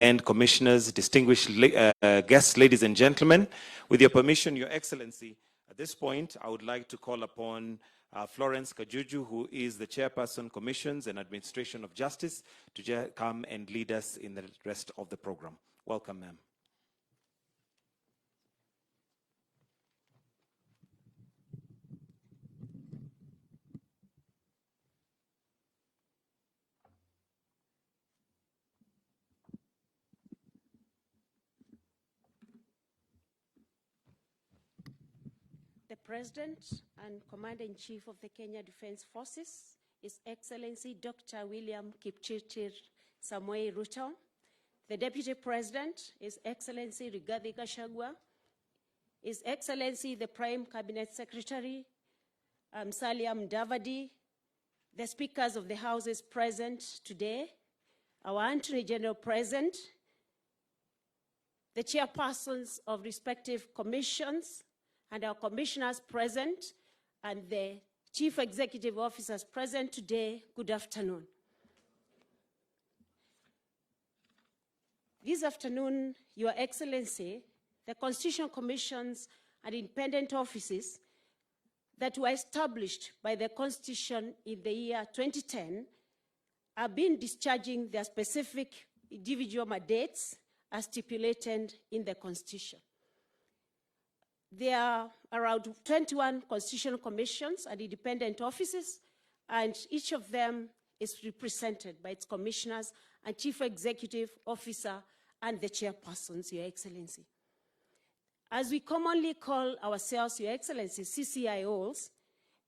and commissioners, distinguished guests, ladies and gentlemen. With your permission, Your Excellency, at this point, I would like to call upon Florence Kajuju, who is the Chairperson, Commissions and Administration of Justice, to come and lead us in the rest of the program. Welcome, ma'am. The President and Commander-in-Chief of the Kenya Defence Forces, His Excellency Dr. William Kipchirchir Samoei Ruto, the Deputy President, His Excellency Rigathi Gachagua, His Excellency the Prime Cabinet Secretary, Musalia Mudavadi, the Speakers of the Houses present today, our Attorney General present, the Chairpersons of respective commissions, and our commissioners present, and the chief executive officers present today, good afternoon. This afternoon, Your Excellency, the Constitutional Commissions and independent offices that were established by the Constitution in the year 2010 have been discharging their specific individual mandates as stipulated in the Constitution. There are around 21 constitutional commissions and independent offices, and each of them is represented by its commissioners and chief executive officer and the chairpersons, Your Excellency. As we commonly call ourselves, Your Excellency, CCIOs,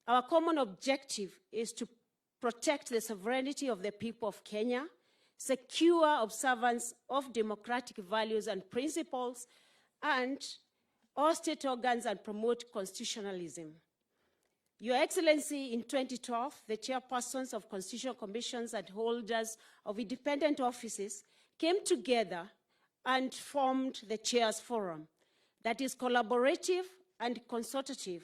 our common objective is to protect the sovereignty of the people of Kenya, secure observance of democratic values and principles, and all state organs, and promote constitutionalism. Your Excellency, in 2012, the chairpersons of constitutional commissions and holders of independent offices came together and formed the Chairs Forum that is collaborative and consultative,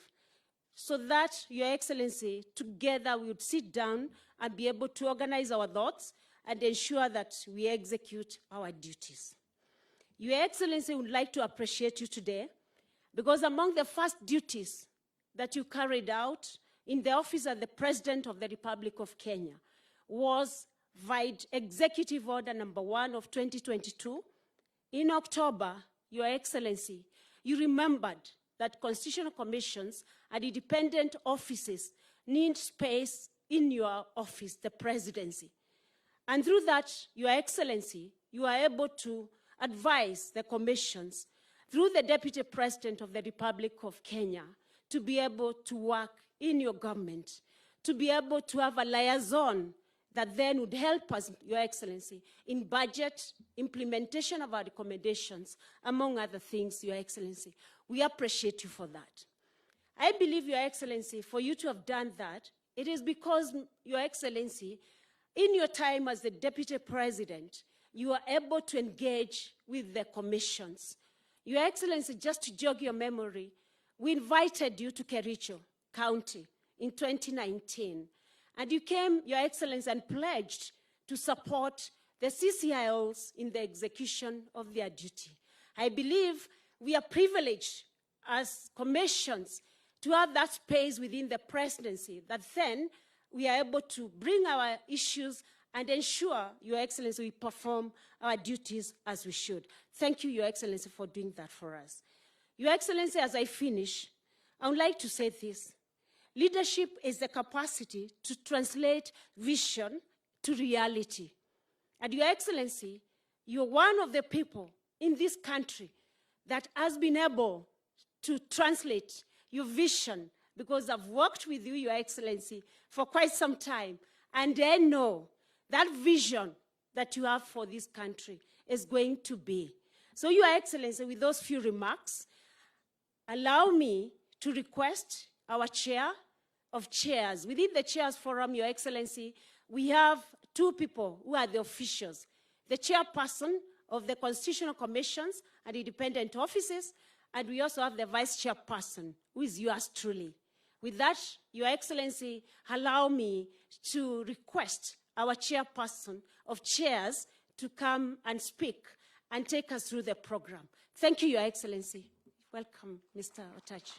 so that, Your Excellency, together we would sit down and be able to organize our thoughts and ensure that we execute our duties. Your Excellency, would like to appreciate you today, because among the first duties that you carried out in the office of the President of the Republic of Kenya was via Executive Order number 1 of 2022. In October, Your Excellency, you remembered that constitutional commissions and independent offices need space in your office, the presidency. And through that, Your Excellency, you are able to advise the commissions through the Deputy President of the Republic of Kenya to be able to work in your government, to be able to have a liaison that then would help us, Your Excellency, in budget, implementation of our recommendations, among other things, Your Excellency. We appreciate you for that. I believe, Your Excellency, for you to have done that, it is because, Your Excellency, in your time as the Deputy President, you are able to engage with the commissions. Your Excellency, just to jog your memory, we invited you to Kericho County in 2019. And you came, Your Excellency, and pledged to support the CCIOs in the execution of their duty. I believe we are privileged as commissions to have that space within the presidency, that then we are able to bring our issues and ensure, Your Excellency, we perform our duties as we should. Thank you, Your Excellency, for doing that for us. Your Excellency, as I finish, I would like to say this. Leadership is the capacity to translate vision to reality. And Your Excellency, you're one of the people in this country that has been able to translate your vision, because I've worked with you, Your Excellency, for quite some time, and I know that vision that you have for this country is going to be. So, Your Excellency, with those few remarks, allow me to request our chair of chairs. Within the Chairs Forum, Your Excellency, we have two people who are the officials. The chairperson of the constitutional commissions and independent offices, and we also have the vice chairperson, who is yours truly. With that, Your Excellency, allow me to request our chairperson of chairs to come and speak and take us through the program. Thank you, Your Excellency. Welcome, Mr. Otachi.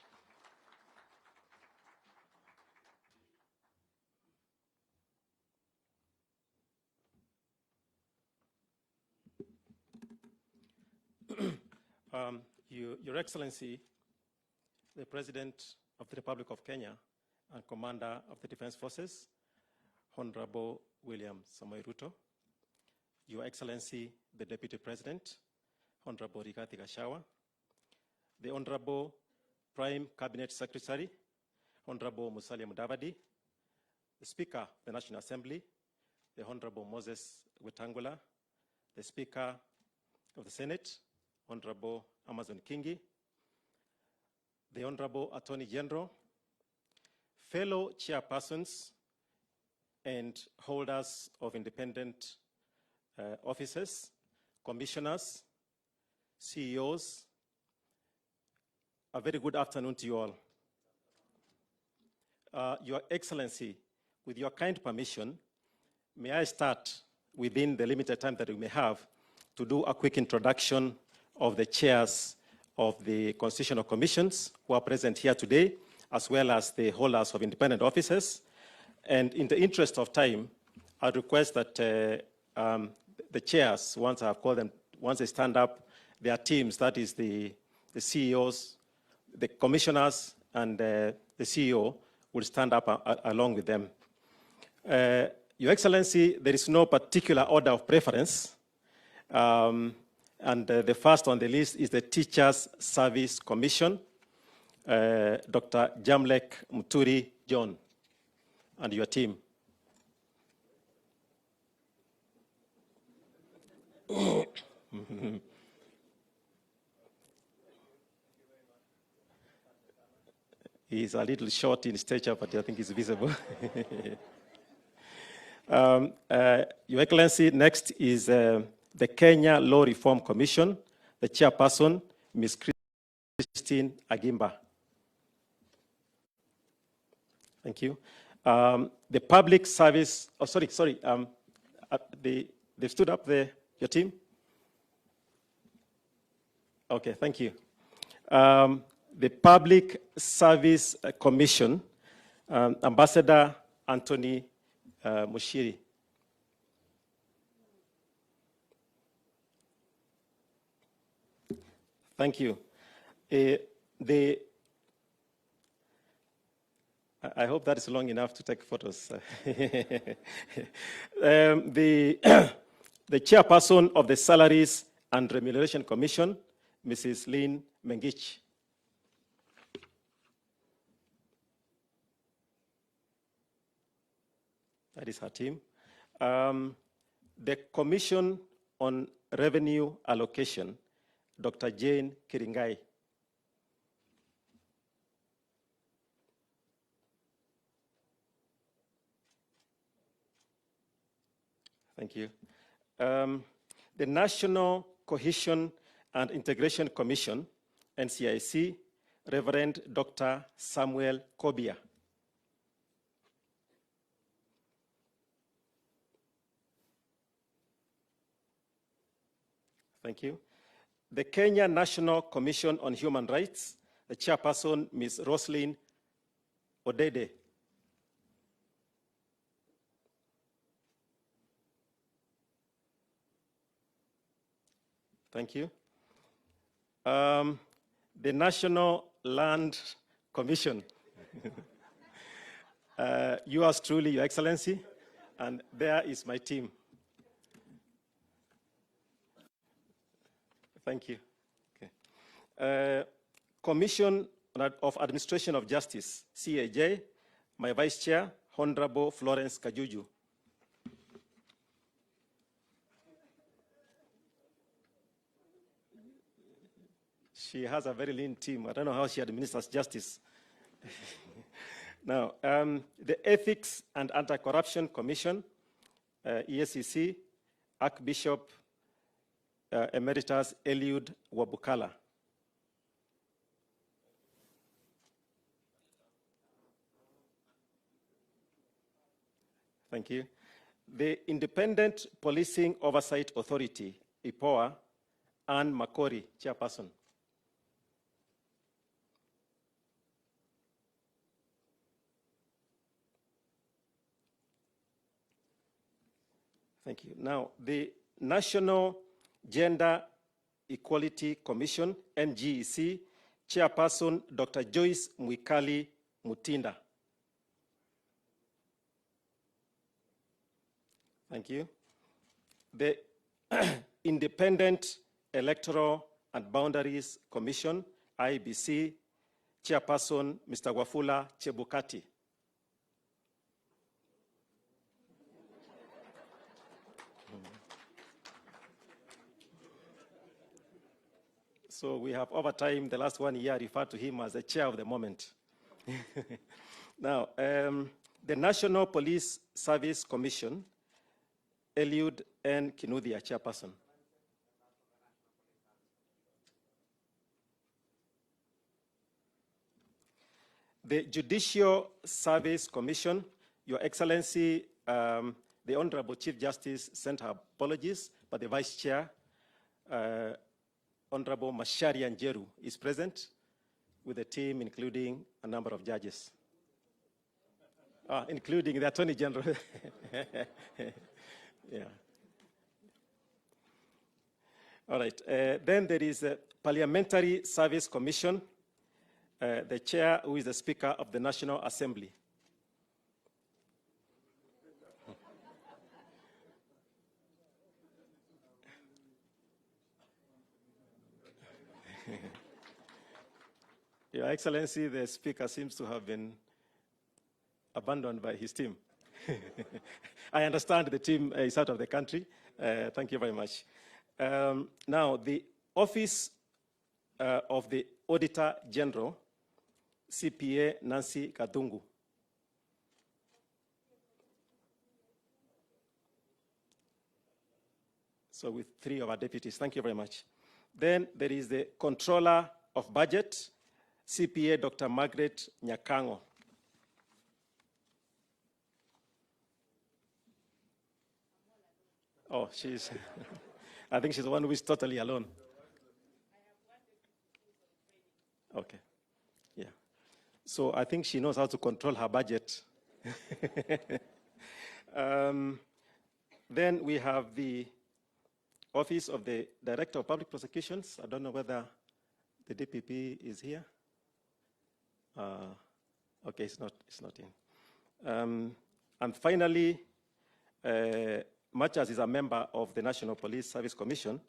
Your Excellency, the President of the Republic of Kenya and Commander of the Defense Forces, Honorable William Samoei Ruto, Your Excellency, the Deputy President, Honorable Rigathi Gachagua, the Honorable Prime Cabinet Secretary, Honorable Musalia Mudavadi, the Speaker of the National Assembly, the Honorable Moses Wetangula, the Speaker of the Senate, Honorable Amazon Kingi, the Honorable Attorney General, fellow chairpersons and holders of independent offices, commissioners, CEOs, a very good afternoon to you all. Your Excellency, with your kind permission, may I start within the limited time that we may have to do a quick introduction of the chairs of the constitutional commissions who are present here today, as well as the holders of independent offices. And in the interest of time, I request that the chairs, once I've called them, once they stand up, their teams, that is the CEOs, the commissioners, and the CEO will stand up along with them. Your Excellency, there is no particular order of preference. And the first on the list is the Teachers Service Commission, Dr. Jamlek Muturi John, and your team. He's a little short in stature, but I think he's visible. Your Excellency, next is the Kenya Law Reform Commission, the chairperson, Ms. Christine Agimba. Thank you. The Public Service, they stood up there, your team? Okay, thank you. The Public Service Commission, Ambassador Anthony Mushiri. Thank you. I hope that is long enough to take photos. The chairperson of the Salaries and Remuneration Commission, Mrs. Lynn Mengich. That is her team. The Commission on Revenue Allocation, Dr. Jane Kiringai. Thank you. The National Cohesion and Integration Commission, NCIC, Reverend Dr. Samuel Kobia. Thank you. The Kenya National Commission on Human Rights, the chairperson, Ms. Roslyn Odede. Thank you. The National Land Commission. Yours truly, Your Excellency, and there is my team. Thank you. Okay. Commission of Administration of Justice, CAJ, my Vice Chair, Honorable Florence Kajuju. She has a very lean team. I don't know how she administers justice. Now, the Ethics and Anti-Corruption Commission, EACC, Archbishop Emeritus Eliud Wabukala. Thank you. The Independent Policing Oversight Authority, IPOA, Anne Makori, Chairperson. Thank you. Now, the National Gender Equality Commission, NGEC, Chairperson Dr. Joyce Mwikali Mutinda. Thank you. The Independent Electoral and Boundaries Commission, IBC, Chairperson Mr. Wafula Chebukati. So we have over time, the last 1 year, referred to him as the chair of the moment. Now, the National Police Service Commission, Eliud N. Kinuthia, Chairperson. The Judicial Service Commission, Your Excellency, the Honorable Chief Justice sent her apologies, but the Vice Chair, Honorable Macharia Njeru, is present with a team including a number of judges, including the Attorney General. Yeah. All right. Then there is a Parliamentary Service Commission, the chair, who is the Speaker of the National Assembly. Your Excellency, the Speaker seems to have been abandoned by his team. I understand the team is out of the country. Thank you very much. Now, the Office of the Auditor General, CPA Nancy Kadungu. So with 3 of our deputies, thank you very much. Then there is the Controller of Budget, CPA Dr. Margaret Nyakango. Oh, she's, I think she's the one who is totally alone. Okay, yeah. So I think she knows how to control her budget. Then we have the Office of the Director of Public Prosecutions. I don't know whether the DPP is here. Okay, it's not in. And finally, much as is a member of the National Police Service Commission,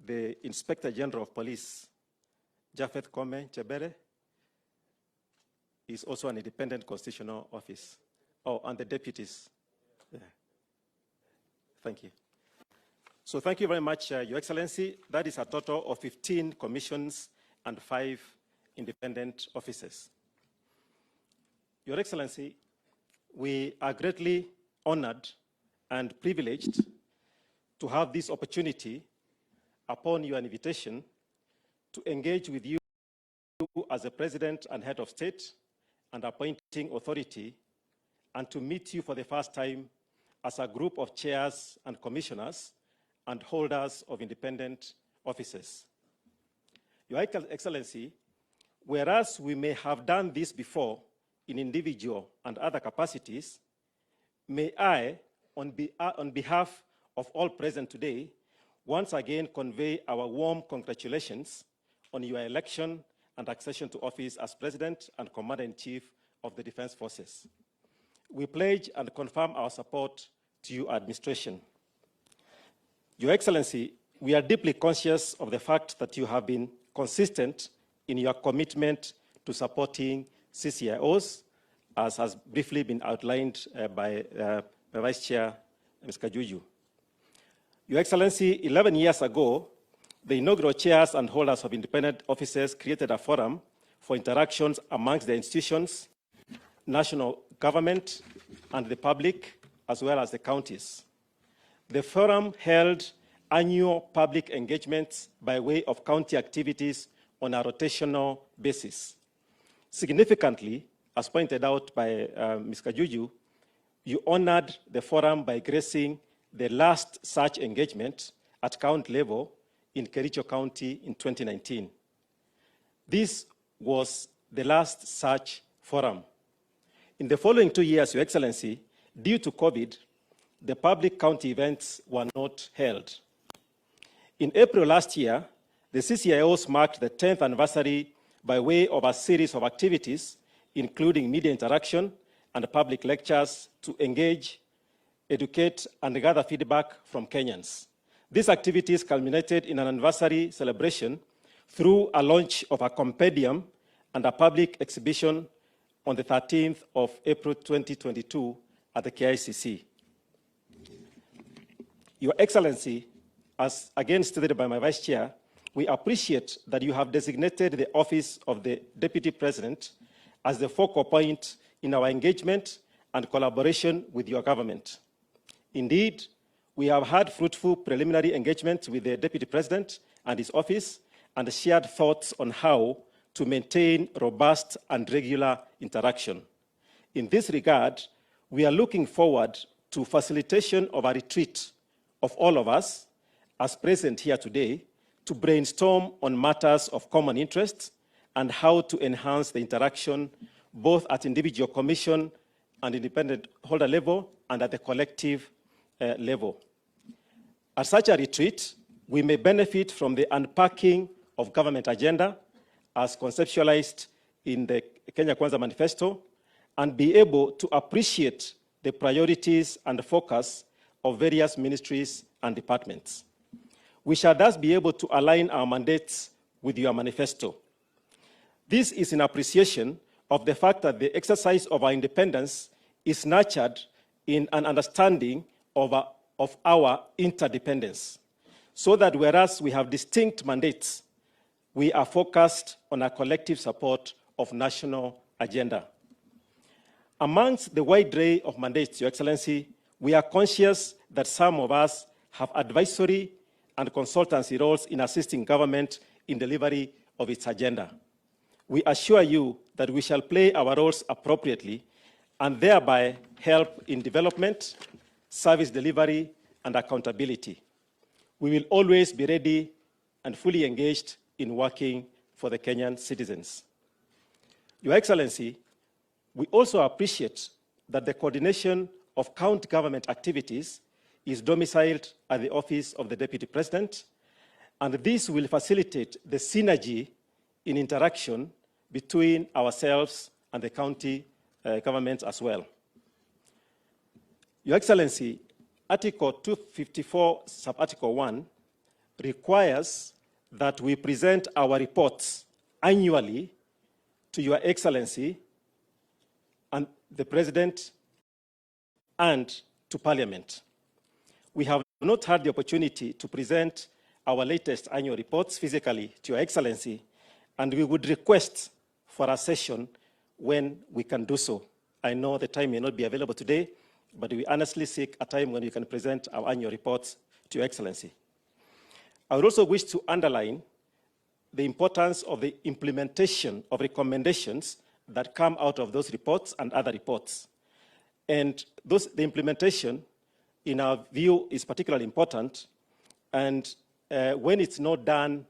the Inspector General of Police, Japheth Kome Chebere, is also an independent constitutional office. Oh, and the deputies. Yeah. Thank you. So thank you very much, Your Excellency. That is a total of 15 commissions and 5 independent offices. Your Excellency, we are greatly honored and privileged to have this opportunity upon your invitation to engage with you as the President and Head of State and appointing authority, and to meet you for the first time as a group of chairs and commissioners and holders of independent offices. Your Excellency, whereas we may have done this before in individual and other capacities, may I, on behalf of all present today, once again convey our warm congratulations on your election and accession to office as President and Commander-in-Chief of the Defense Forces. We pledge and confirm our support to your administration. Your Excellency, we are deeply conscious of the fact that you have been consistent in your commitment to supporting CCIOs, as has briefly been outlined by Vice Chair, Ms. Kajuju. Your Excellency, 11 years ago, the inaugural chairs and holders of independent offices created a forum for interactions amongst the institutions, national government, and the public, as well as the counties. The forum held annual public engagements by way of county activities on a rotational basis. Significantly, as pointed out by Ms. Kajuju, you honored the forum by gracing the last such engagement at county level in Kericho County in 2019. This was the last such forum. In the following 2 years, Your Excellency, due to COVID, the public county events were not held. In April last year, the CCIOs marked the 10th anniversary by way of a series of activities, including media interaction and public lectures to engage, educate, and gather feedback from Kenyans. These activities culminated in an anniversary celebration through a launch of a compendium and a public exhibition on the 13th of April 2022 at the KICC. Your Excellency, as again stated by my Vice Chair, we appreciate that you have designated the office of the Deputy President as the focal point in our engagement and collaboration with your government. Indeed, we have had fruitful preliminary engagement with the Deputy President and his office and shared thoughts on how to maintain robust and regular interaction. In this regard, we are looking forward to facilitation of a retreat of all of us, as present here today, to brainstorm on matters of common interest and how to enhance the interaction both at individual commission and independent holder level and at the collective level. At such a retreat, we may benefit from the unpacking of government agenda as conceptualized in the Kenya Kwanza Manifesto and be able to appreciate the priorities and focus of various ministries and departments. We shall thus be able to align our mandates with your manifesto. This is in appreciation of the fact that the exercise of our independence is nurtured in an understanding of our interdependence, so that whereas we have distinct mandates, we are focused on a collective support of national agenda. Amongst the wide array of mandates, Your Excellency, we are conscious that some of us have advisory and consultancy roles in assisting government in delivery of its agenda. We assure you that we shall play our roles appropriately and thereby help in development, service delivery, and accountability. We will always be ready and fully engaged in working for the Kenyan citizens. Your Excellency, we also appreciate that the coordination of county government activities is domiciled at the office of the Deputy President, and this will facilitate the synergy in interaction between ourselves and the county governments as well. Your Excellency, Article 254, Sub-Article 1, requires that we present our reports annually to Your Excellency and the President and to Parliament. We have not had the opportunity to present our latest annual reports physically to Your Excellency, and we would request for a session when we can do so. I know the time may not be available today, but we earnestly seek a time when we can present our annual reports to Your Excellency. I would also wish to underline the importance of the implementation of recommendations that come out of those reports and other reports. And the implementation, in our view, is particularly important. And when it's not done,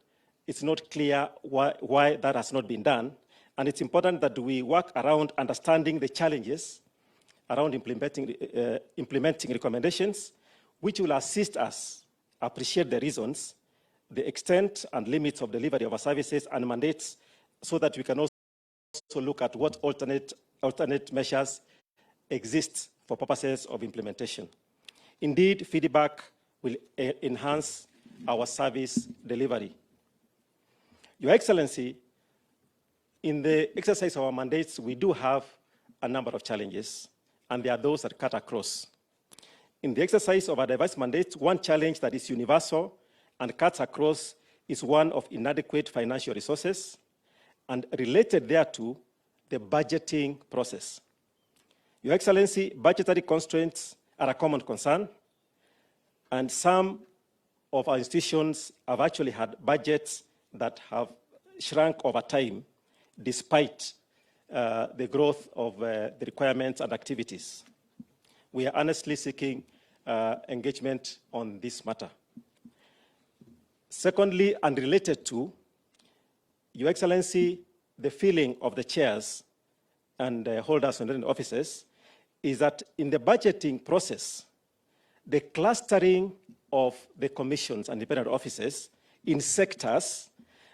it's not clear why that has not been done. And it's important that we work around understanding the challenges around implementing recommendations, which will assist us appreciate the reasons, the extent and limits of delivery of our services and mandates, so that we can also look at what alternate measures exist for purposes of implementation. Indeed, feedback will enhance our service delivery. Your Excellency, in the exercise of our mandates, we do have a number of challenges, and there are those that cut across. In the exercise of our diverse mandates, one challenge that is universal and cuts across is one of inadequate financial resources, and related thereto, the budgeting process. Your Excellency, budgetary constraints are a common concern, and some of our institutions have actually had budgets that have shrunk over time despite the growth of the requirements and activities. We are earnestly seeking engagement on this matter. Secondly, and related to, Your Excellency, the feeling of the chairs and holders of offices is that in the budgeting process, the clustering of the commissions and independent offices in sectors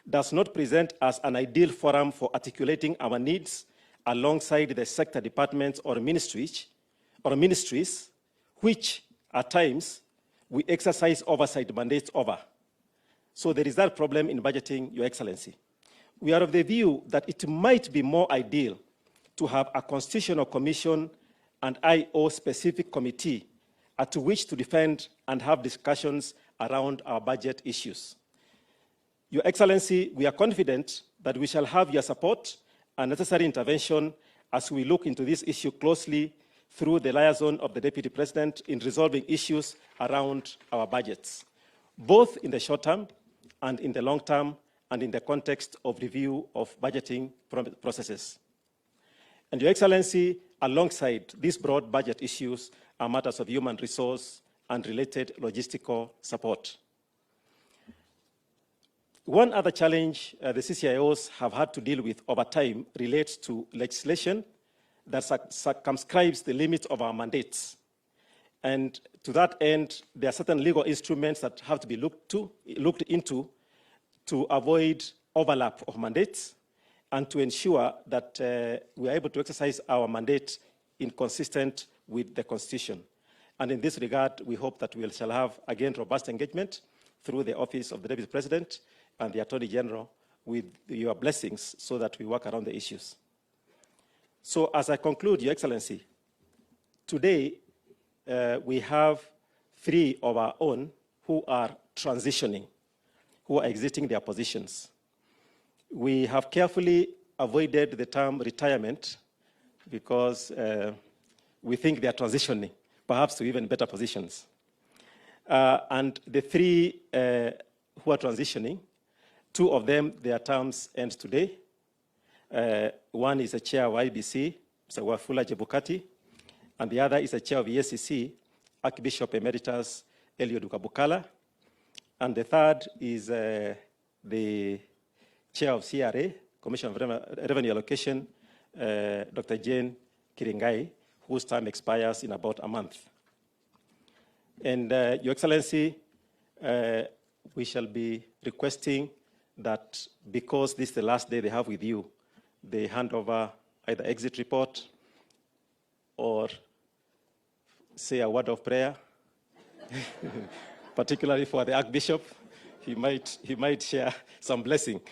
does not present as an ideal forum for articulating our needs alongside the sector departments or ministries, which at times we exercise oversight mandates over. So there is that problem in budgeting, Your Excellency. We are of the view that it might be more ideal to have a constitutional commission and IO-specific committee at which to defend and have discussions around our budget issues. Your Excellency, we are confident that we shall have your support and necessary intervention as we look into this issue closely through the liaison of the Deputy President in resolving issues around our budgets, both in the short term and in the long term, and in the context of review of budgeting processes. And Your Excellency, alongside these broad budget issues are matters of human resource and related logistical support. One other challenge the CCIOs have had to deal with over time relates to legislation that circumscribes the limits of our mandates. And to that end, there are certain legal instruments that have to be looked into to avoid overlap of mandates and to ensure that we are able to exercise our mandate consistent with the Constitution. And in this regard, we hope that we shall have, again, robust engagement through the Office of the Deputy President and the Attorney General with your blessings so that we work around the issues. So as I conclude, Your Excellency, today we have 3 of our own who are transitioning, who are exiting their positions. We have carefully avoided the term retirement because we think they are transitioning, perhaps to even better positions. And the 3 who are transitioning, 2 of them, their terms end today. One is a chair of IBC, Mr. Wafula Chebukati, and the other is a chair of EACC, Archbishop Emeritus Eliud Kabukala. And the third is the chair of CRA, Commission of Revenue Allocation, Dr. Jane Kiringai, whose term expires in about a month. And Your Excellency, we shall be requesting that because this is the last day they have with you, they hand over either exit report or say a word of prayer, particularly for the Archbishop. He might share some blessing.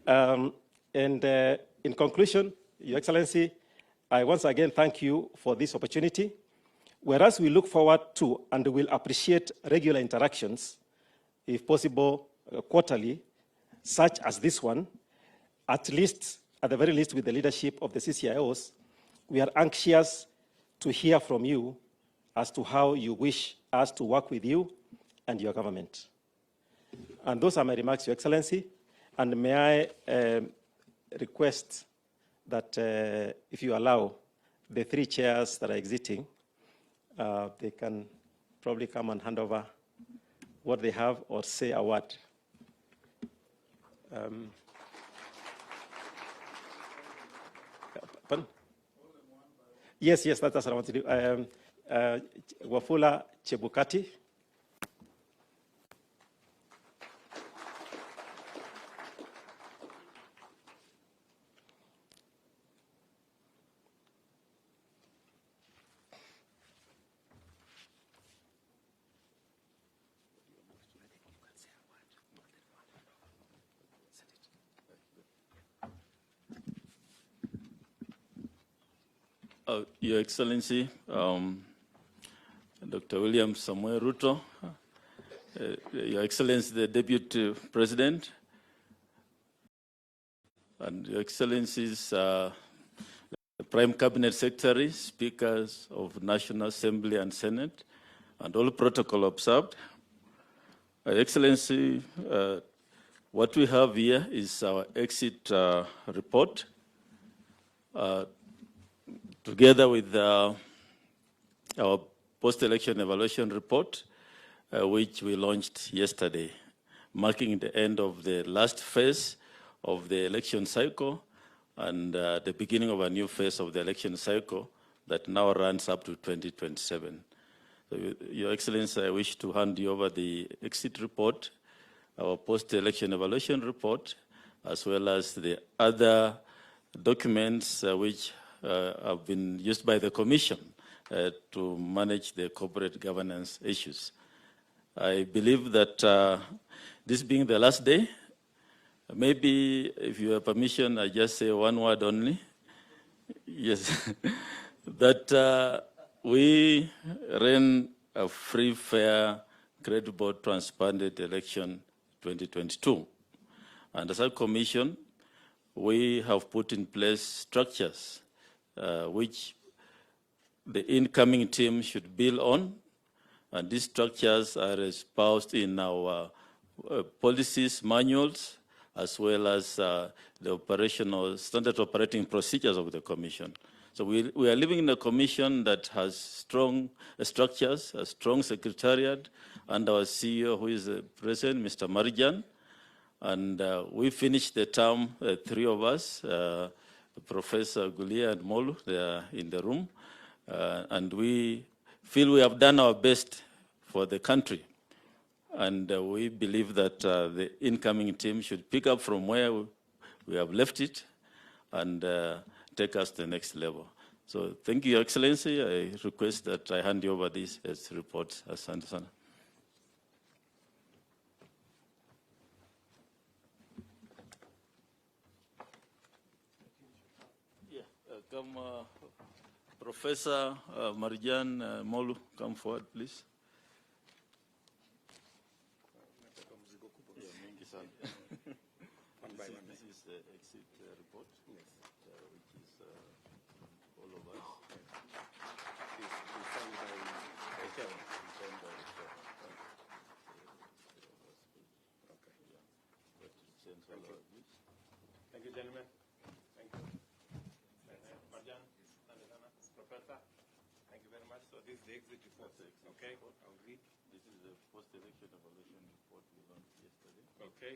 In conclusion, Your Excellency, I once again thank you for this opportunity. Whereas we look forward to and will appreciate regular interactions, if possible, quarterly, such as this one, at the very least with the leadership of the CCIOs, we are anxious to hear from you as to how you wish us to work with you and your government. And those are my remarks, Your Excellency. And may I request that if you allow the 3 chairs that are exiting, they can probably come and hand over what they have or say a word. Pardon? Yes, that's what I want to do. Wafula Chebukati. Your Excellency, Dr. William Samuel Ruto, Your Excellency, the Deputy President, and Your Excellencies, the Prime Cabinet Secretary, Speakers of National Assembly and Senate, and all protocol observed. Your Excellency, what we have here is our exit report, together with our post-election evaluation report, which we launched yesterday. marking the end of the last phase of the election cycle and the beginning of a new phase of the election cycle that now runs up to 2027. So, Your Excellency, I wish to hand you over the exit report, our post-election evaluation report, as well as the other documents which have been used by the Commission to manage the corporate governance issues. I believe that this being the last day, maybe if you have permission, I just say one word only. Yes, that we ran a free, fair, credible, transparent election 2022. And as a commission, we have put in place structures which the incoming team should build on. And these structures are espoused in our policies, manuals, as well as the operational standard operating procedures of the commission. So we are living in a commission that has strong structures, a strong secretariat, and our CEO, who is present, Mr. Marjan. And we finished the term, three of us, Professor Gulia and Molu, they are in the room. And we feel we have done our best for the country. And we believe that the incoming team should pick up from where we have left it and take us to the next level. So thank you, Your Excellency. I request that I hand you over these as reports. Asante sana. Come, Professor Marjan Molu, come forward, please. This is the exit report, which is all of us. Thank you, gentlemen. Thank you. Marjan, Professor, thank you very much. So this is the exit report. Okay, I'll read. This is the post-election evaluation report we launched yesterday. Okay.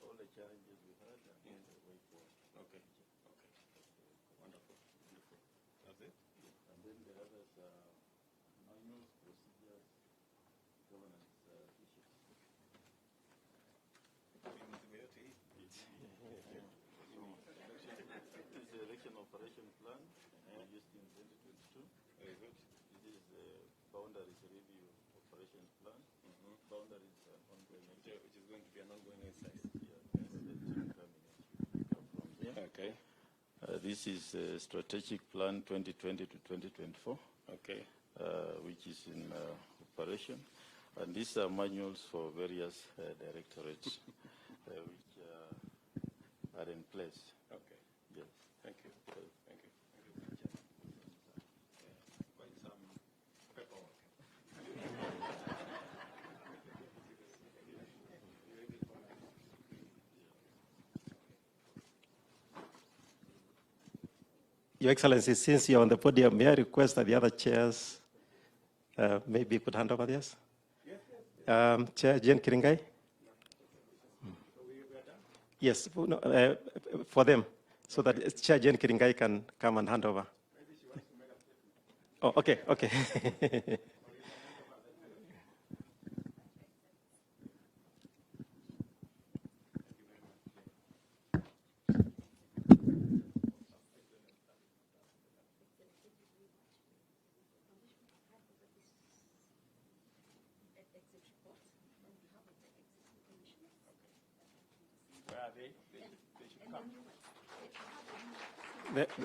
All the challenges we had and the way forward. Okay. Okay. Wonderful. Beautiful. That's it? Yeah. And then the others are manuals, procedures, governance issues. This is the election operation plan we used in 2022. Very good. This is the boundaries review operation plan. Boundaries ongoing Which is going to be an ongoing exercise. Okay. This is strategic plan 2020 to 2024. Okay. Which is in operation. And these are manuals for various directorates which are in place. Okay. Yes. Thank you. Thank you. Quite some paperwork. Your Excellency, since you're on the podium, may I request that the other chairs maybe could hand over this? Yes. Chair Jane Kiringai? Yes, no, for them, so that Chair Jane Kiringai can come and hand over. Oh, okay, okay.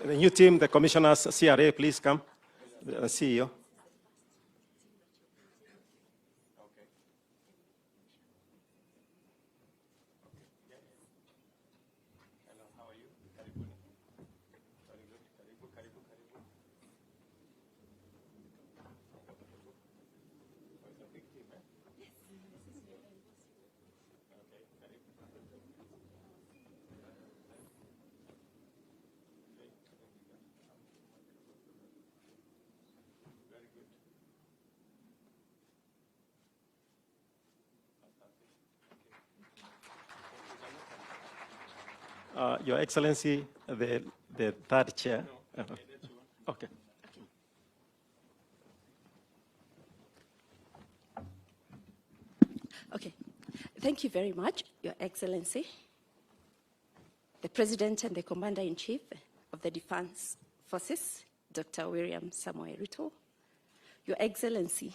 The new team, the commissioners, CRA, please come. The CEO. Hello, how are you? Karibuni. Very good. Karibu, karibu, karibu. Oh, it's a big team, eh? Yes. Okay, karibu. Very Your Excellency, the third chair. Okay. Okay. Thank you very much, Your Excellency, the President and the Commander-in-Chief of the Defense Forces, Dr. William Samoei Ruto, Your Excellency,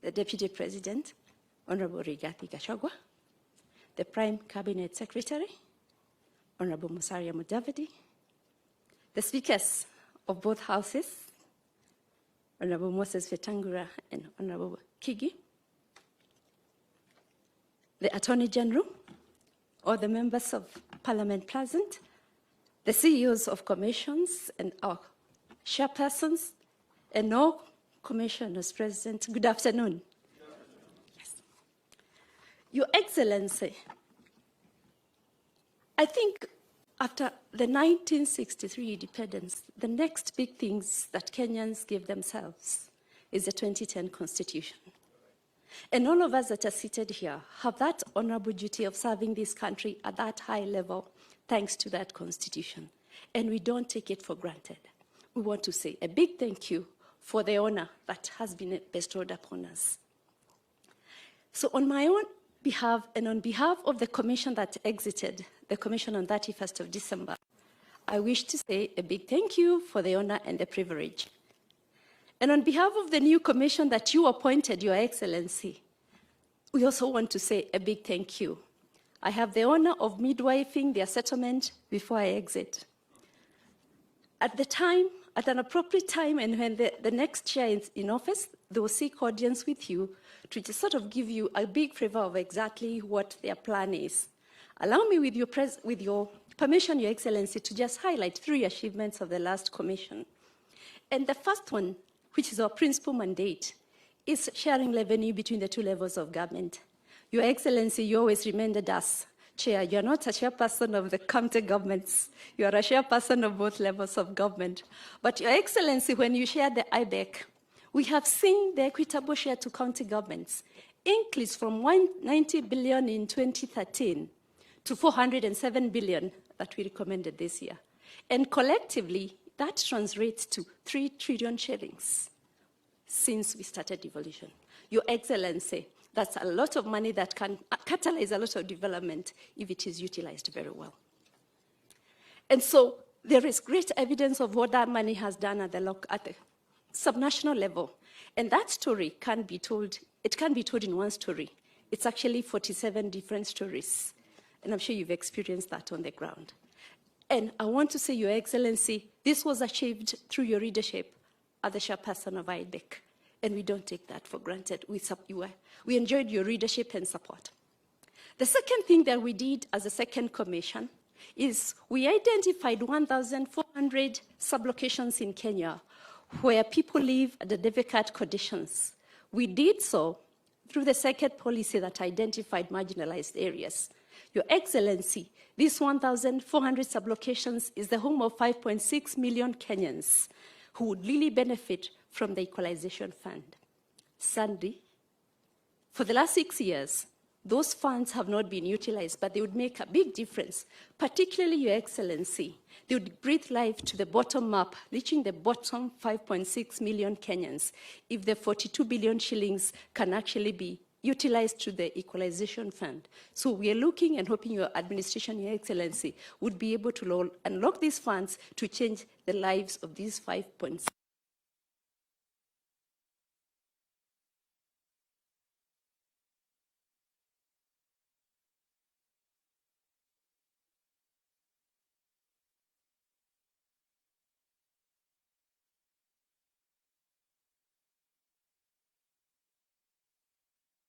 the Deputy President, Honorable Rigathi Gachagua, the Prime Cabinet Secretary, Honorable Musalia Mudavadi, the Speakers of both Houses, Honorable Moses Wetangula and Honorable Kigi, the Attorney General, all the members of Parliament present, the CEOs of commissions and our chairpersons, and all commissioners present. Good afternoon. Yes. Your Excellency, I think after the 1963 independence, the next big things that Kenyans give themselves is the 2010 Constitution. And all of us that are seated here have that honorable duty of serving this country at that high level, thanks to that Constitution. And we don't take it for granted. We want to say a big thank you for the honor that has been bestowed upon us. So on my own behalf and on behalf of the commission that exited the commission on 31st of December, I wish to say a big thank you for the honor and the privilege. And on behalf of the new commission that you appointed, Your Excellency, we also want to say a big thank you. I have the honor of midwifing their settlement before I exit. At the time, at an appropriate time, and when the next chair is in office, they will seek audience with you to just sort of give you a big flavor of exactly what their plan is. Allow me, with your permission, Your Excellency, to just highlight 3 achievements of the last commission. And the first one, which is our principal mandate, is sharing revenue between the 2 levels of government. Your Excellency, you always reminded us, Chair, you're not a chairperson of the county governments. You are a chairperson of both levels of government. But Your Excellency, when you share the IBEC, we have seen the equitable share to county governments increase from 190 billion in 2013 to 407 billion that we recommended this year. And collectively, that translates to 3 trillion shillings since we started devolution. Your Excellency, that's a lot of money that can catalyze a lot of development if it is utilized very well. And so there is great evidence of what that money has done at the subnational level. And that story can be told, it can be told in one story. It's actually 47 different stories. And I'm sure you've experienced that on the ground. And I want to say, Your Excellency, this was achieved through your leadership as the chairperson of IBEC. And we don't take that for granted. We enjoyed your leadership and support. The second thing that we did as a second commission is we identified 1,400 sublocations in Kenya where people live under difficult conditions. We did so through the second policy that identified marginalized areas. Your Excellency, these 1,400 sublocations is the home of 5.6 million Kenyans who would really benefit from the Equalization Fund. Sadly, for the last 6 years, those funds have not been utilized, but they would make a big difference, particularly, Your Excellency. They would breathe life to the bottom up, reaching the bottom 5.6 million Kenyans, if the 42 billion shillings can actually be utilized to the Equalization Fund. So we are looking and hoping your administration, Your Excellency, would be able to unlock these funds to change the lives of these 5.6.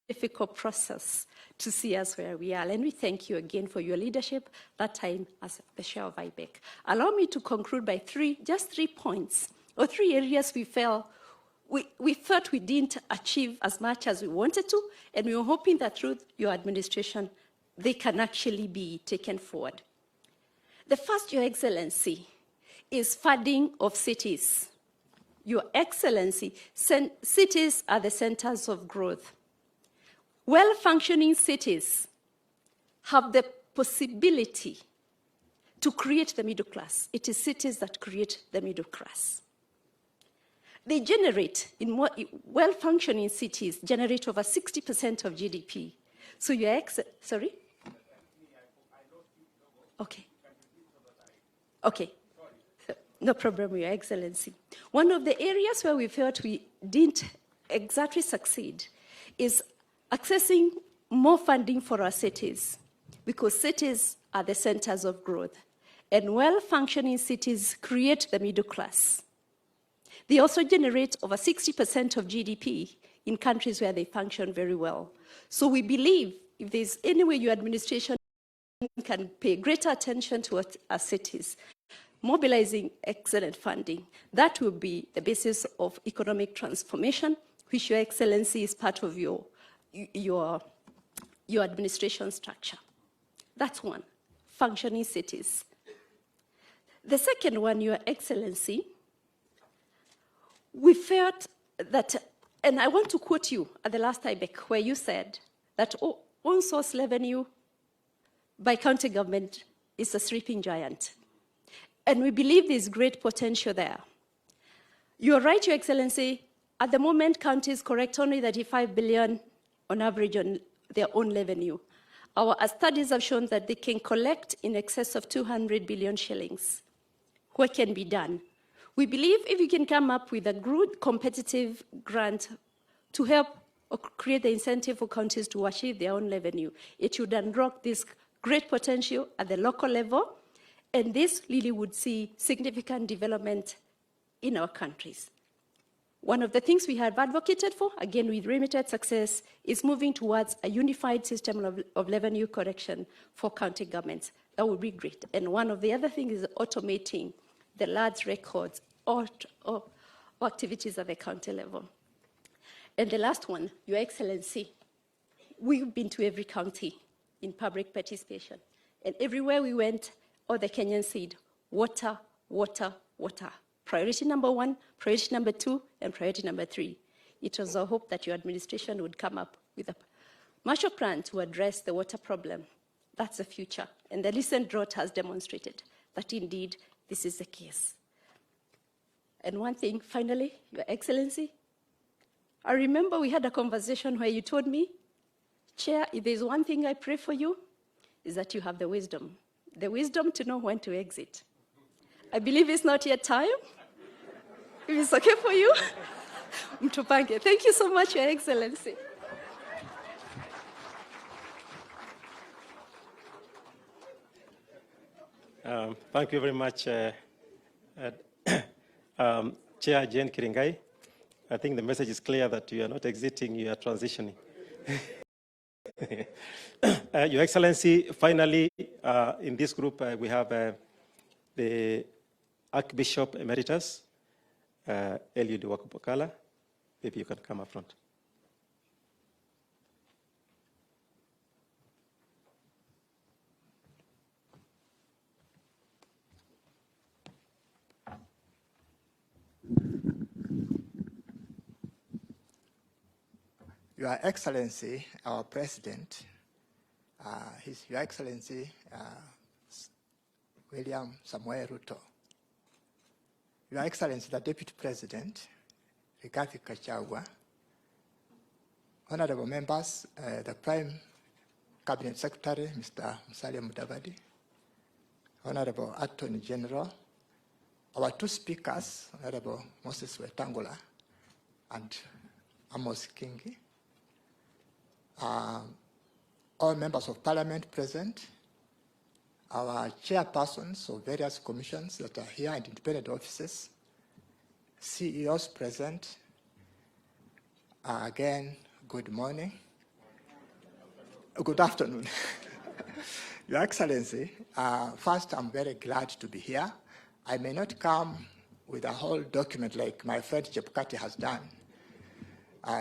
Difficult process to see us where we are. And we thank you again for your leadership, that time as the chair of IBEC. Allow me to conclude by just three points, or 3 areas we thought we didn't achieve as much as we wanted to, and we were hoping that through your administration, they can actually be taken forward. The first, Your Excellency, is funding of cities. Your Excellency, cities are the centers of growth. Well-functioning cities have the possibility to create the middle class. It is cities that create the middle class. They generate, in well-functioning cities, generate over 60% of GDP. So your sorry? Okay. Okay. No problem, Your Excellency. One of the areas where we felt we didn't exactly succeed is accessing more funding for our cities, because cities are the centers of growth, and well-functioning cities create the middle class. They also generate over 60% of GDP in countries where they function very well. So we believe if there's any way your administration can pay greater attention to our cities, mobilizing excellent funding, that will be the basis of economic transformation, which Your Excellency is part of your administration structure. That's one, functioning cities. The second one, Your Excellency, we felt that, and I want to quote you at the last IBEC, where you said that on-source revenue by county government is a sleeping giant. And we believe there's great potential there. You're right, Your Excellency. At the moment, counties collect only 35 billion on average on their own revenue. Our studies have shown that they can collect in excess of 200 billion shillings. What can be done? We believe if we can come up with a good competitive grant to help or create the incentive for counties to achieve their own revenue, it would unlock this great potential at the local level, and this really would see significant development in our countries. One of the things we have advocated for, again with limited success, is moving towards a unified system of revenue collection for county governments. That would be great. And one of the other things is automating the large records or activities at the county level. And the last one, Your Excellency, we've been to every county in public participation. And everywhere we went, all the Kenyans said, water, water, water. Priority number 1, priority number 2, and priority number 3. It was our hope that your administration would come up with a Marshall Plan to address the water problem. That's the future. And the recent drought has demonstrated that indeed this is the case. And one thing, finally, Your Excellency, I remember we had a conversation where you told me, Chair, if there's one thing I pray for you, is that you have the wisdom to know when to exit. I believe it's not yet time. If it's okay for you, Mtupange. Thank you so much, Your Excellency. Thank you very much, Chair Jane Kiringai. I think the message is clear that you are not exiting, you are transitioning. Your Excellency, finally, in this group, we have the Archbishop Emeritus, Eliud Wakupokala. Maybe you can come up front. Your Excellency, our President, Your Excellency, William Samuel Ruto, Your Excellency, the Deputy President, Rigathi Gachagua, Honorable Members, the Prime Cabinet Secretary, Mr. Musalia Mudavadi, Honorable Attorney General, our two speakers, Honorable Moses Wetangula and Amos Kingi, all members of Parliament present, our chairpersons of various commissions that are here and independent offices, CEOs present. Again, good morning. Good afternoon. Your Excellency, first, I'm very glad to be here. I may not come with a whole document like my friend Chepkati has done,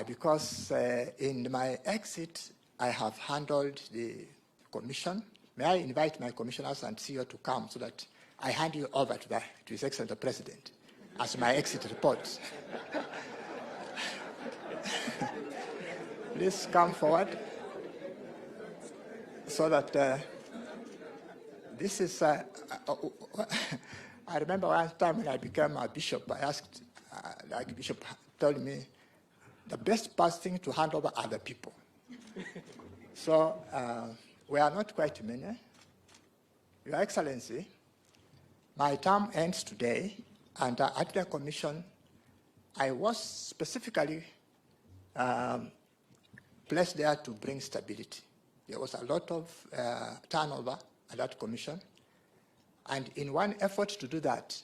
because in my exit, I have handled the commission. May I invite my commissioners and CEO to come so that I hand you over to His Excellency the President as my exit report. Please come forward so that this is, I remember one time when I became a bishop, I asked, like Bishop told me, the best person to hand over are the people. So we are not quite many. Your Excellency, my term ends today, and at the commission, I was specifically placed there to bring stability. There was a lot of turnover at that commission, and in one effort to do that,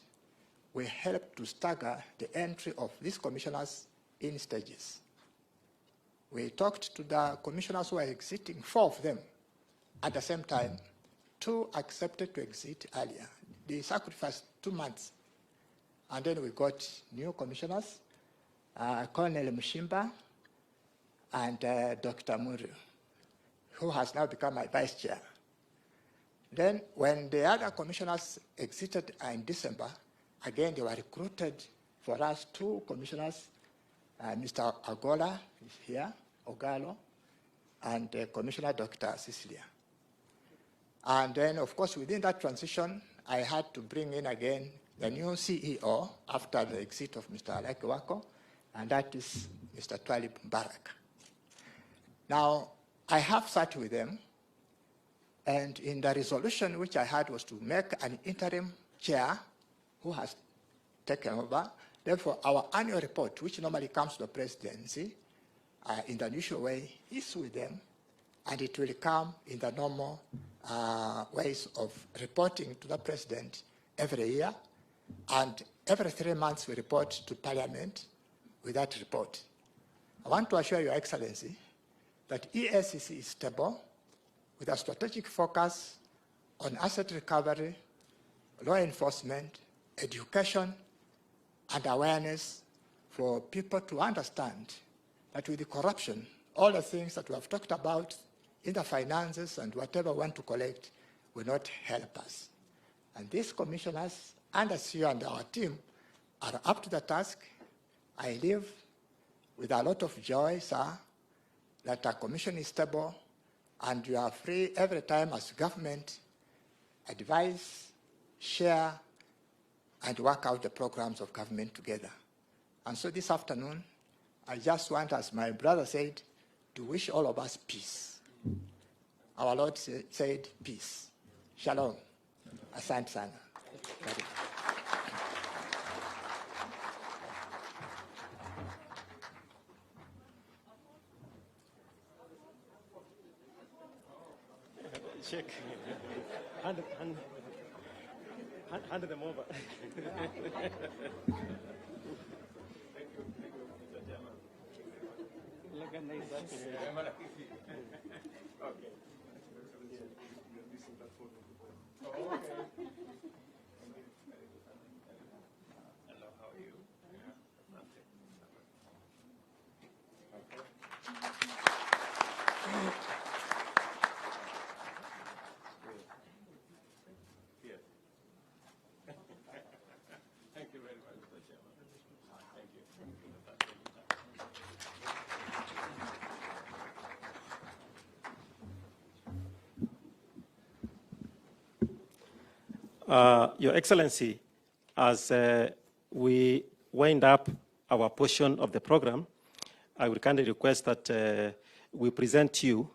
we helped to stagger the entry of these commissioners in stages. We talked to the commissioners who were exiting, 4 of them at the same time. 2 accepted to exit earlier. They sacrificed 2 months. And then we got new commissioners, Colonel Mushimba and Dr. Muru, who has now become my vice chair. Then when the other commissioners exited in December, again they were recruited for us 2 commissioners, Mr. Agola is here, Ogalo, and Commissioner Dr. Cecilia. And then, of course, within that transition, I had to bring in again the new CEO after the exit of Mr. Alekewako, and that is Mr. Twalib Mbarak. Now, I have sat with them, and in the resolution which I had was to make an interim chair who has taken over. Therefore, our annual report, which normally comes to the presidency in the usual way, is with them, and it will come in the normal ways of reporting to the president every year, and every 3 months we report to Parliament with that report. I want to assure Your Excellency that EACC is stable with a strategic focus on asset recovery, law enforcement, education, and awareness for people to understand that with the corruption, all the things that we have talked about in the finances and whatever we want to collect will not help us. And these commissioners and the CEO and our team are up to the task. I live with a lot of joy, sir, that our commission is stable and you are free every time as government, advise, share, and work out the programs of government together. And so this afternoon, I just want, as my brother said, to wish all of us peace. Our Lord said peace. Shalom. Asante sana. Check. Hand them over. Your Excellency, as we wind up our portion of the program, I would kindly request that we present you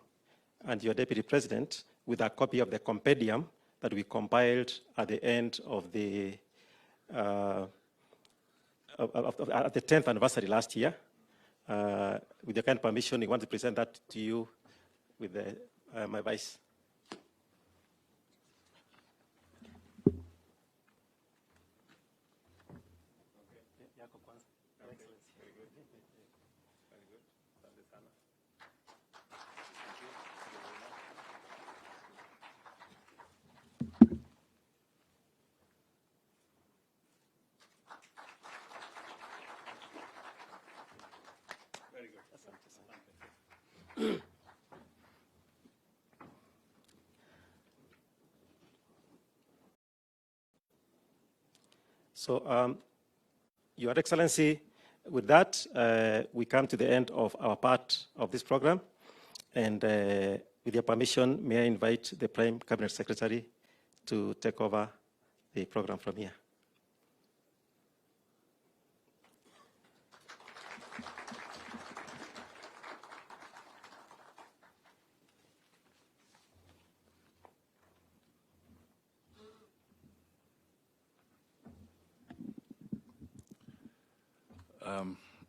and your Deputy President with a copy of the compendium that we compiled at the end of the at the 10th anniversary last year. With your kind permission, we want to present that to you with the, my vice. So, Your Excellency, with that, we come to the end of our part of this program. And with your permission, may I invite the Prime Cabinet Secretary to take over the program from here.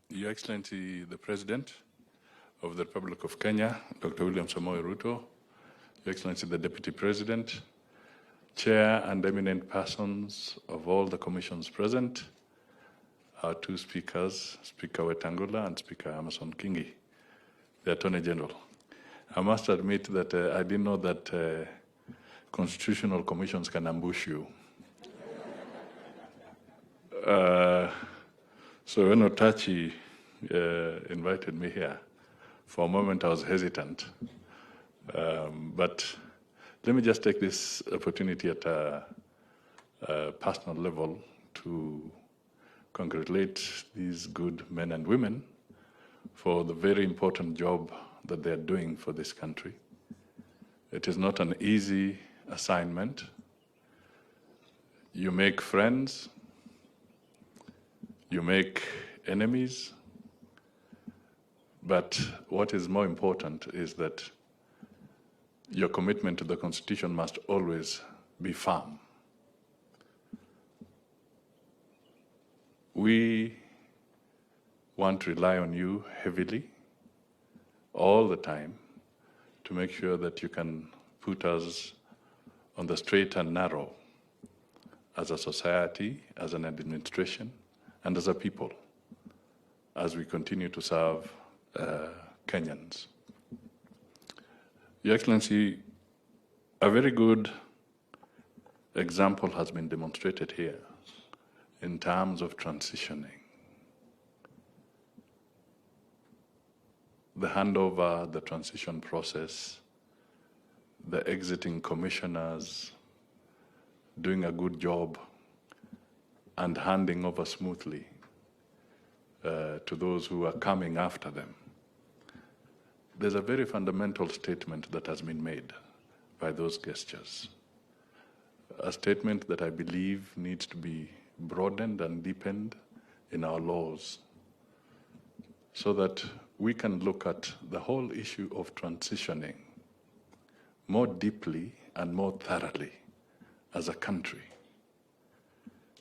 Your Excellency, the President of the Republic of Kenya, Dr. William Samoei Ruto, Your Excellency, the Deputy President, Chair and eminent persons of all the commissions present, our two speakers, Speaker Wetangula and Speaker Amason Kingi, the Attorney General. I must admit that I didn't know that constitutional commissions can ambush you. So when Otachi invited me here, for a moment I was hesitant. But let me just take this opportunity at a personal level to congratulate these good men and women for the very important job that they're doing for this country. It is not an easy assignment. You make friends, you make enemies, but what is more important is that your commitment to the Constitution must always be firm. We want to rely on you heavily all the time to make sure that you can put us on the straight and narrow as a society, as an administration, and as a people, as we continue to serve Kenyans. Your Excellency, a very good example has been demonstrated here in terms of transitioning. The handover, the transition process, the exiting commissioners doing a good job and handing over smoothly to those who are coming after them. There's a very fundamental statement that has been made by those gestures, a statement that I believe needs to be broadened and deepened in our laws so that we can look at the whole issue of transitioning more deeply and more thoroughly as a country.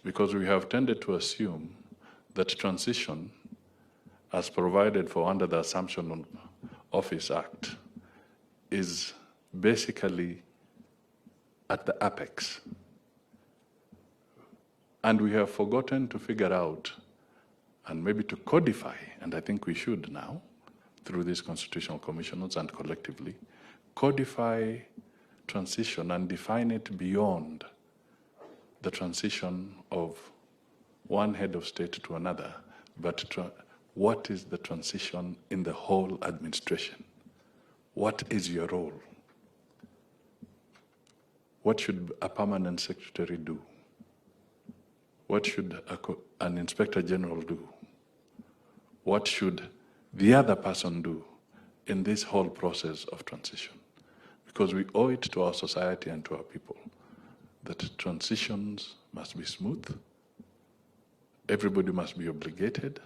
Because we have tended to assume that transition, as provided for under the Assumption of Office Act, is basically at the apex. And we have forgotten to figure out and maybe to codify, and I think we should now, through these constitutional commissioners and collectively, codify transition and define it beyond the transition of one head of state to another, but what is the transition in the whole administration? What is your role? What should a permanent secretary do? What should an inspector general do? What should the other person do in this whole process of transition? Because we owe it to our society and to our people that transitions must be smooth, everybody must be obligated,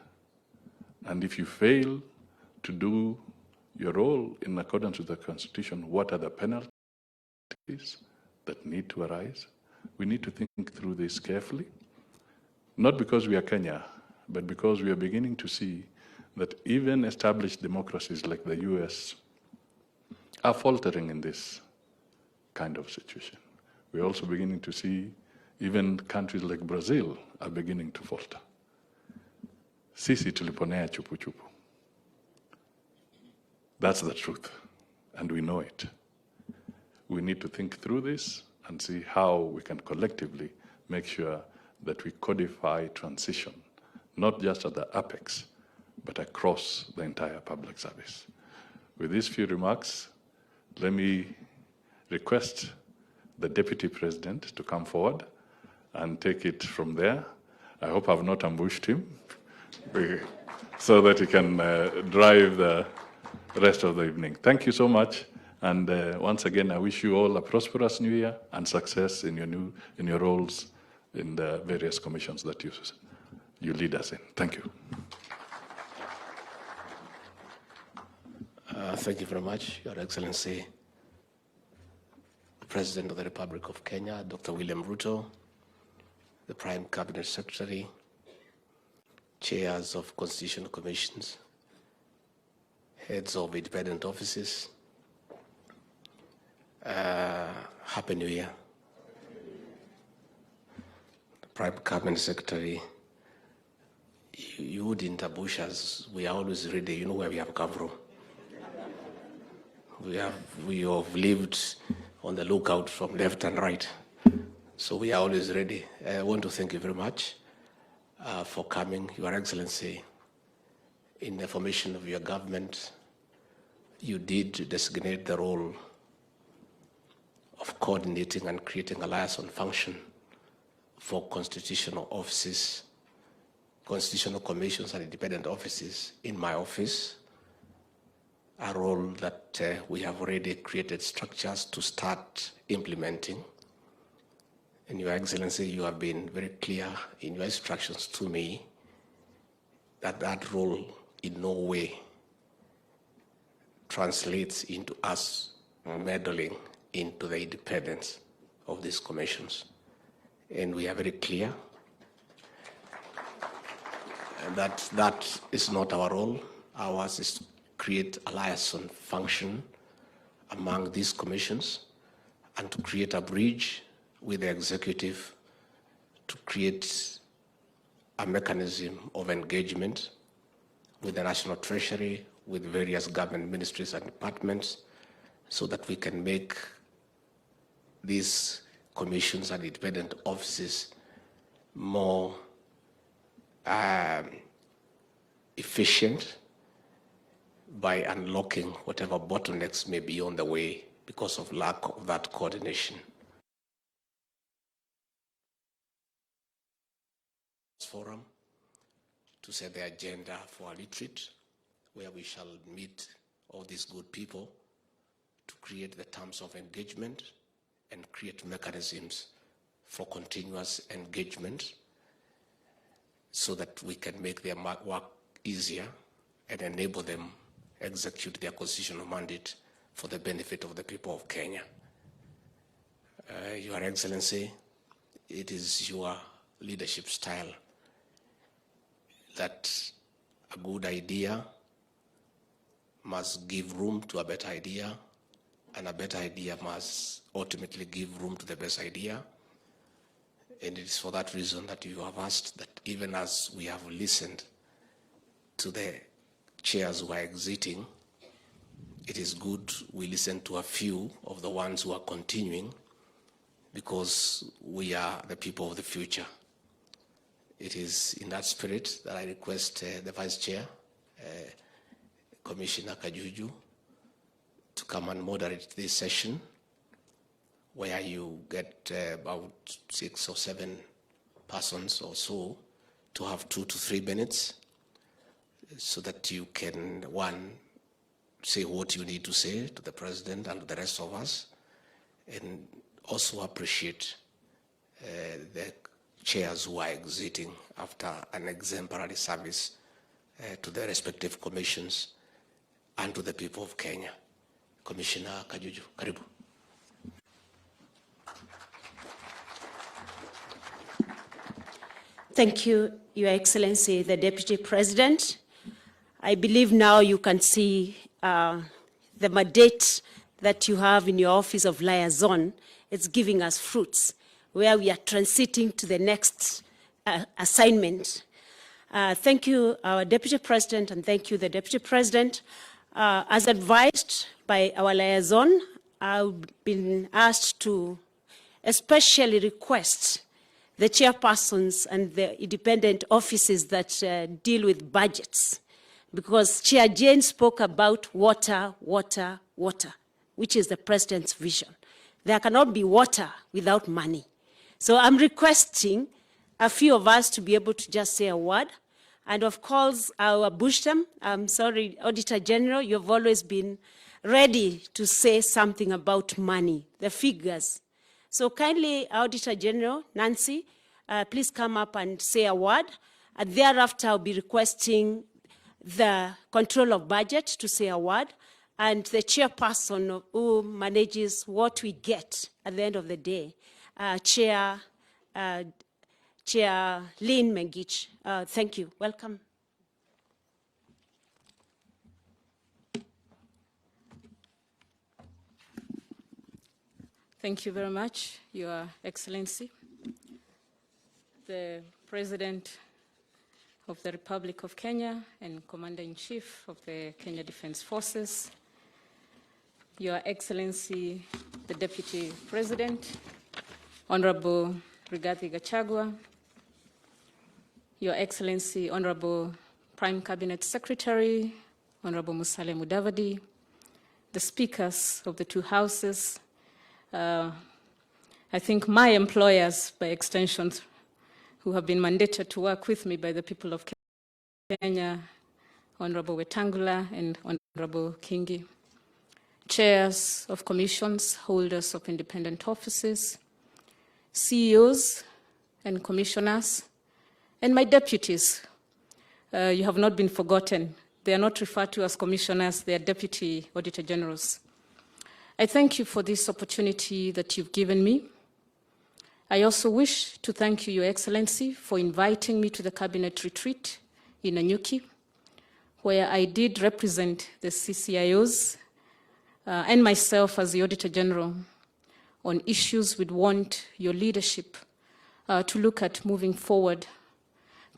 and if you fail to do your role in accordance with the Constitution, what are the penalties that need to arise? We need to think through this carefully, not because we are Kenya, but because we are beginning to see that even established democracies like the US are faltering in this kind of situation. We're also beginning to see even countries like Brazil are beginning to falter. Sisi tuliponea chupu chupu. That's the truth, and we know it. We need to think through this and see how we can collectively make sure that we codify transition, not just at the apex, but across the entire public service. With these few remarks, let me request the Deputy President to come forward and take it from there. I hope I've not ambushed him so that he can drive the rest of the evening. Thank you so much, And once again, I wish you all a prosperous new year and success in your roles in the various commissions that you lead us in. Thank you. Thank you very much, Your Excellency, the President of the Republic of Kenya, Dr. William Ruto, the Prime Cabinet Secretary, chairs of constitutional commissions, heads of independent offices. Happy New Year. The Prime Cabinet Secretary, you wouldn't ambush us. We are always ready. You know where we have come from. We have lived on the lookout from left and right. So we are always ready. I want to thank you very much for coming, Your Excellency. In the formation of your government, you did designate the role of coordinating and creating a liaison function for constitutional offices, constitutional commissions and independent offices in my office, a role that we have already created structures to start implementing. And Your Excellency, you have been very clear in your instructions to me that that role in no way translates into us meddling into the independence of these commissions. And we are very clear that is not our role. Ours is to create a liaison function among these commissions and to create a bridge with the executive to create a mechanism of engagement with the National Treasury, with various government ministries and departments, so that we can make these commissions and independent offices more efficient by unlocking whatever bottlenecks may be on the way because of lack of that coordination. Forum to set the agenda for a retreat where we shall meet all these good people to create the terms of engagement and create mechanisms for continuous engagement so that we can make their work easier and enable them execute their constitutional mandate for the benefit of the people of Kenya. Your Excellency, it is your leadership style that a good idea must give room to a better idea, and a better idea must ultimately give room to the best idea. And it is for that reason that you have asked that even as we have listened to the chairs who are exiting, it is good we listen to a few of the ones who are continuing, because we are the people of the future. It is in that spirit that I request the Vice Chair, Commissioner Kajuju, to come and moderate this session, where you get about 6 or 7 persons or so to have 2 to 3 minutes, so that you can, one, say what you need to say to the President and to the rest of us, and also appreciate the chairs who are exiting after an exemplary service to the respective commissions and to the people of Kenya. Commissioner Kajuju, karibu. Thank you, Your Excellency, the Deputy President. I believe now you can see the mandate that you have in your office of liaison. It's giving us fruits, where we are transiting to the next assignment. Thank you, our Deputy President, and thank you, the Deputy President. As advised by our liaison, I've been asked to especially request the chairpersons and the independent offices that deal with budgets, because Chair Jane spoke about water, water, water, which is the President's vision. There cannot be water without money. So I'm requesting a few of us to be able to just say a word. And of course, our Busham, I'm sorry, Auditor General, you've always been ready to say something about money, the figures. So kindly, Auditor General, Nancy, please come up and say a word. And thereafter, I'll be requesting the control of budget to say a word, and the chairperson who manages what we get at the end of the day, Chair Lynn Mengich. Thank you. Welcome. Thank you very much, Your Excellency, the President of the Republic of Kenya and Commander-in-Chief of the Kenya Defense Forces, Your Excellency, the Deputy President, Honorable Rigathi Gachagua, Your Excellency, Honorable Prime Cabinet Secretary, Honorable Musalia Mudavadi, the speakers of the two houses, I think my employers, by extension, who have been mandated to work with me by the people of Kenya, Honorable Wetangula and Honorable Kingi, chairs of commissions, holders of independent offices, CEOs and commissioners, and my deputies. You have not been forgotten. They are not referred to as commissioners, they are deputy auditor generals. I thank you for this opportunity that you've given me. I also wish to thank you, Your Excellency, for inviting me to the cabinet retreat in Nanyuki, where I did represent the CCIOs and myself as the Auditor General on issues we'd want your leadership to look at moving forward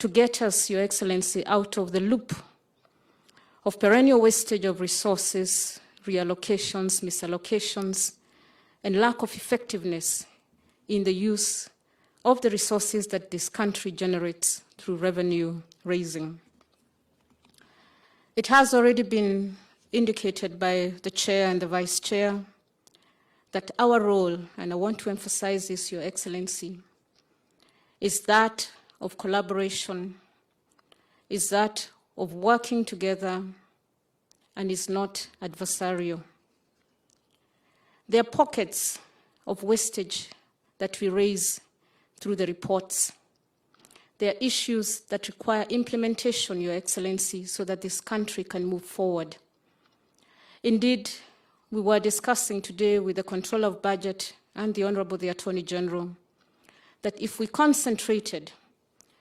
to get us, Your Excellency, out of the loop of perennial wastage of resources, reallocations, misallocations, and lack of effectiveness in the use of the resources that this country generates through revenue raising. It has already been indicated by the chair and the vice chair that our role, and I want to emphasize this, Your Excellency, is that of collaboration, is that of working together, and is not adversarial. There are pockets of wastage that we raise through the reports. There are issues that require implementation, Your Excellency, so that this country can move forward. Indeed, we were discussing today with the Controller of Budget and the Honorable the Attorney General that if we concentrated,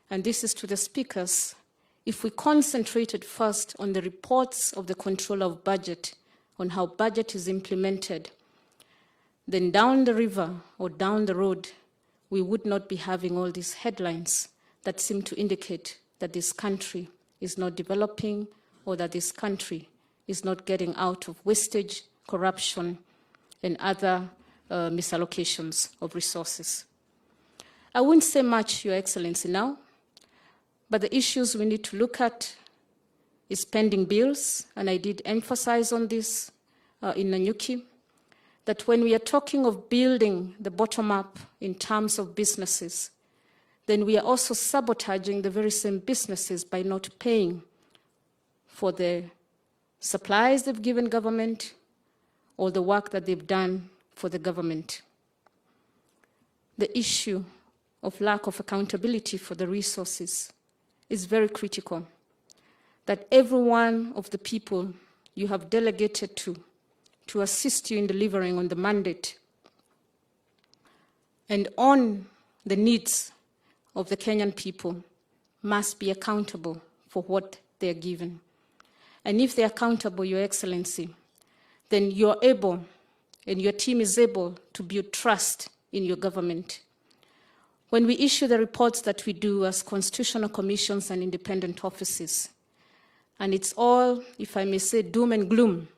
and this is to the speakers, if we concentrated first on the reports of the Controller of Budget, on how budget is implemented, then down the river or down the road, we would not be having all these headlines that seem to indicate that this country is not developing or that this country is not getting out of wastage, corruption, and other misallocations of resources. I wouldn't say much, Your Excellency, now, but the issues we need to look at is pending bills, and I did emphasize on this in Nanyuki, that when we are talking of building the bottom up in terms of businesses, then we are also sabotaging the very same businesses by not paying for the supplies they've given government or the work that they've done for the government. The issue of lack of accountability for the resources is very critical, that every one of the people you have delegated to assist you in delivering on the mandate and on the needs of the Kenyan people must be accountable for what they are given. And if they're accountable, Your Excellency, then you're able and your team is able to build trust in your government. When we issue the reports that we do as constitutional commissions and independent offices, and it's all, if I may say, doom and gloom,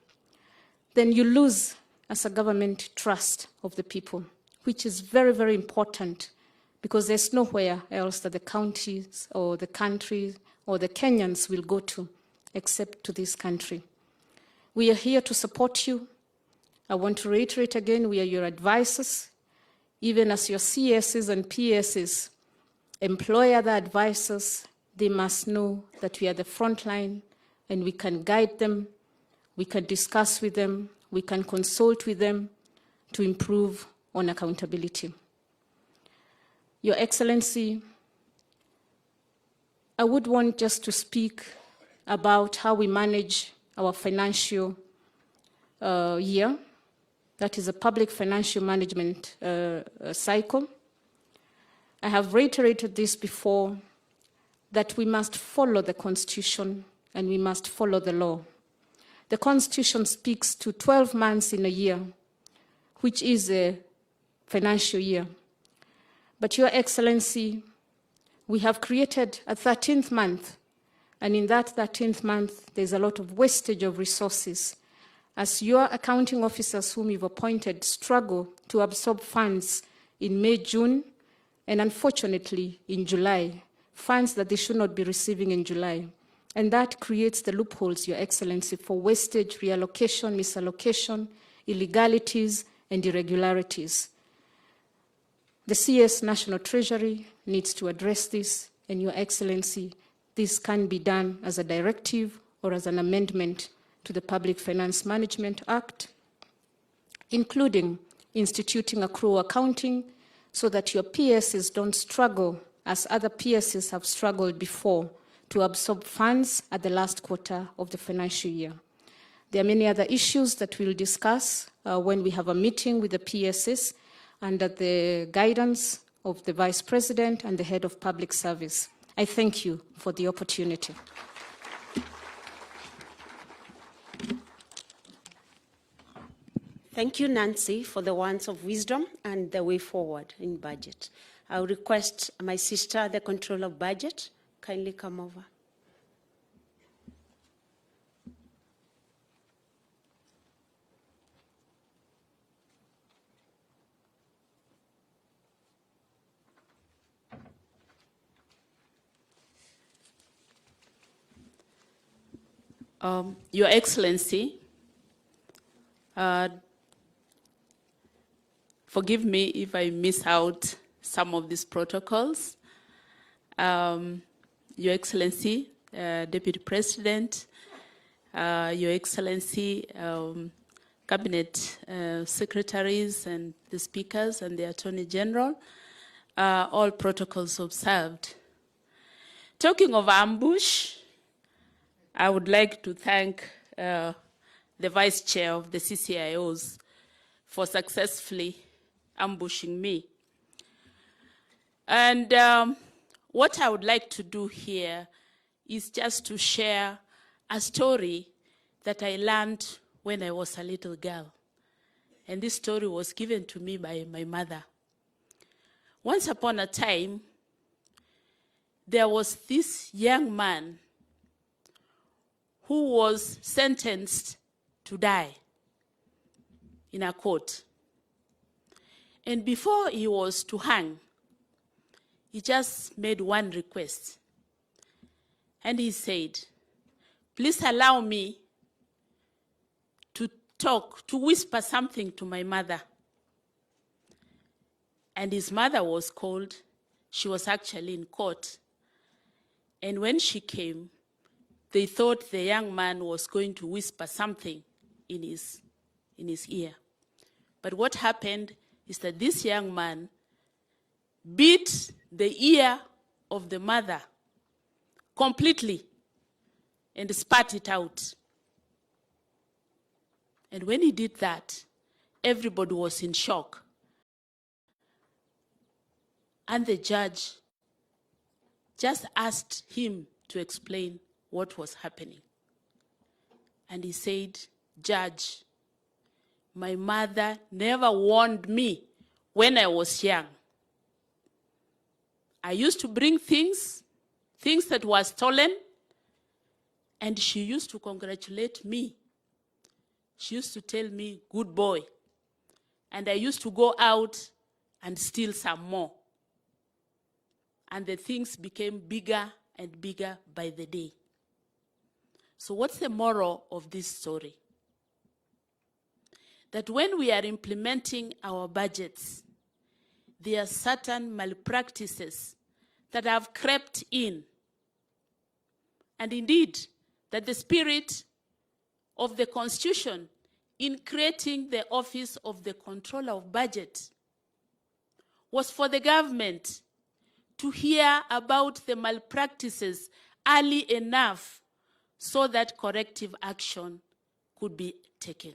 then you lose, as a government, trust of the people, which is very, very important, because there's nowhere else that the counties or the country or the Kenyans will go to except to this country. We are here to support you. I want to reiterate again, we are your advisors, even as your CSs and PSs employ other advisors. They must know that we are the front line and we can guide them we can discuss with them, we can consult with them to improve on accountability. Your Excellency, I would want just to speak about how we manage our financial year. That is a public financial management cycle. I have reiterated this before, that we must follow the Constitution and we must follow the law. The Constitution speaks to 12 months in a year, which is a financial year. But Your Excellency, we have created a 13th month, and in that 13th month, there's a lot of wastage of resources, as your accounting officers whom you've appointed struggle to absorb funds in May, June, and unfortunately in July, funds that they should not be receiving in July. And that creates the loopholes, Your Excellency, for wastage, reallocation, misallocation, illegalities, and irregularities. The CS National Treasury needs to address this, and Your Excellency, this can be done as a directive or as an amendment to the Public Finance Management Act, including instituting accrual accounting so that your PSs don't struggle, as other PSs have struggled before, to absorb funds at the last quarter of the financial year. There are many other issues that we'll discuss when we have a meeting with the PSs under the guidance of the Vice President and the Head of Public Service. I thank you for the opportunity. Thank you, Nancy, for the words of wisdom and the way forward in budget. I will request my sister, the Controller of Budget, kindly come over. Your Excellency, forgive me if I miss out some of these protocols. Your Excellency, Deputy President, Your Excellency, Cabinet Secretaries and the Speakers and the Attorney General, all protocols observed. Talking of ambush, I would like to thank the Vice Chair of the CCIOs for successfully ambushing me. And what I would like to do here is just to share a story that I learned when I was a little girl. And this story was given to me by my mother. Once upon a time, there was this young man who was sentenced to die in a court. And before he was to hang, he just made one request. And he said, please allow me to talk, to whisper something to my mother. And his mother was called. She was actually in court. And when she came, they thought the young man was going to whisper something in his ear. But what happened is that this young man beat the ear of the mother completely and spat it out. And when he did that, everybody was in shock. And the judge just asked him to explain what was happening. And he said, Judge, my mother never warned me when I was young. I used to bring things that were stolen, and she used to congratulate me. She used to tell me, good boy. And I used to go out and steal some more. And the things became bigger and bigger by the day. So what's the moral of this story? That when we are implementing our budgets, there are certain malpractices that have crept in. And indeed, that the spirit of the Constitution in creating the office of the Controller of Budget was for the government to hear about the malpractices early enough so that corrective action could be taken.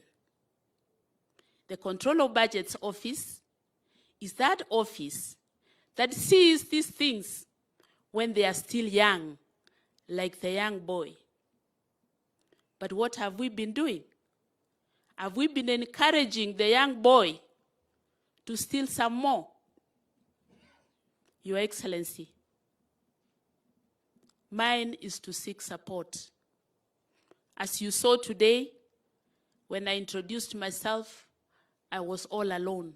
The Controller of Budget's office is that office that sees these things when they are still young, like the young boy. But what have we been doing? Have we been encouraging the young boy to steal some more? Your Excellency, mine is to seek support. As you saw today, when I introduced myself, I was all alone.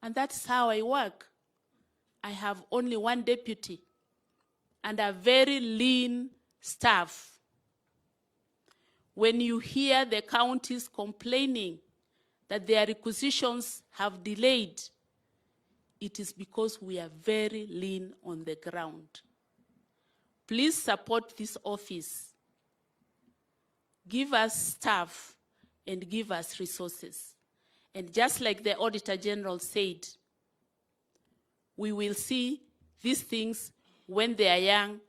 And that's how I work. I have only one deputy and a very lean staff. When you hear the counties complaining that their requisitions have delayed, it is because we are very lean on the ground. Please support this office. Give us staff and give us resources. And just like the Auditor General said, we will see these things when they are young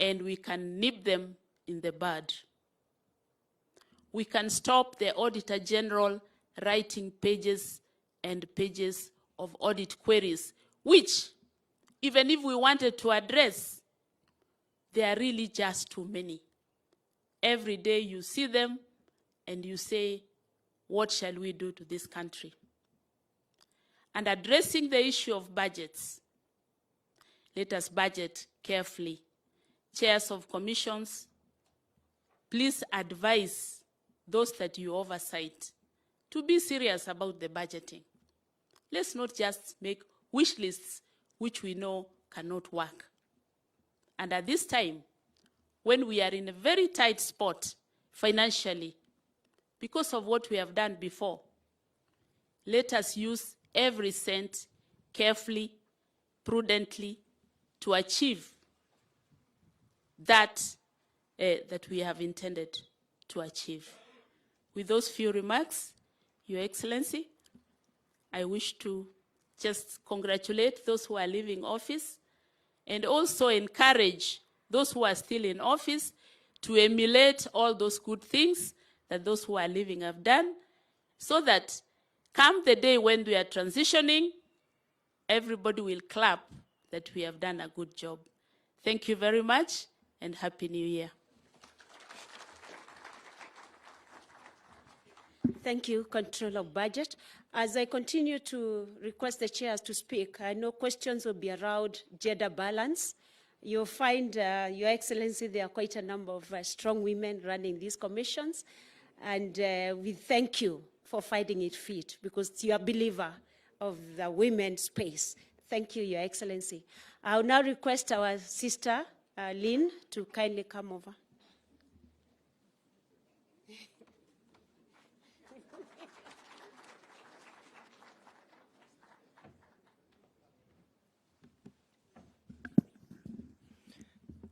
and we can nip them in the bud. We can stop the Auditor General writing pages and pages of audit queries, which, even if we wanted to address, they are really just too many. Every day you see them and you say, what shall we do to this country? And addressing the issue of budgets, let us budget carefully. Chairs of commissions, please advise those that you oversight to be serious about the budgeting. Let's not just make wish lists which we know cannot work. And at this time, when we are in a very tight spot financially, because of what we have done before, let us use every cent carefully, prudently, to achieve that that we have intended to achieve. With those few remarks, Your Excellency, I wish to just congratulate those who are leaving office and also encourage those who are still in office to emulate all those good things that those who are leaving have done, so that come the day when we are transitioning, everybody will clap that we have done a good job. Thank you very much and Happy New Year. Thank you, Controller of Budget. As I continue to request the chairs to speak, I know questions will be around gender balance. You'll find, Your Excellency, there are quite a number of strong women running these commissions, and we thank you for finding it fit, because you're a believer of the women's space. Thank you, Your Excellency. I'll now request our sister, Lynn, to kindly come over.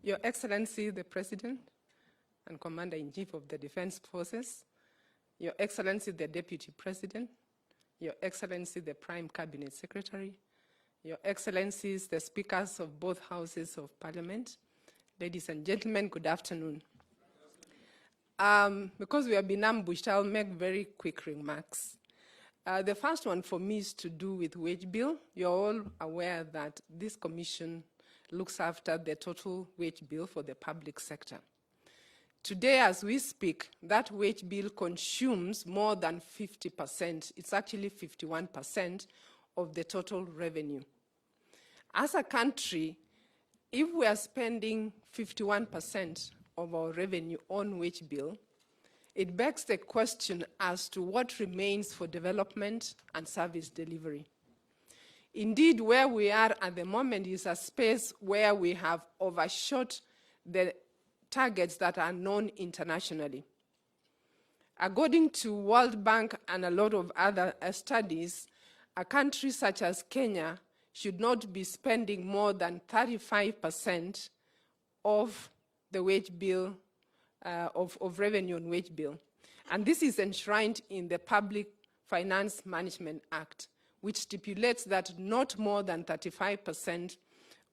Your Excellency, the President and Commander-in-Chief of the Defense Forces, Your Excellency, the Deputy President, Your Excellency, the Prime Cabinet Secretary, Your Excellencies, the Speakers of both Houses of Parliament, ladies and gentlemen, good afternoon. Because we have been ambushed, I'll make very quick remarks. The first one for me is to do with wage bill. You're all aware that this commission looks after the total wage bill for the public sector. Today, as we speak, that wage bill consumes more than 50%. It's actually 51% of the total revenue. As a country, if we are spending 51% of our revenue on wage bill, it begs the question as to what remains for development and service delivery. Indeed, where we are at the moment is a space where we have overshot the targets that are known internationally. According to World Bank and a lot of other studies, a country such as Kenya should not be spending more than 35% of the wage bill of revenue on wage bill. And this is enshrined in the Public Finance Management Act, which stipulates that not more than 35%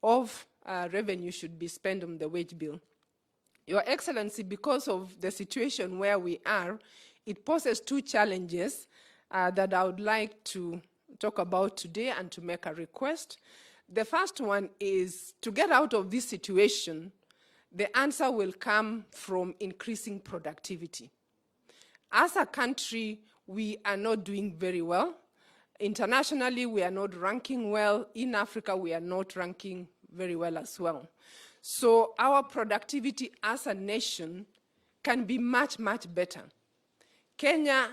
of revenue should be spent on the wage bill. Your Excellency, because of the situation where we are, it poses two challenges that I would like to talk about today and to make a request. The first one is to get out of this situation, the answer will come from increasing productivity. As a country, we are not doing very well. Internationally, we are not ranking well. In Africa, we are not ranking very well as well. So our productivity as a nation can be much, much better. Kenya,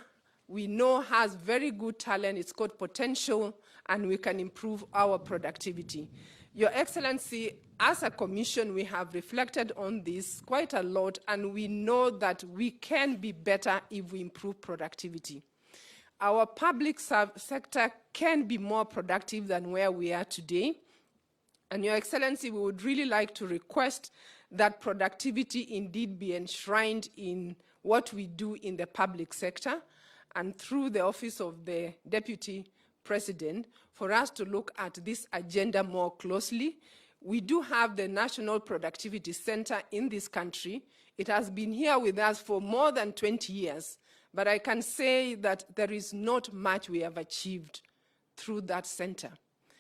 we know, has very good talent, it's got potential, and we can improve our productivity. Your Excellency, as a commission, we have reflected on this quite a lot, and we know that we can be better if we improve productivity. Our public sector can be more productive than where we are today. And Your Excellency, we would really like to request that productivity indeed be enshrined in what we do in the public sector and through the Office of the Deputy President for us to look at this agenda more closely. We do have the National Productivity Center in this country. It has been here with us for more than 20 years, but I can say that there is not much we have achieved through that center.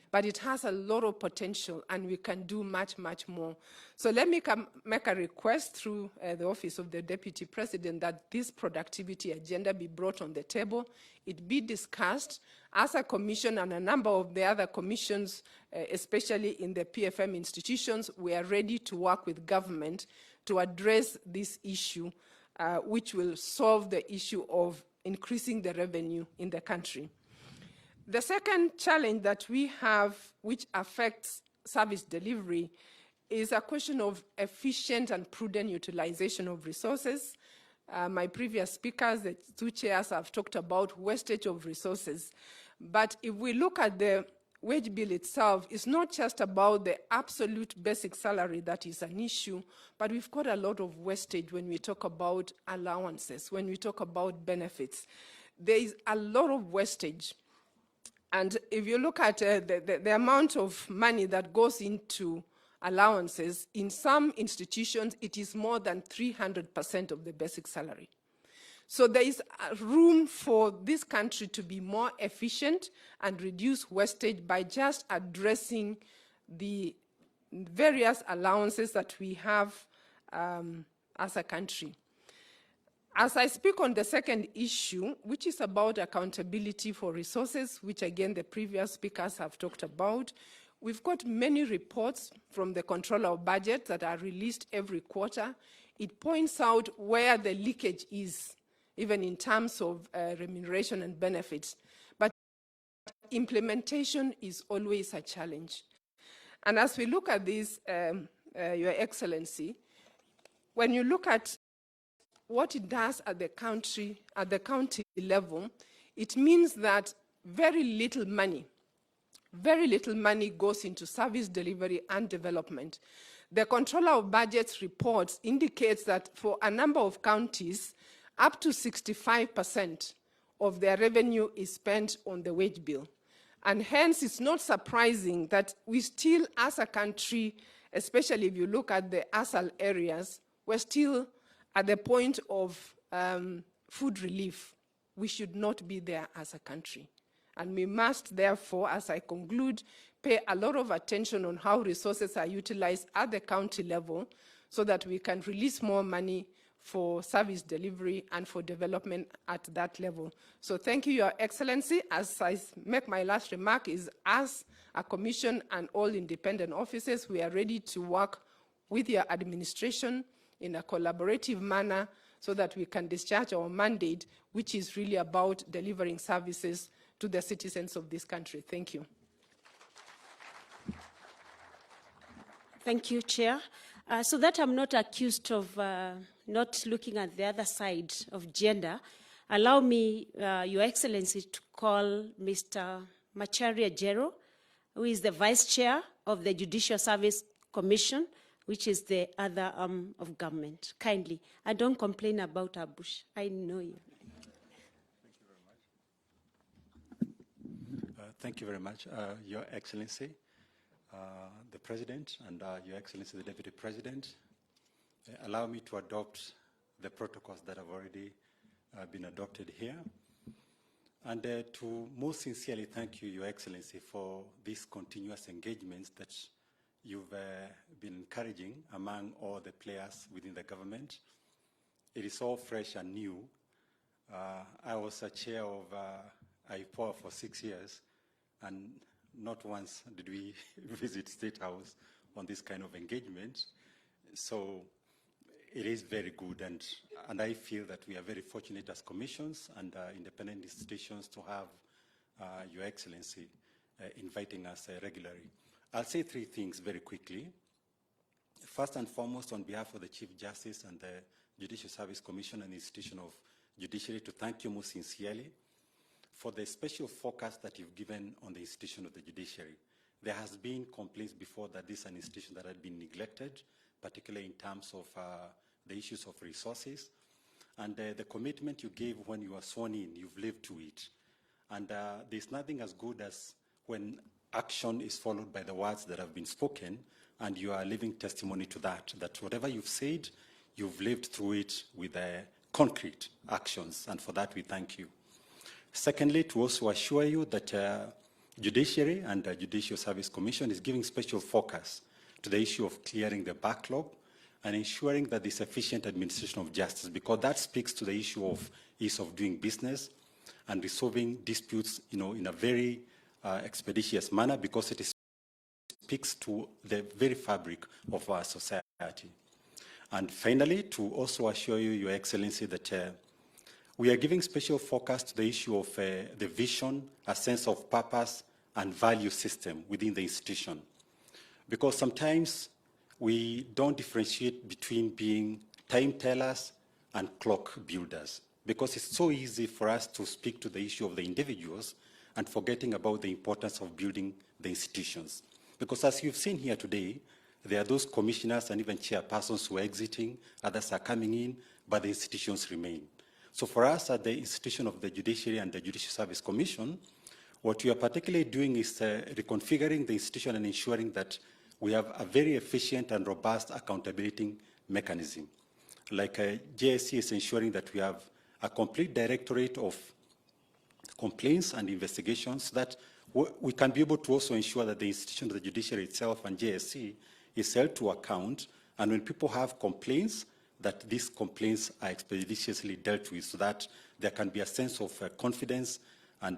But it has a lot of potential, and we can do much, much more. So let me make a request through the Office of the Deputy President that this productivity agenda be brought on the table, it be discussed as a commission and a number of the other commissions, especially in the PFM institutions. We are ready to work with government to address this issue, which will solve the issue of increasing the revenue in the country. The second challenge that we have, which affects service delivery, is a question of efficient and prudent utilization of resources. My previous speakers, the two chairs, have talked about wastage of resources. But if we look at the wage bill itself, it's not just about the absolute basic salary that is an issue, but we've got a lot of wastage when we talk about allowances, when we talk about benefits. There is a lot of wastage. And if you look at the amount of money that goes into allowances, in some institutions, it is more than 300% of the basic salary. So there is room for this country to be more efficient and reduce wastage by just addressing the various allowances that we have as a country. As I speak on the second issue, which is about accountability for resources, which again the previous speakers have talked about, we've got many reports from the Controller of Budget that are released every quarter. It points out where the leakage is, even in terms of remuneration and benefits. But implementation is always a challenge. And as we look at this, Your Excellency, when you look at what it does at the county level, it means that very little money goes into service delivery and development. The Controller of Budget's reports indicates that for a number of counties, up to 65% of their revenue is spent on the wage bill. And hence, it's not surprising that we still, as a country, especially if you look at the ASAL areas, we're still at the point of food relief. We should not be there as a country. And we must, therefore, as I conclude, pay a lot of attention on how resources are utilized at the county level so that we can release more money for service delivery and for development at that level. So thank you, Your Excellency. As I make my last remark is, as a commission and all independent offices, we are ready to work with your administration in a collaborative manner so that we can discharge our mandate, which is really about delivering services to the citizens of this country. Thank you. Thank you, Chair. So that I'm not accused of not looking at the other side of gender, allow me, Your Excellency, to call Mr. Macharia Jero, who is the Vice Chair of the Judicial Service Commission, which is the other arm of government. Kindly, and don't complain about Abush. I know you. Thank you very much, Your Excellency, the President, and Your Excellency, the Deputy President. Allow me to adopt the protocols that have already been adopted here. And to most sincerely thank you, Your Excellency, for these continuous engagements that you've been encouraging among all the players within the government. It is all fresh and new. I was a chair of IPOA for 6 years, and not once did we visit State House on this kind of engagement. So it is very good, and I feel that we are very fortunate as commissions and independent institutions to have Your Excellency inviting us regularly. I'll say 3 things very quickly. First and foremost, on behalf of the Chief Justice and the Judicial Service Commission and the Institution of Judiciary, to thank you most sincerely for the special focus that you've given on the institution of the judiciary. There has been complaints before that this is an institution that had been neglected, particularly in terms of the issues of resources. And the commitment you gave when you were sworn in, you've lived to it. And there's nothing as good as when action is followed by the words that have been spoken, and you are living testimony to that, that whatever you've said, you've lived through it with concrete actions, and for that we thank you. Secondly, to also assure you that Judiciary and the Judicial Service Commission is giving special focus to the issue of clearing the backlog and ensuring that there's efficient administration of justice, because that speaks to the issue of ease of doing business and resolving disputes, in a very expeditious manner, because it speaks to the very fabric of our society. And finally, to also assure you, Your Excellency, that we are giving special focus to the issue of the vision, a sense of purpose and value system within the institution. Because sometimes we don't differentiate between being time tellers and clock builders, because it's so easy for us to speak to the issue of the individuals and forgetting about the importance of building the institutions. Because as you've seen here today, there are those commissioners and even chairpersons who are exiting, others are coming in, but the institutions remain. So for us at the institution of the Judiciary and the Judicial Service Commission, what we are particularly doing is reconfiguring the institution and ensuring that we have a very efficient and robust accountability mechanism. Like JSC is ensuring that we have a complete directorate of complaints and investigations, so that we can be able to also ensure that the institution of the judiciary itself and JSC is held to account, and when people have complaints, that these complaints are expeditiously dealt with, so that there can be a sense of confidence and,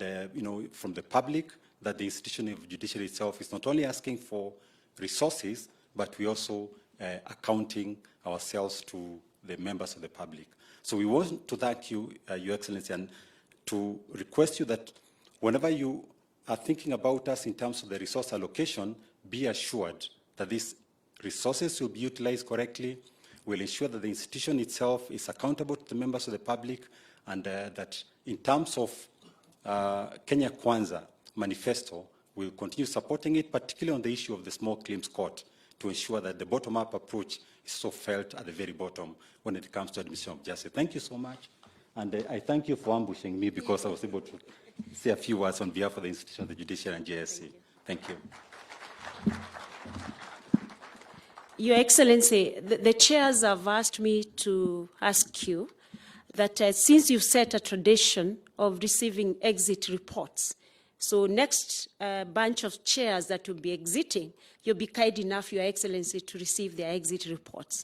from the public, that the institution of judiciary itself is not only asking for resources, but we also accounting ourselves to the members of the public. So we want to thank you, Your Excellency, and to request you that whenever you are thinking about us in terms of the resource allocation, be assured that these resources will be utilized correctly. We'll ensure that the institution itself is accountable to the members of the public, and that in terms of Kenya Kwanza manifesto, we'll continue supporting it, particularly on the issue of the small claims court, to ensure that the bottom-up approach is so felt at the very bottom when it comes to administration of justice. Thank you so much. And I thank you for ambushing me, because I was able to say a few words on behalf of the institution of the judiciary and JSC. Thank you. Your Excellency, the chairs have asked me to ask you that since you've set a tradition of receiving exit reports, so next bunch of chairs that will be exiting, you'll be kind enough, Your Excellency, to receive their exit reports.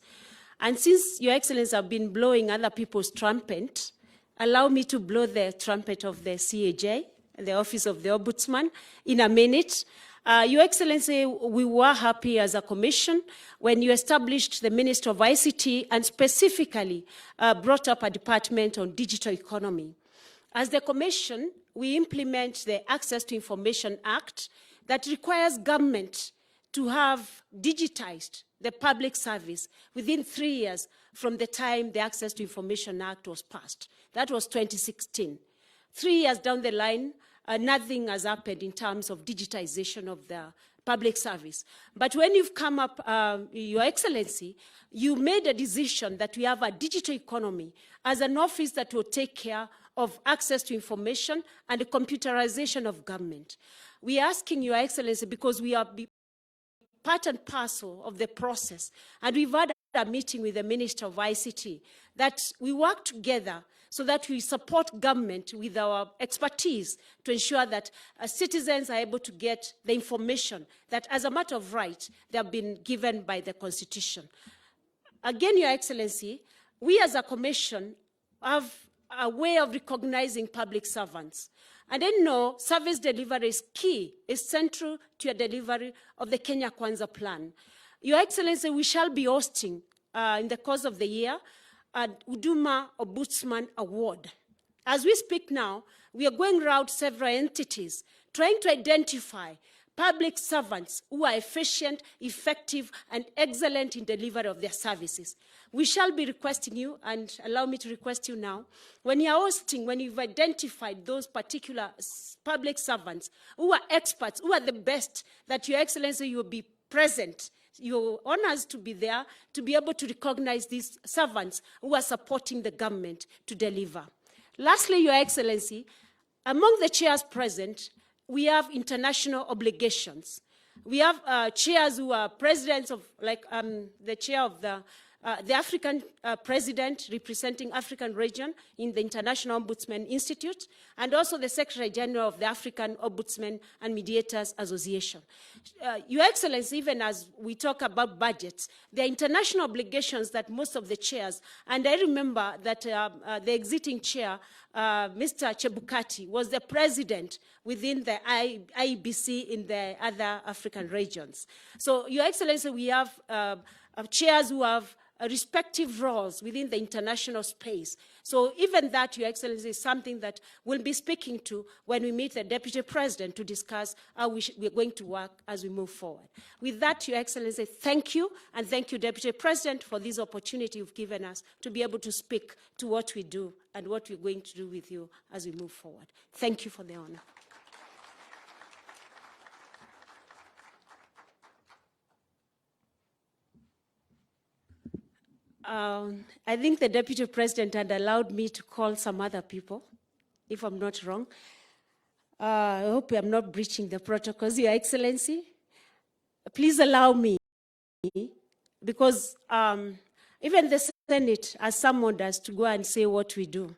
And since Your Excellency have been blowing other people's trumpet, allow me to blow the trumpet of the CAJ, the Office of the Ombudsman, in a minute. Your Excellency, we were happy as a commission when you established the Ministry of ICT and specifically brought up a department on digital economy. As the commission, we implement the Access to Information Act that requires government to have digitized the public service within 3 years from the time the Access to Information Act was passed. That was 2016. 3 years down the line, nothing has happened in terms of digitization of the public service. But when you've come up, Your Excellency, you made a decision that we have a digital economy as an office that will take care of access to information and the computerization of government. We are asking Your Excellency, because we are part and parcel of the process, and we've had a meeting with the Minister of ICT, that we work together so that we support government with our expertise to ensure that citizens are able to get the information that, as a matter of right, they have been given by the Constitution. Again, Your Excellency, we as a commission have a way of recognizing public servants. And then know service delivery is key, is central to your delivery of the Kenya Kwanza plan. Your Excellency, we shall be hosting in the course of the year a Huduma Ombudsman Award. As we speak now, we are going around several entities trying to identify public servants who are efficient, effective, and excellent in delivery of their services. We shall be requesting you, and allow me to request you now, when you're hosting, when you've identified those particular public servants who are experts, who are the best, that Your Excellency, you will be present. You're honored to be there, to be able to recognize these servants who are supporting the government to deliver. Lastly, Your Excellency, among the chairs present, we have international obligations. We have chairs who are presidents of, like the chair of the African president representing African region in the International Ombudsman Institute, and also the Secretary General of the African Ombudsman and Mediators Association. Your Excellency, even as we talk about budgets, there are international obligations that most of the chairs, and I remember that the exiting chair, Mr. Chebukati, was the president within the IEBC in the other African regions. So, Your Excellency, we have chairs who have respective roles within the international space. So even that, Your Excellency, is something that we'll be speaking to when we meet the Deputy President to discuss how we're going to work as we move forward. With that, Your Excellency, thank you, and thank you, Deputy President, for this opportunity you've given us to be able to speak to what we do and what we're going to do with you as we move forward. Thank you for the honor. I think the Deputy President had allowed me to call some other people, if I'm not wrong. I hope I'm not breaching the protocols, Your Excellency. Please allow me, because even the Senate has summoned us to go and say what we do.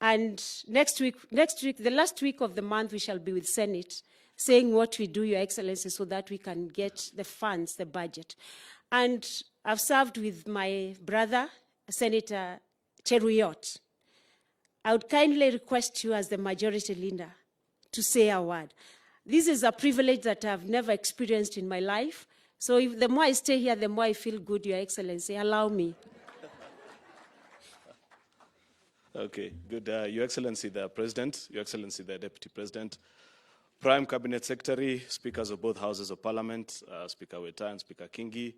And next week, the last week of the month, we shall be with Senate saying what we do, Your Excellency, so that we can get the funds, the budget. And I've served with my brother, Senator Cheruyot. I would kindly request you as the majority leader to say a word. This is a privilege that I've never experienced in my life. So if the more I stay here, the more I feel good, Your Excellency. Allow me. Okay, good. Your Excellency, the President, Your Excellency, the Deputy President, Prime Cabinet Secretary, Speakers of both Houses of Parliament, Speaker Weta and Speaker Kingi,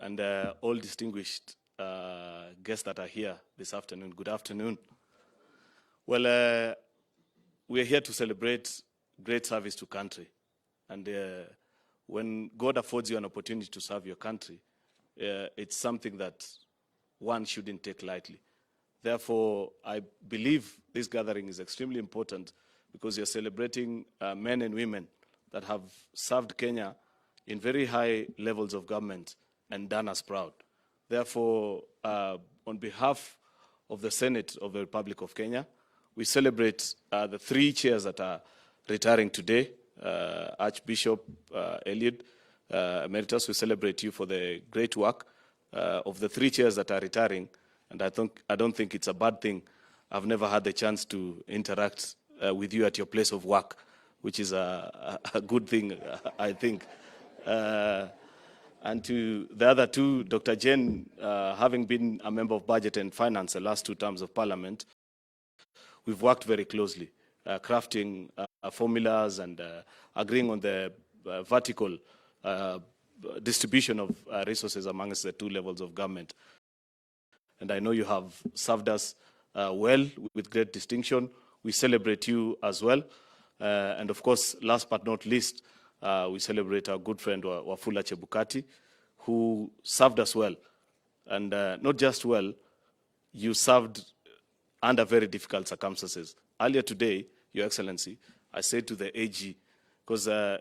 and all distinguished guests that are here this afternoon. Good afternoon. Well, we are here to celebrate great service to country. And when God affords you an opportunity to serve your country, it's something that one shouldn't take lightly. Therefore, I believe this gathering is extremely important because you're celebrating men and women that have served Kenya in very high levels of government and done us proud. Therefore, on behalf of the Senate of the Republic of Kenya, we celebrate the three chairs that are retiring today. Archbishop Eliud Emeritus, we celebrate you for the great work of the three chairs that are retiring. And I don't think it's a bad thing. I've never had the chance to interact with you at your place of work, which is a good thing, I think. And to the other two, Dr. Jen, having been a member of Budget and Finance the last two terms of Parliament, we've worked very closely, crafting formulas and agreeing on the vertical distribution of resources amongst the two levels of government. And I know you have served us well with great distinction. We celebrate you as well. And of course, last but not least, we celebrate our good friend Wafula Chebukati, who served us well. And not just well, you served under very difficult circumstances. Earlier today, Your Excellency, I said to the AG, because, I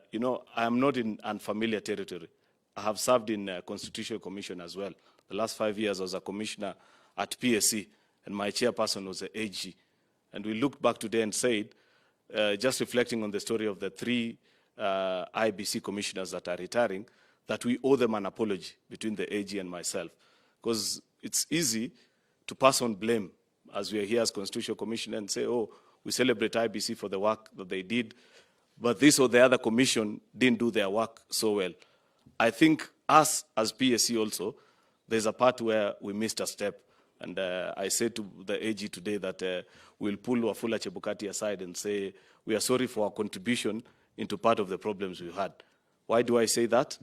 am not in unfamiliar territory. I have served in Constitutional Commission as well. The last 5 years, I was a commissioner at PSC, and my chairperson was the AG. And we looked back today and said, just reflecting on the story of the 3 IBC commissioners that are retiring, that we owe them an apology between the AG and myself. Because it's easy to pass on blame as we are here as Constitutional Commission and say, oh, we celebrate IBC for the work that they did, but this or the other commission didn't do their work so well. I think us as PSC also, there's a part where we missed a step. And I said to the AG today that we'll pull Wafula Chebukati aside and say, we are sorry for our contribution into part of the problems we had. Why do I say that?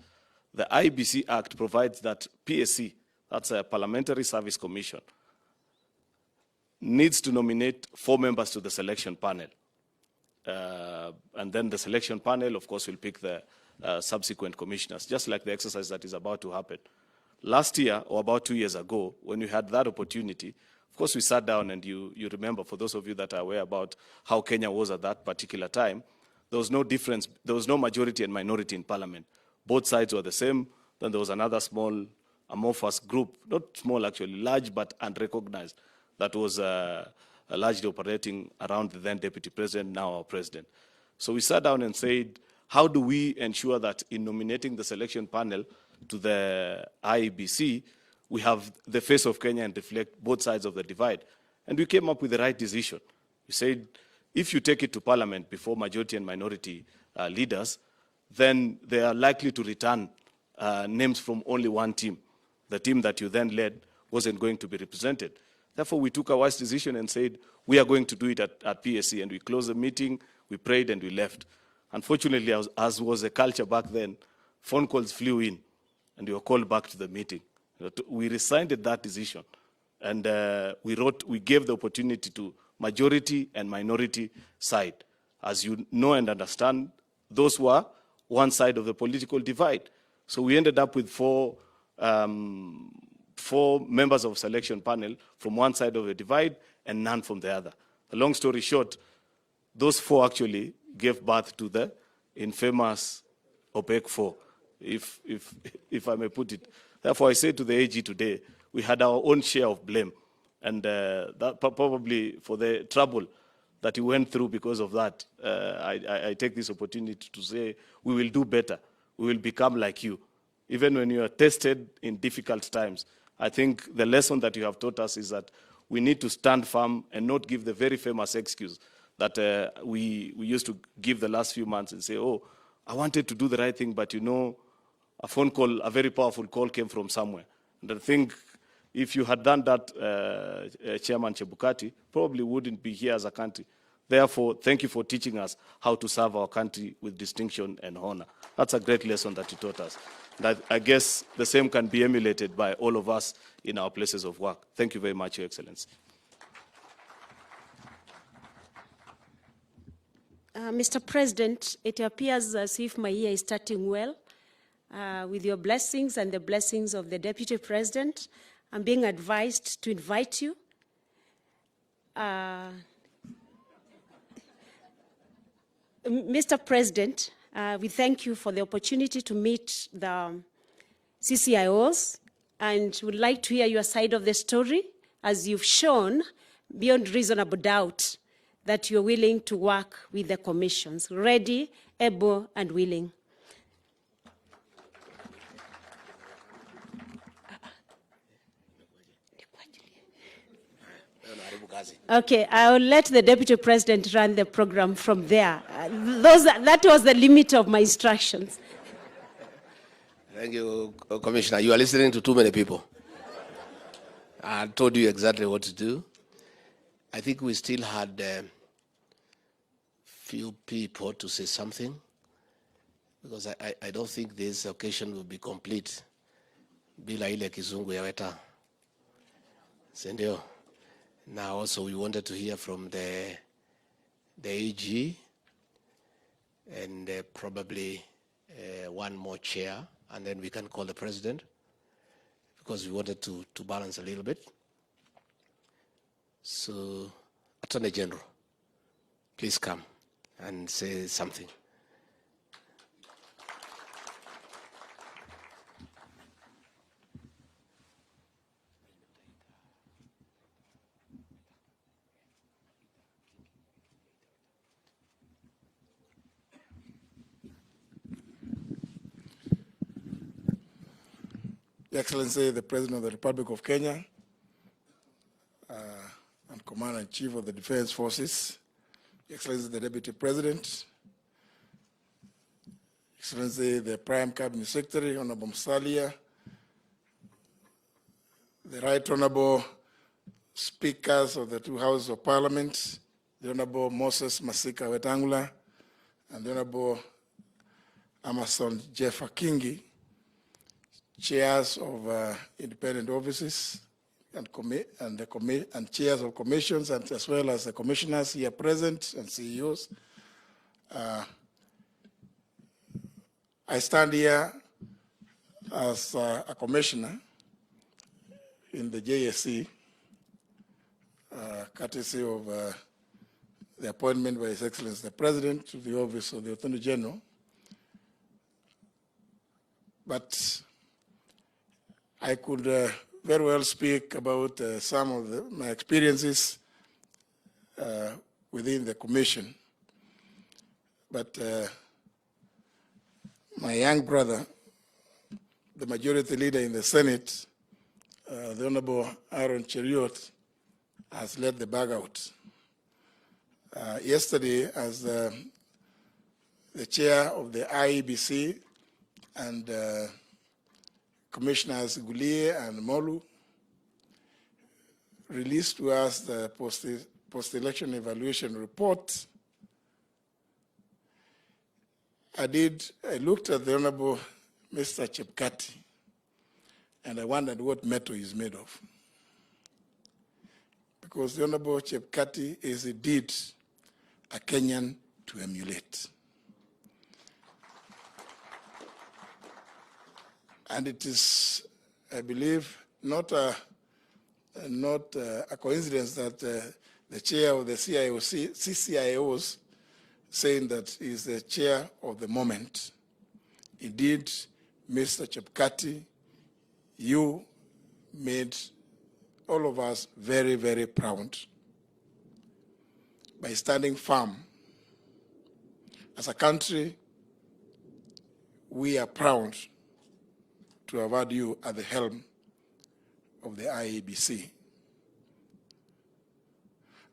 The IBC Act provides that PSC, that's a Parliamentary Service Commission, needs to nominate 4 members to the selection panel. And then the selection panel, of course, will pick the subsequent commissioners, just like the exercise that is about to happen. Last year, or about 2 years ago, when we had that opportunity, of course, we sat down, and you remember, for those of you that are aware about how Kenya was at that particular time, there was no difference, there was no majority and minority in parliament. Both sides were the same. Then there was another small, amorphous group, not small actually, large but unrecognized, that was largely operating around the then deputy president, now our president. So we sat down and said, how do we ensure that in nominating the selection panel to the IEBC, we have the face of Kenya and reflect both sides of the divide? And we came up with the right decision. We said, if you take it to parliament before majority and minority leaders, then they are likely to return names from only one team. The team that you then led wasn't going to be represented. Therefore, we took a wise decision and said, we are going to do it at PSC. And we closed the meeting, we prayed, and we left. Unfortunately, as was the culture back then, phone calls flew in, and we were called back to the meeting. We rescinded that decision, and we gave the opportunity to majority and minority side. As you know and understand, those were one side of the political divide. So we ended up with 4 members of selection panel from one side of the divide and none from the other. The long story short, those 4 actually gave birth to the infamous OPEC 4, if I may put it. Therefore, I say to the AG today, we had our own share of blame, and that probably for the trouble that he went through because of that, I take this opportunity to say we will do better. We will become like you. Even when you are tested in difficult times, I think the lesson that you have taught us is that we need to stand firm and not give the very famous excuse that we used to give the last few months and say, oh, I wanted to do the right thing, but a phone call, a very powerful call came from somewhere. And I think if you had done that, Chairman Chebukati, probably wouldn't be here as a country. Therefore, thank you for teaching us how to serve our country with distinction and honor. That's a great lesson that you taught us. And I guess the same can be emulated by all of us in our places of work. Thank you very much, Your Excellency. Mr. President, it appears as if my year is starting well. With your blessings and the blessings of the Deputy President, I'm being advised to invite you. Mr. President, we thank you for the opportunity to meet the CCIOs and would like to hear your side of the story, as you've shown beyond reasonable doubt that you're willing to work with the commissions, ready, able, and willing. Okay, I will let the Deputy President run the program from there. That was the limit of my instructions. Thank you, Commissioner. You are listening to too many people. I told you exactly what to do. I think we still had few people to say something, because I don't think this occasion will be complete bila ile kizungu ya weta. Sindio? Now also we wanted to hear from the AG and probably one more chair, and then we can call the president, because we wanted to balance a little bit. So, Attorney General, please come and say something. Your Excellency, the President of the Republic of Kenya, and Commander-in-Chief of the Defense Forces, Your Excellency, the Deputy President, Excellency, the Prime Cabinet Secretary, Honorable Musalia, the Right Honorable Speakers of the two Houses of Parliament, the Honorable Moses Masika Wetangula, and the Honorable Amason Jeff Akingi, chairs of independent offices and chairs of commissions, and as well as the commissioners here present and CEOs. I stand here as a commissioner in the JSC, courtesy of the appointment by His Excellency the President to the office of the Attorney General. But I could very well speak about some of my experiences within the commission. But my young brother, the majority leader in the Senate, the Honorable Aaron Cheriot, has let the bag out. Yesterday, as the chair of the IEBC and Commissioners Gulie and Molu released to us the post-election evaluation report, I looked at the Honorable Mr. Chepkati, and I wondered what metal he's made of. Because the Honorable Chepkati is indeed a Kenyan to emulate. And it is, I believe, not a coincidence that the chair of the CCIOs saying that he is the chair of the moment. Indeed, Mr. Chepkati, you made all of us very, very proud by standing firm. As a country, we are proud to have had you at the helm of the IEBC.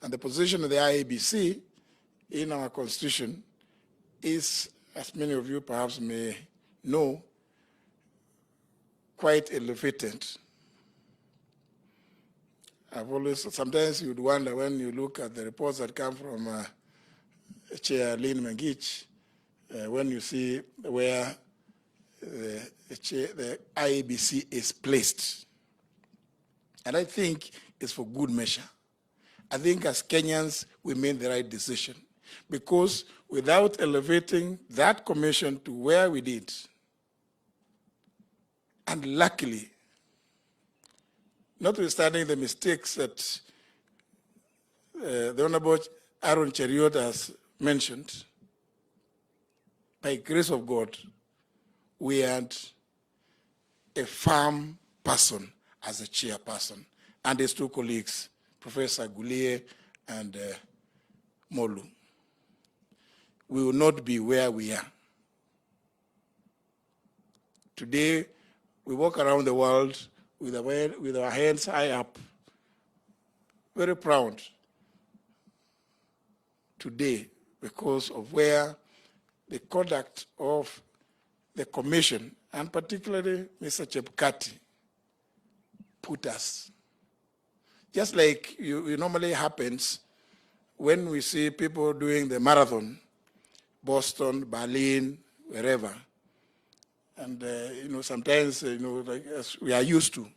And the position of the IEBC in our constitution is, as many of you perhaps may know, quite elevated. Sometimes you'd wonder when you look at the reports that come from Chair Lynn Mengich, when you see where the IEBC is placed. And I think it's for good measure. I think as Kenyans, we made the right decision, because without elevating that commission to where we did, and luckily, notwithstanding the mistakes that the Honorable Aaron Cheriot has mentioned, by grace of God, we had a firm person as a chairperson, and his two colleagues, Professor Gulie and Molu. We will not be where we are. Today, we walk around the world with our hands high up, very proud today because of where the conduct of the commission, and particularly Mr. Chepkati, put us. Just like it normally happens when we see people doing the marathon, Boston, Berlin, wherever. And, sometimes, like, as we are used to.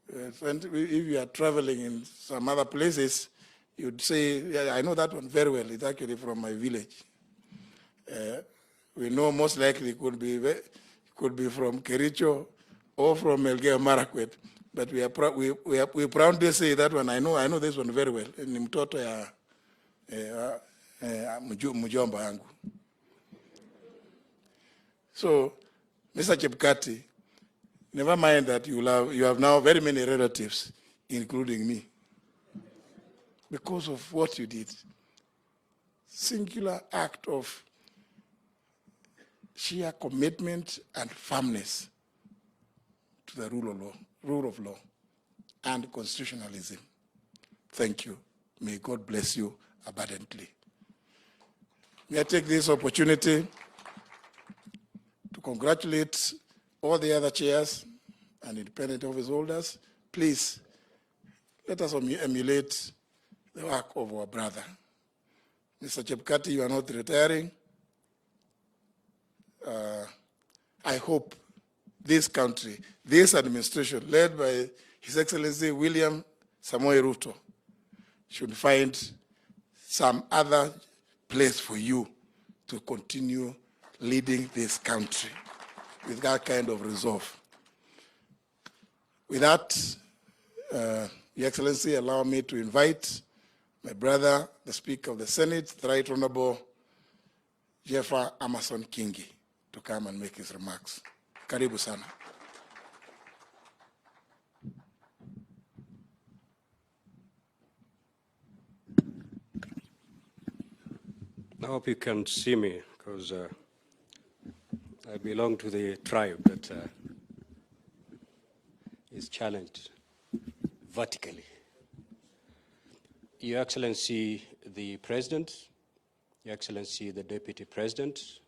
If you are traveling in some other places, you'd say, yeah, I know that one very well. It's actually from my village. we know most likely could be from Kericho or from Elgeyo Marakwet, but we proudly say that one. I know this one very well. Ni mtoto ya mjomba yangu. So, Mr. Chebukati, never mind that you have now very many relatives, including me, because of what you did. Singular act of sheer commitment and firmness to the rule of law and constitutionalism. Thank you. May God bless you abundantly. May I take this opportunity to congratulate all the other chairs and independent office holders. Please, let us emulate the work of our brother. Mr. Chebukati, you are not retiring. I hope this country, this administration, led by His Excellency William Samoei Ruto, should find some other place for you to continue leading this country with that kind of resolve. With that, Your Excellency, allow me to invite my brother, the Speaker of the Senate, the Right Honorable Jeffrey Amason Kingi, to come and make his remarks. Karibu sana. I hope you can see me, because I belong to the tribe that is challenged vertically. Your Excellency, the President, Your Excellency, the Deputy President,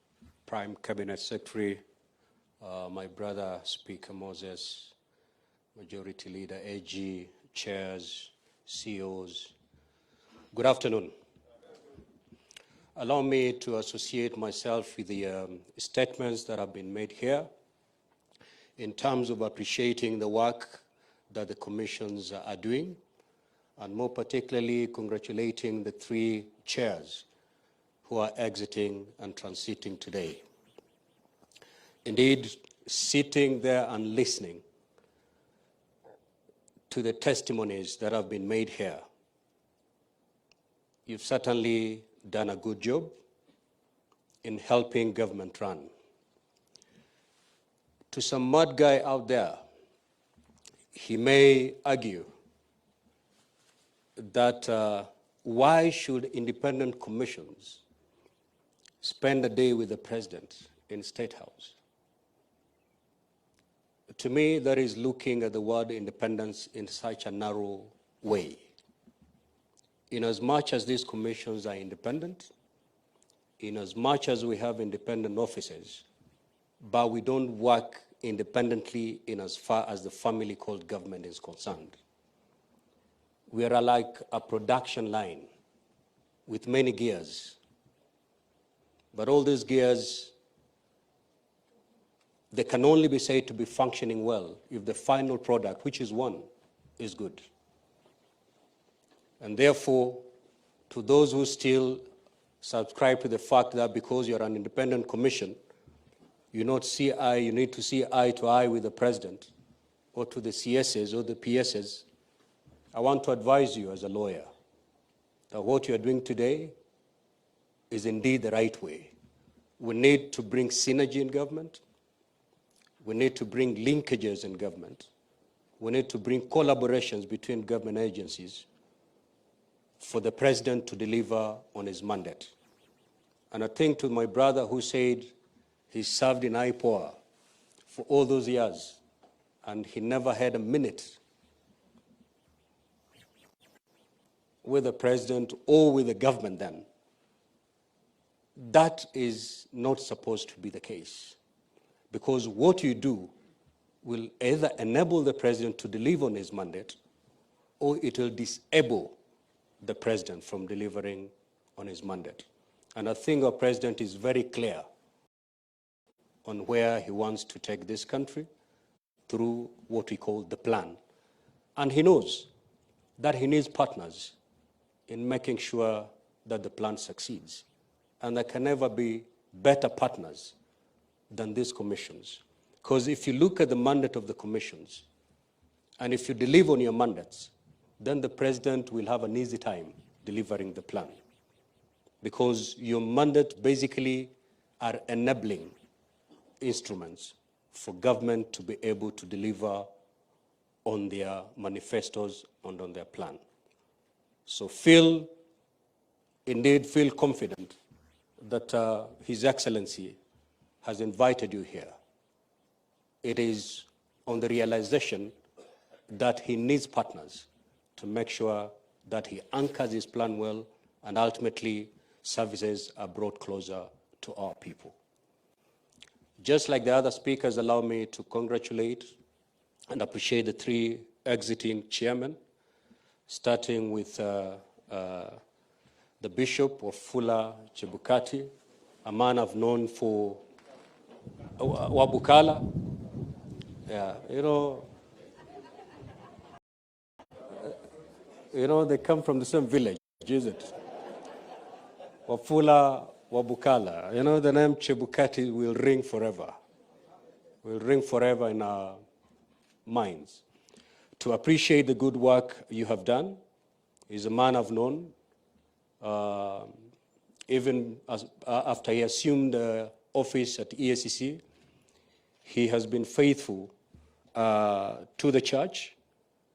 Prime Cabinet Secretary, my brother, Speaker Moses, Majority Leader, AG, chairs, CEOs, good afternoon. Allow me to associate myself with the statements that have been made here in terms of appreciating the work that the commissions are doing, and more particularly congratulating the 3 chairs who are exiting and transiting today. Indeed, sitting there and listening to the testimonies that have been made here, you've certainly done a good job in helping government run. To some mad guy out there, he may argue that why should independent commissions spend a day with the president in State House? To me, that is looking at the word independence in such a narrow way. In as much as these commissions are independent, in as much as we have independent offices, but we don't work independently in as far as the family called government is concerned. We are like a production line with many gears. But all these gears, they can only be said to be functioning well if the final product, which is one, is good. And therefore, to those who still subscribe to the fact that because you're an independent commission, you need to see eye to eye with the president, or to the CSs or the PSs, I want to advise you as a lawyer that what you're doing today is indeed the right way. We need to bring synergy in government. We need to bring linkages in government. We need to bring collaborations between government agencies for the president to deliver on his mandate. And I think to my brother who said he served in IPOA for all those years and he never had a minute with the president or with the government then, that is not supposed to be the case. Because what you do will either enable the president to deliver on his mandate, or it will disable the president from delivering on his mandate. And I think our president is very clear on where he wants to take this country through what we call the plan. And he knows that he needs partners in making sure that the plan succeeds. And there can never be better partners than these commissions. Because if you look at the mandate of the commissions, and if you deliver on your mandates, then the president will have an easy time delivering the plan. Because your mandate basically are enabling instruments for government to be able to deliver on their manifestos and on their plan. So indeed feel confident that His Excellency has invited you here. It is on the realization that he needs partners to make sure that he anchors his plan well and ultimately services are brought closer to our people. Just like the other speakers, allow me to congratulate and appreciate the three exiting chairmen, starting with the Bishop of Fula Chebukati, a man I've known for Wabukala. Yeah, they come from the same village, is it? Wafula, Wabukala. The name Chebukati will ring forever. Will ring forever in our minds. To appreciate the good work you have done. He's a man I've known. Even after he assumed office at EACC, he has been faithful to the church.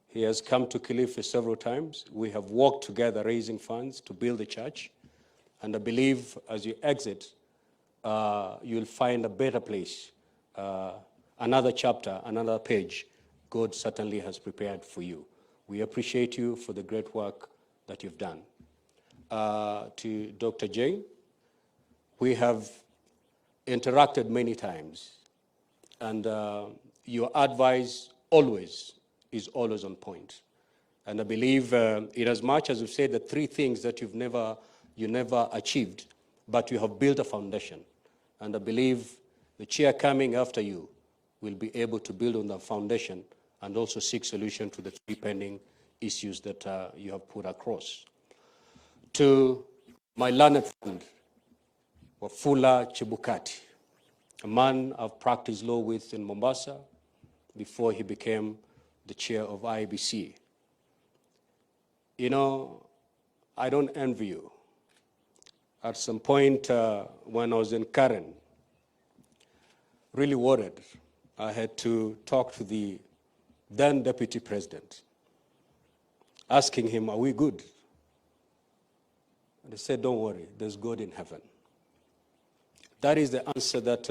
He has come to Kilifi several times. We have worked together raising funds to build the church. And I believe as you exit, you'll find a better place, another chapter, another page God certainly has prepared for you. We appreciate you for the great work that you've done. To Dr. Jane, we have interacted many times, and your advice is always on point. And I believe in as much as you've said the three things that you never achieved, but you have built a foundation. And I believe the chair coming after you will be able to build on that foundation and also seek solution to the three pending issues that you have put across. To my learned friend, Wafula Chebukati, a man I've practiced law with in Mombasa before he became the chair of IBC. I don't envy you. At some point when I was in Karen, really worried, I had to talk to the then deputy president, asking him, are we good? And he said, don't worry, there's God in heaven. That is the answer that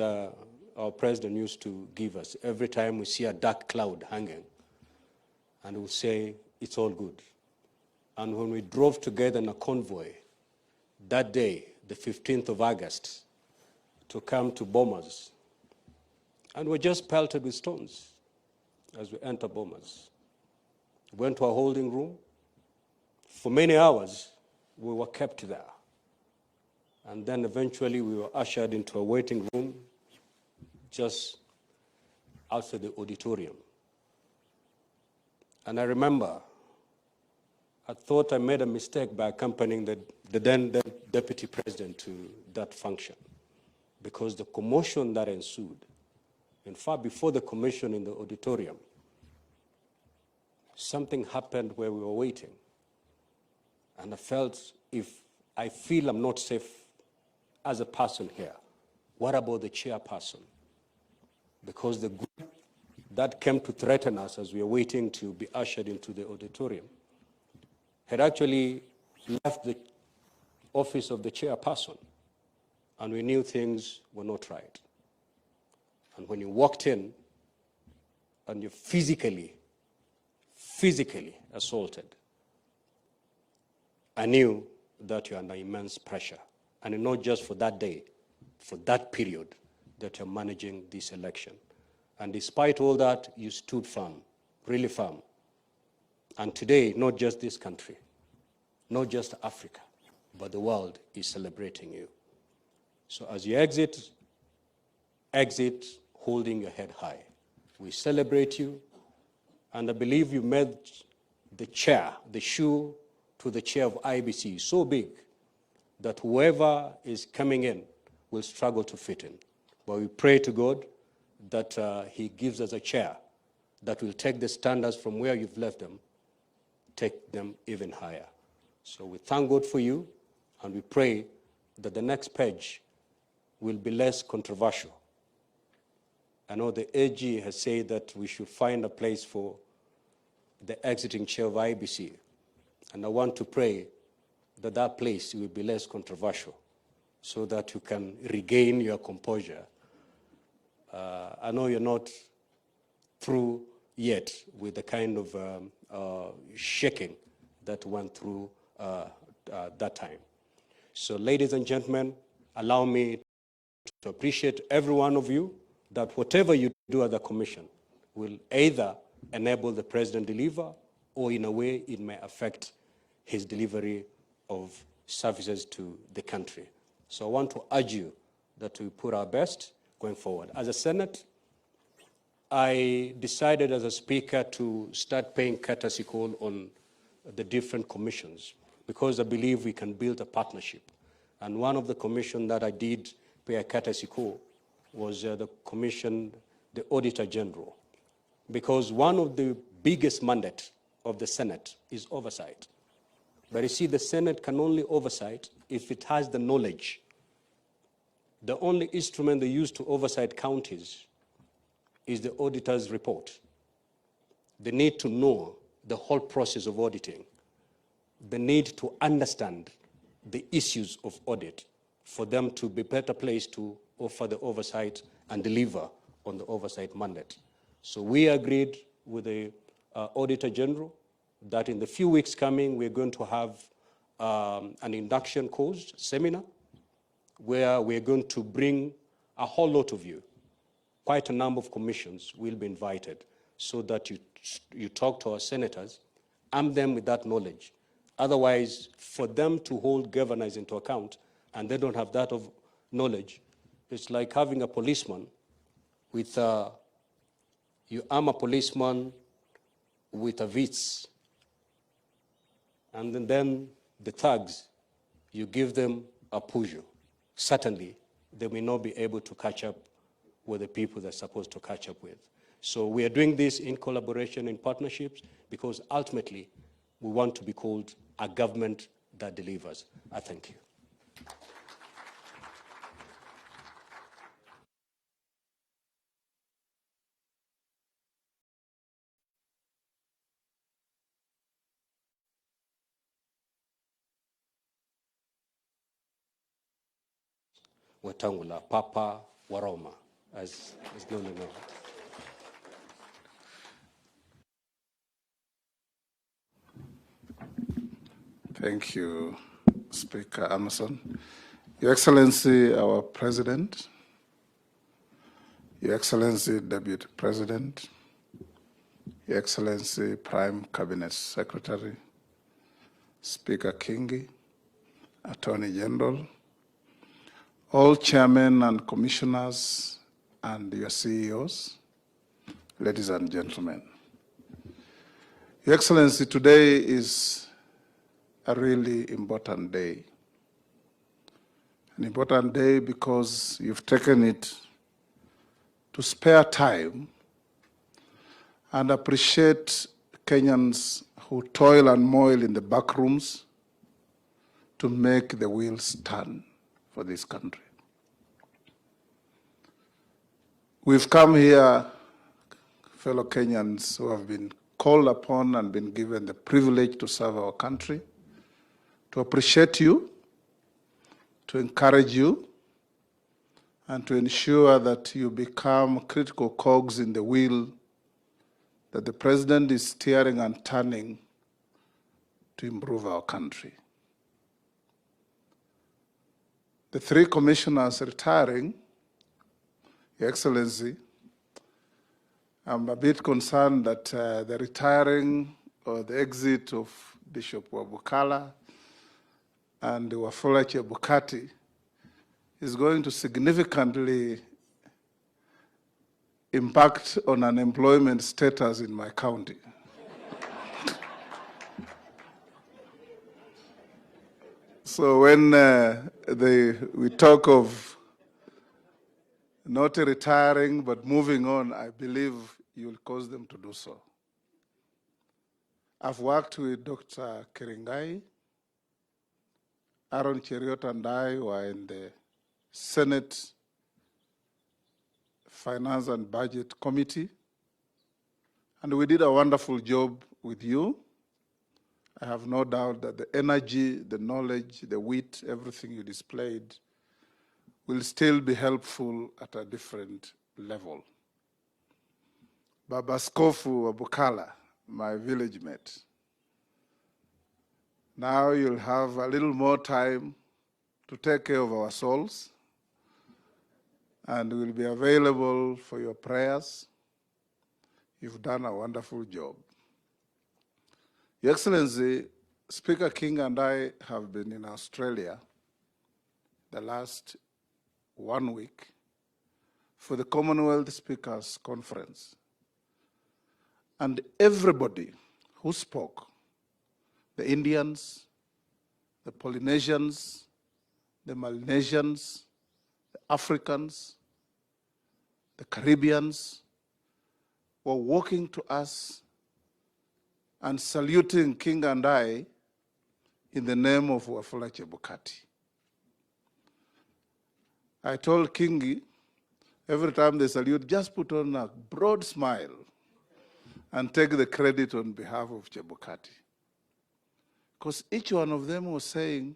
our president used to give us every time we see a dark cloud hanging. And we'll say, it's all good. And when we drove together in a convoy that day, the 15th of August, to come to Bomas, and we're just pelted with stones as we enter Bomas. We went to a holding room. For many hours, we were kept there. And then eventually we were ushered into a waiting room just outside the auditorium. And I remember, I thought I made a mistake by accompanying the then deputy president to that function, because the commotion that ensued, in fact, before the commotion in the auditorium, something happened where we were waiting. And I felt, if I feel I'm not safe as a person here, what about the chairperson? Because the group that came to threaten us as we were waiting to be ushered into the auditorium had actually left the office of the chairperson, and we knew things were not right. And when you walked in and you're physically assaulted, I knew that you're under immense pressure. And not just for that day, for that period that you're managing this election. And despite all that, you stood firm, really firm. And today, not just this country, not just Africa, but the world is celebrating you. So as you exit holding your head high. We celebrate you, and I believe you made the chair, the shoe to the chair of IBC so big that whoever is coming in will struggle to fit in. But we pray to God that he gives us a chair that will take the standards from where you've left them, take them even higher. So we thank God for you, and we pray that the next page will be less controversial. I know the AG has said that we should find a place for the exiting chair of IBC, and I want to pray that that place will be less controversial so that you can regain your composure. I know you're not through yet with the kind of shaking that went through that time. So ladies and gentlemen, allow me to appreciate every one of you, that whatever you do at the commission will either enable the president deliver, or in a way it may affect his delivery of services to the country. So I want to urge you that we put our best going forward. As a Senate, I decided as a speaker to start paying courtesy call on the different commissions, because I believe we can build a partnership. And one of the commissions that I did pay a courtesy call was the commission, the Auditor General, because one of the biggest mandates of the Senate is oversight. But you see, the Senate can only oversight if it has the knowledge. The only instrument they use to oversight counties is the auditor's report. They need to know the whole process of auditing. They need to understand the issues of audit for them to be better placed to offer the oversight and deliver on the oversight mandate. So we agreed with the Auditor General that in the few weeks coming, we're going to have an induction course seminar where we're going to bring a whole lot of you. Quite a number of commissions will be invited, so that you talk to our senators, arm them with that knowledge. Otherwise, for them to hold governors into account and they don't have that of knowledge, it's like having a policeman with you arm a policeman with a Vitz, and then the thugs, you give them a Peugeot. Certainly, they may not be able to catch up with the people they're supposed to catch up with. So we are doing this in collaboration, in partnerships, because ultimately we want to be called a government that delivers. I thank you. Wetangula, Papa Waroma, as known now. Thank you, Speaker Emerson. Your Excellency, our President, Your Excellency, Deputy President, Your Excellency, Prime Cabinet Secretary, Speaker Kingi, Attorney General, all chairmen and commissioners, and your CEOs, ladies and gentlemen. Your Excellency, today is a really important day. An important day because you've taken it to spare time and appreciate Kenyans who toil and moil in the back rooms to make the wheels turn for this country. We've come here, fellow Kenyans who have been called upon and been given the privilege to serve our country, to appreciate you, to encourage you, and to ensure that you become critical cogs in the wheel that the President is steering and turning to improve our country. The three commissioners retiring, Your Excellency, I'm a bit concerned that the retiring or the exit of Bishop Wabukala and Wafula Chebukati is going to significantly impact on unemployment status in my county. So when we talk of not retiring but moving on, I believe you'll cause them to do so. I've worked with Dr. Kiringai. Aaron Cheriot and I were in the Senate Finance and Budget Committee, and we did a wonderful job with you. I have no doubt that the energy, the knowledge, the wit, everything you displayed will still be helpful at a different level. Baba Skofu Abukala, my village mate, now you'll have a little more time to take care of our souls, and we'll be available for your prayers. You've done a wonderful job. Your Excellency, Speaker King and I have been in Australia the last 1 week for the Commonwealth Speakers Conference. And everybody who spoke, the Indians, the Polynesians, the Melanesians, the Africans, the Caribbeans, were walking to us and saluting King and I in the name of Wafula Chebukati. I told Kingi, every time they salute, just put on a broad smile and take the credit on behalf of Chebukati. Because each one of them was saying,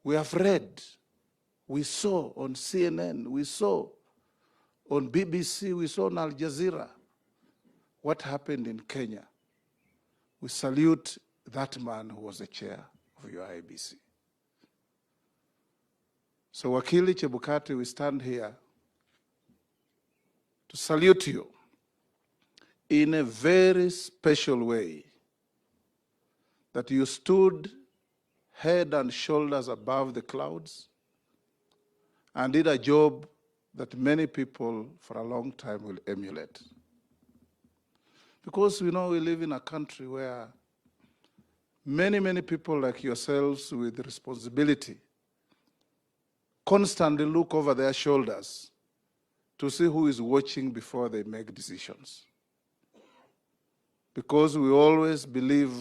we have read, we saw on CNN, we saw on BBC, we saw on Al Jazeera what happened in Kenya. We salute that man who was the chair of your IBC. So Wakili Chebukati, we stand here to salute you in a very special way, that you stood head and shoulders above the clouds and did a job that many people for a long time will emulate. Because we know we live in a country where many people like yourselves with responsibility constantly look over their shoulders to see who is watching before they make decisions. Because we always believe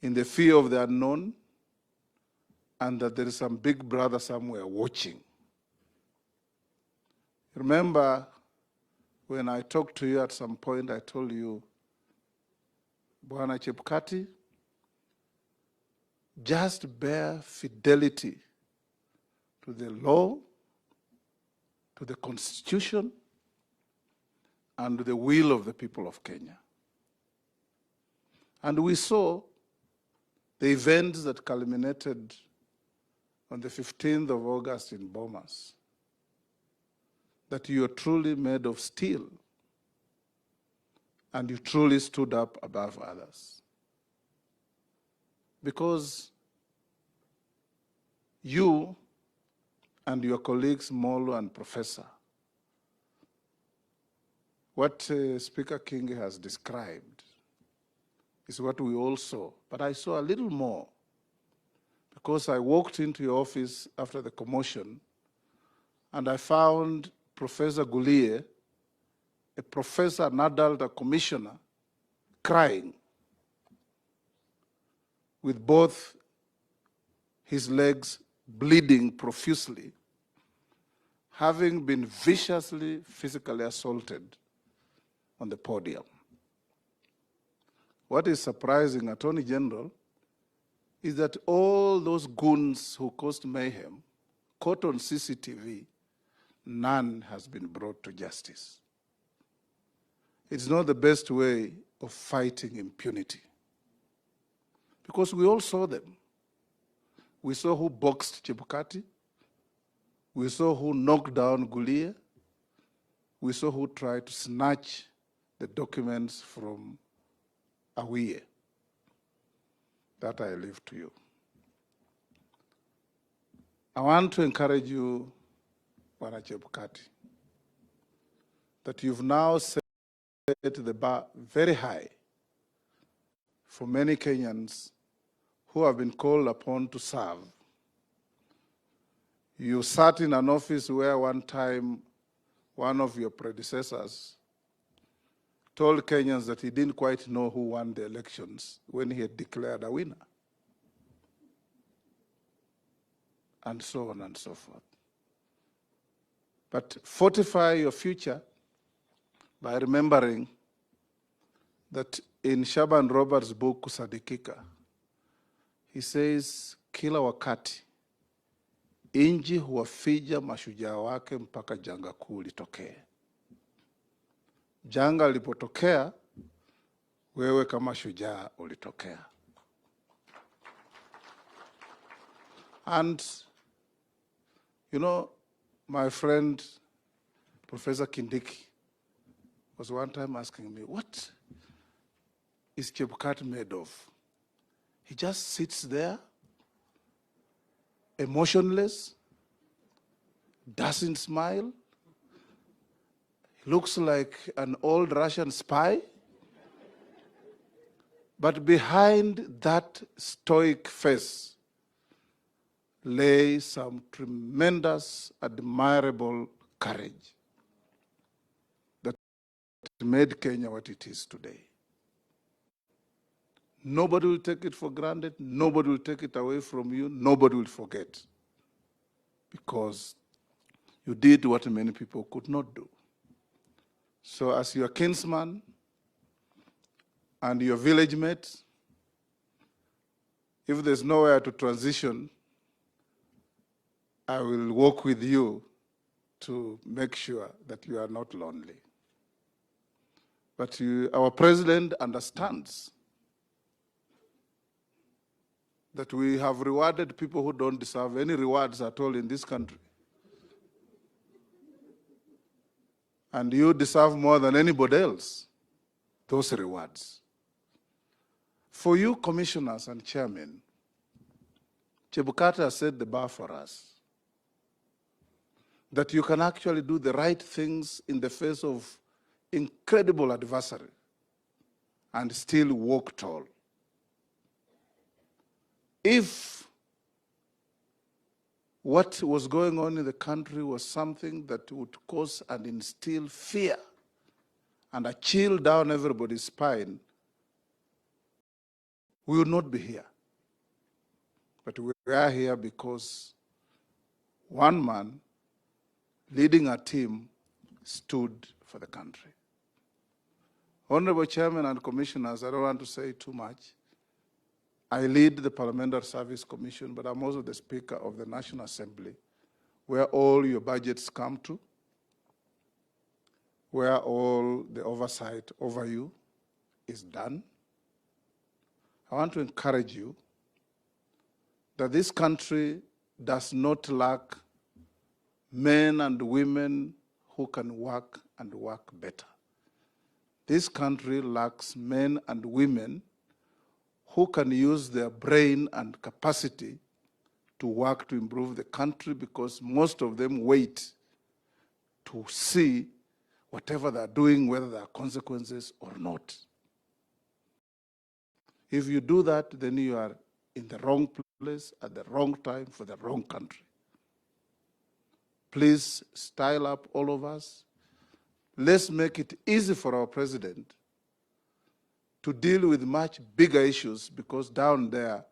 in the fear of the unknown and that there is some big brother somewhere watching. Remember, when I talked to you at some point, I told you, Bwana Chebukati, just bear fidelity to the law, to the Constitution, and to the will of the people of Kenya. And we saw the events that culminated on the 15th of August in Bomas, that you are truly made of steel and you truly stood up above others. Because you and your colleagues, Molo and Professor, what Speaker King has described is what we all saw. But I saw a little more, because I walked into your office after the commotion and I found Professor Gulie, a professor, an adult, a commissioner, crying with both his legs bleeding profusely, having been viciously physically assaulted on the podium. What is surprising, Attorney General, is that all those goons who caused mayhem, caught on CCTV, none has been brought to justice. It's not the best way of fighting impunity. Because we all saw them. We saw who boxed Chebukati. We saw who knocked down Gulie. We saw who tried to snatch the documents from Awie. That I leave to you. I want to encourage you, Bwana Chebukati, that you've now set the bar very high for many Kenyans who have been called upon to serve. You sat in an office where one time one of your predecessors told Kenyans that he didn't quite know who won the elections when he had declared a winner, and so on and so forth. But fortify your future by remembering that in Shaban Roberts' book, Kusadikika, he says, kila wakati inji huwafija mashujaa wake mpaka janga kuu litokee. Janga lipotokea, wewe kama shujaa ulitokea. And, you know, my friend, Professor Kindiki, was one time asking me, what is Chebukati made of? He just sits there, emotionless, doesn't smile, looks like an old Russian spy. But behind that stoic face lay some tremendous, admirable courage that made Kenya what it is today. Nobody will take it for granted. Nobody will take it away from you. Nobody will forget. Because you did what many people could not do. So as your kinsman and your village mate, if there's nowhere to transition, I will work with you to make sure that you are not lonely. But our president understands that we have rewarded people who don't deserve any rewards at all in this country. And you deserve more than anybody else those rewards. For you commissioners and chairmen, Chebukati has set the bar for us, that you can actually do the right things in the face of incredible adversary and still walk tall. If what was going on in the country was something that would cause and instill fear and a chill down everybody's spine, we would not be here. But we are here because one man leading a team stood for the country. Honorable Chairman and Commissioners, I don't want to say too much. I lead the Parliamentary Service Commission, but I'm also the Speaker of the National Assembly, where all your budgets come to, where all the oversight over you is done. I want to encourage you that this country does not lack men and women who can work and work better. This country lacks men and women who can use their brain and capacity to work to improve the country, because most of them wait to see whatever they're doing, whether there are consequences or not. If you do that, then you are in the wrong place at the wrong time for the wrong country. Please style up all of us. Let's make it easy for our president to deal with much bigger issues, because down there,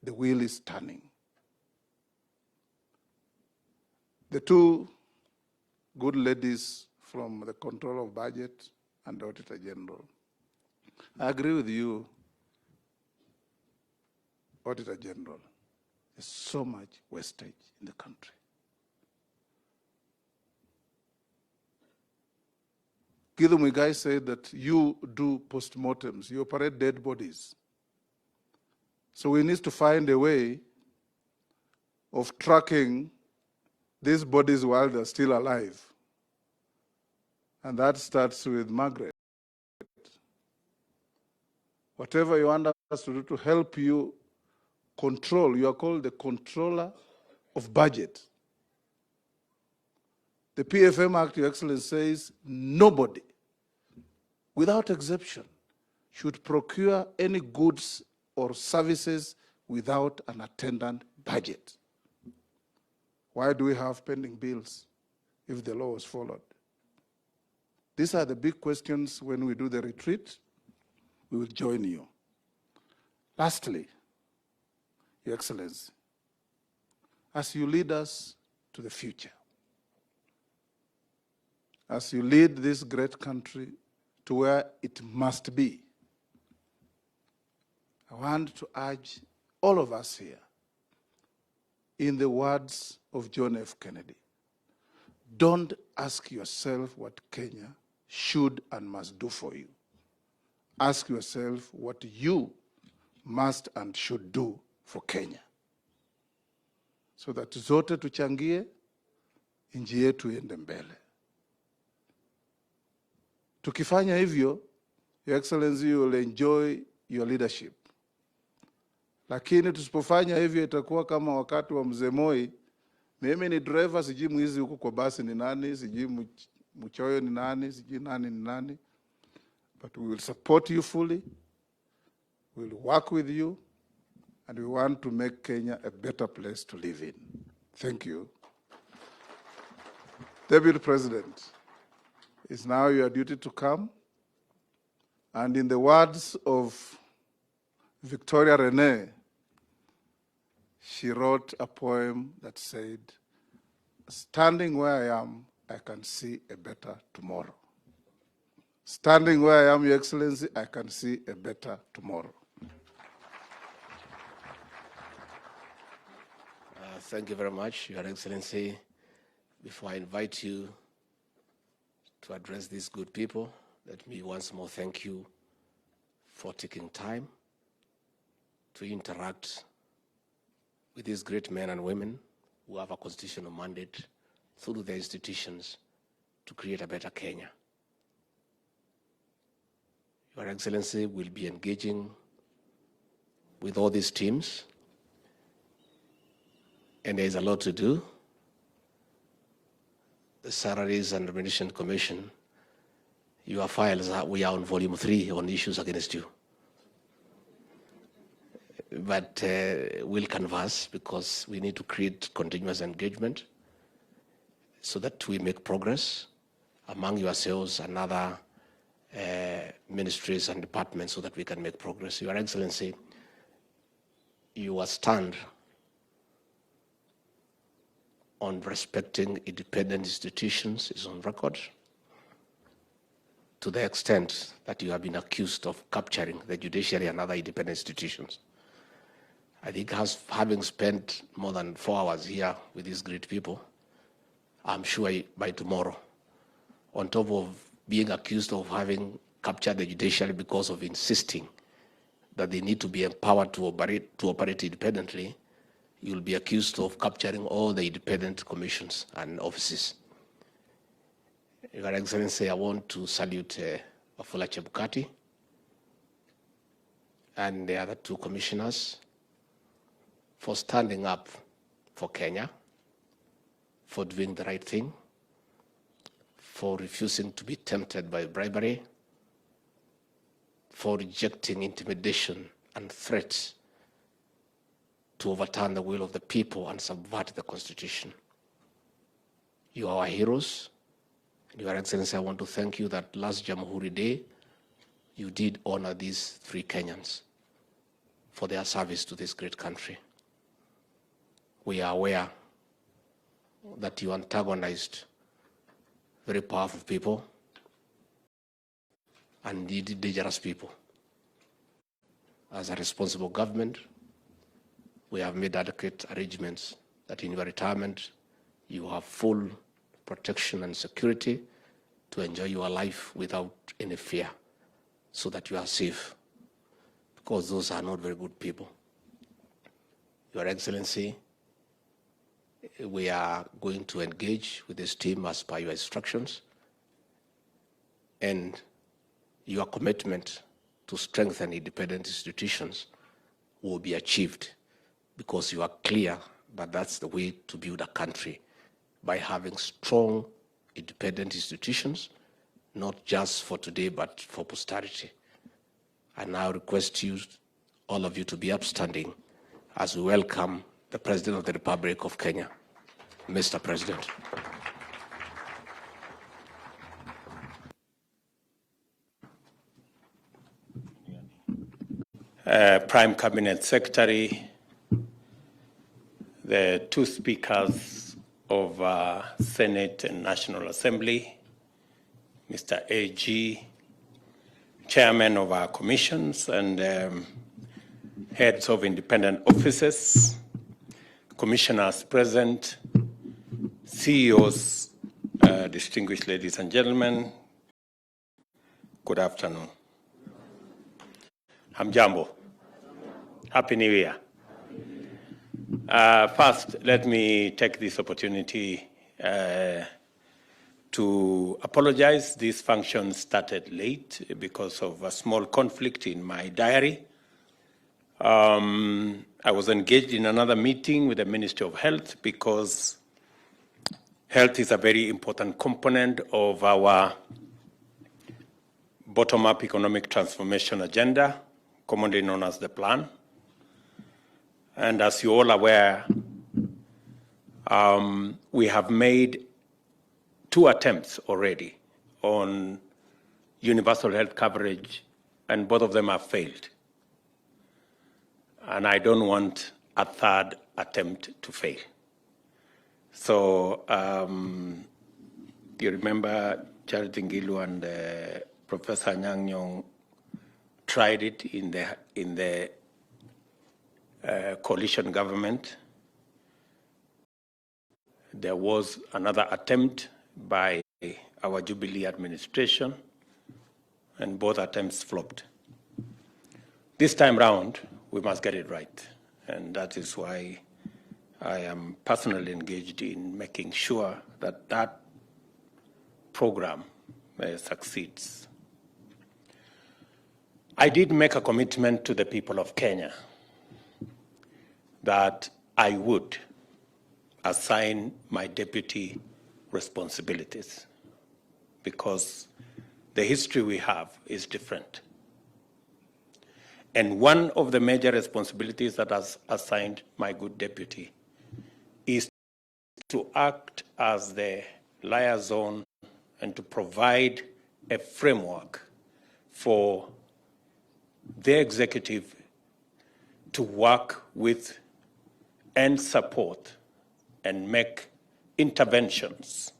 the wheel is turning. The two good ladies from the Control of Budget and the Auditor General, I agree with you, Auditor General. There's so much wastage in the country. Githu Muigai said that you do postmortems, you operate dead bodies. So we need to find a way of tracking these bodies while they're still alive. And that starts with Margaret. Whatever you want us to do to help you control, you are called the controller of budget. The PFM Act, Your Excellency, says nobody, without exception, should procure any goods or services without an attendant budget. Why do we have pending bills if the law was followed? These are the big questions. When we do the retreat, we will join you. Lastly, Your Excellency, as you lead us to the future, as you lead this great country to where it must be, I want to urge all of us here, in the words of John F. Kennedy, don't ask yourself what Kenya should and must do for you. Ask yourself what you must and should do for Kenya, so that zote tuchangie, nchi yetu iende mbele. Tukifanya hivyo, Your Excellency, you will enjoy your leadership. Lakini tusipofanya hivyo itakuwa kama wakati wa Mzee Moi. Mimi ni driver, sijui mwizi huko kwa basi ni nani, sijui mchoyo ni nani, sijui nani ni nani. But we will support you fully. We will work with you. And we want to make Kenya a better place to live in. Thank you. Deputy President, it's now your duty to come. And in the words of Victoria Renee, she wrote a poem that said, standing where I am, I can see a better tomorrow. Standing where I am, Your Excellency, I can see a better tomorrow. Thank you very much, Your Excellency. Before I invite you to address these good people, let me once more thank you for taking time to interact with these great men and women who have a constitutional mandate through their institutions to create a better Kenya. Your Excellency will be engaging with all these teams, and there is a lot to do. The Salaries and Remuneration Commission, your files, we are on volume 3 on issues against you. But we'll canvass, because we need to create continuous engagement so that we make progress among yourselves and other ministries and departments, so that we can make progress. Your Excellency, your stand on respecting independent institutions is on record, to the extent that you have been accused of capturing the judiciary and other independent institutions. I think having spent more than 4 hours here with these great people, I'm sure by tomorrow, on top of being accused of having captured the judiciary because of insisting that they need to be empowered to operate independently, you'll be accused of capturing all the independent commissions and offices. Your Excellency, I want to salute Wafula Chebukati and the other 2 commissioners for standing up for Kenya, for doing the right thing, for refusing to be tempted by bribery, for rejecting intimidation and threats to overturn the will of the people and subvert the Constitution. You are our heroes. And Your Excellency, I want to thank you that last Jamhuri Day, you did honor these 3 Kenyans for their service to this great country. We are aware that you antagonized very powerful people and indeed dangerous people. As a responsible government, we have made adequate arrangements that in your retirement, you have full protection and security to enjoy your life without any fear, so that you are safe, because those are not very good people. Your Excellency, we are going to engage with this team as per your instructions, and your commitment to strengthen independent institutions will be achieved, because you are clear that that's the way to build a country, by having strong, independent institutions, not just for today, but for posterity. I now request you, all of you, to be upstanding as we welcome the President of the Republic of Kenya. Mr. President. Prime Cabinet Secretary, the two speakers of Senate and National Assembly, Mr. A.G., chairman of our commissions and heads of independent offices, commissioners present, CEOs, distinguished ladies and gentlemen, good afternoon. Hamjambo. Happy New Year. First, let me take this opportunity to apologize. This function started late because of a small conflict in my diary. I was engaged in another meeting with the Ministry of Health because health is a very important component of our bottom-up economic transformation agenda, commonly known as the plan. And as you're all aware, we have made 2 attempts already on universal health coverage, and both of them have failed. And I don't want a 3rd attempt to fail. So you remember Charity Ngilu and Professor Nyang' Nyong'o tried it in the coalition government. There was another attempt by our Jubilee administration, and both attempts flopped. This time round, we must get it right, and that is why I am personally engaged in making sure that that program succeeds. I did make a commitment to the people of Kenya that I would assign my deputy responsibilities, because the history we have is different. And one of the major responsibilities that has assigned my good deputy is to act as the liaison and to provide a framework for the executive to work with and support and make interventions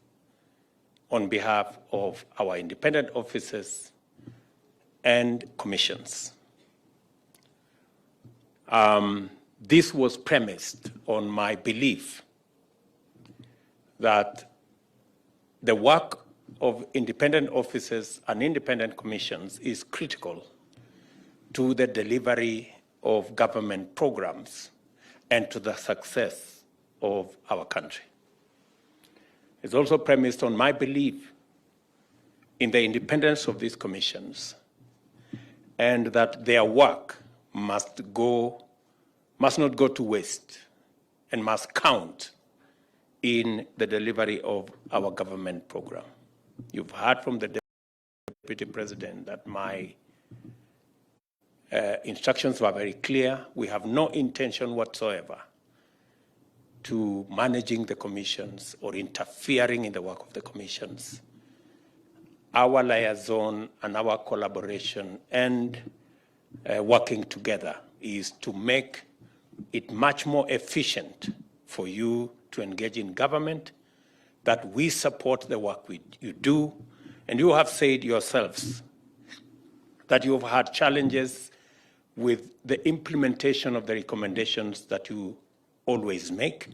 on behalf of our independent offices and commissions. This was premised on my belief that the work of independent offices and independent commissions is critical to the delivery of government programs and to the success of our country. It's also premised on my belief in the independence of these commissions, and that their work must not go to waste and must count in the delivery of our government program. You've heard from the Deputy President that my instructions were very clear. We have no intention whatsoever to managing the commissions or interfering in the work of the commissions. Our liaison and our collaboration and working together is to make it much more efficient for you to engage in government, that we support the work you do. And you have said yourselves that you've had challenges with the implementation of the recommendations that you always make.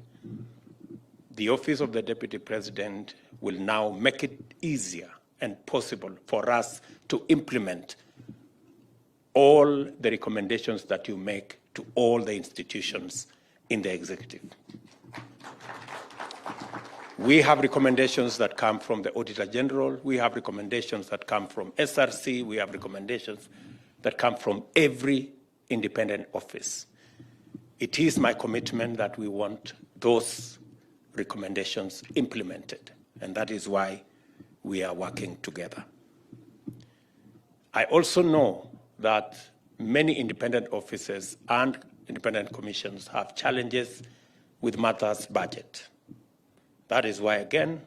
The Office of the Deputy President will now make it easier and possible for us to implement all the recommendations that you make to all the institutions in the executive. We have recommendations that come from the Auditor General. We have recommendations that come from SRC. We have recommendations that come from every independent office. It is my commitment that we want those recommendations implemented, and that is why we are working together. I also know that many independent offices and independent commissions have challenges with matters budget. That is why, again,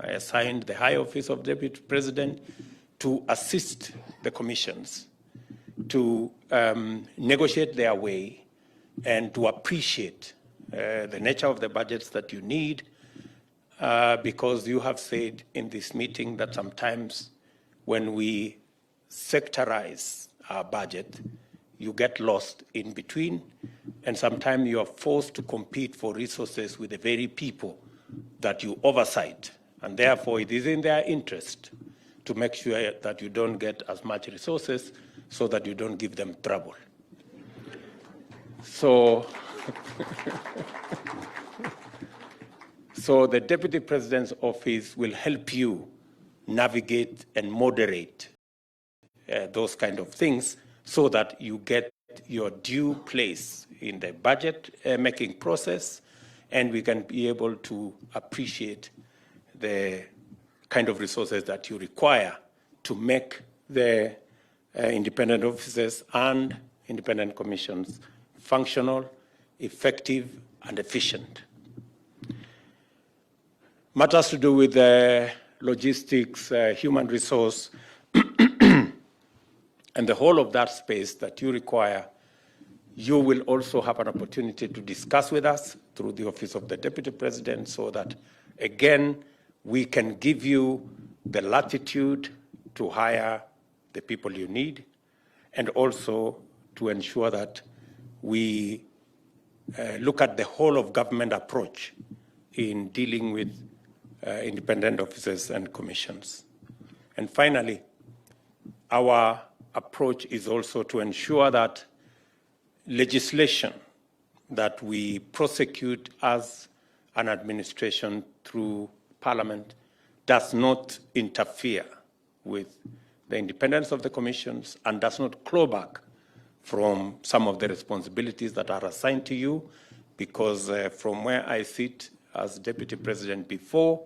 I assigned the High Office of Deputy President to assist the commissions to negotiate their way and to appreciate the nature of the budgets that you need, because you have said in this meeting that sometimes when we sectorize our budget, you get lost in between, and sometimes you are forced to compete for resources with the very people that you oversight. And therefore, it is in their interest to make sure that you don't get as much resources so that you don't give them trouble. So, so the Deputy President's Office will help you navigate and moderate those kind of things so that you get your due place in the budget making process, and we can be able to appreciate the kind of resources that you require to make the independent offices and independent commissions functional, effective, and efficient. Matters to do with logistics, human resource, and the whole of that space that you require, you will also have an opportunity to discuss with us through the Office of the Deputy President, so that, again, we can give you the latitude to hire the people you need, and also to ensure that we look at the whole of government approach in dealing with independent offices and commissions. And finally, our approach is also to ensure that legislation that we prosecute as an administration through Parliament does not interfere with the independence of the commissions and does not claw back from some of the responsibilities that are assigned to you, because from where I sit as Deputy President before,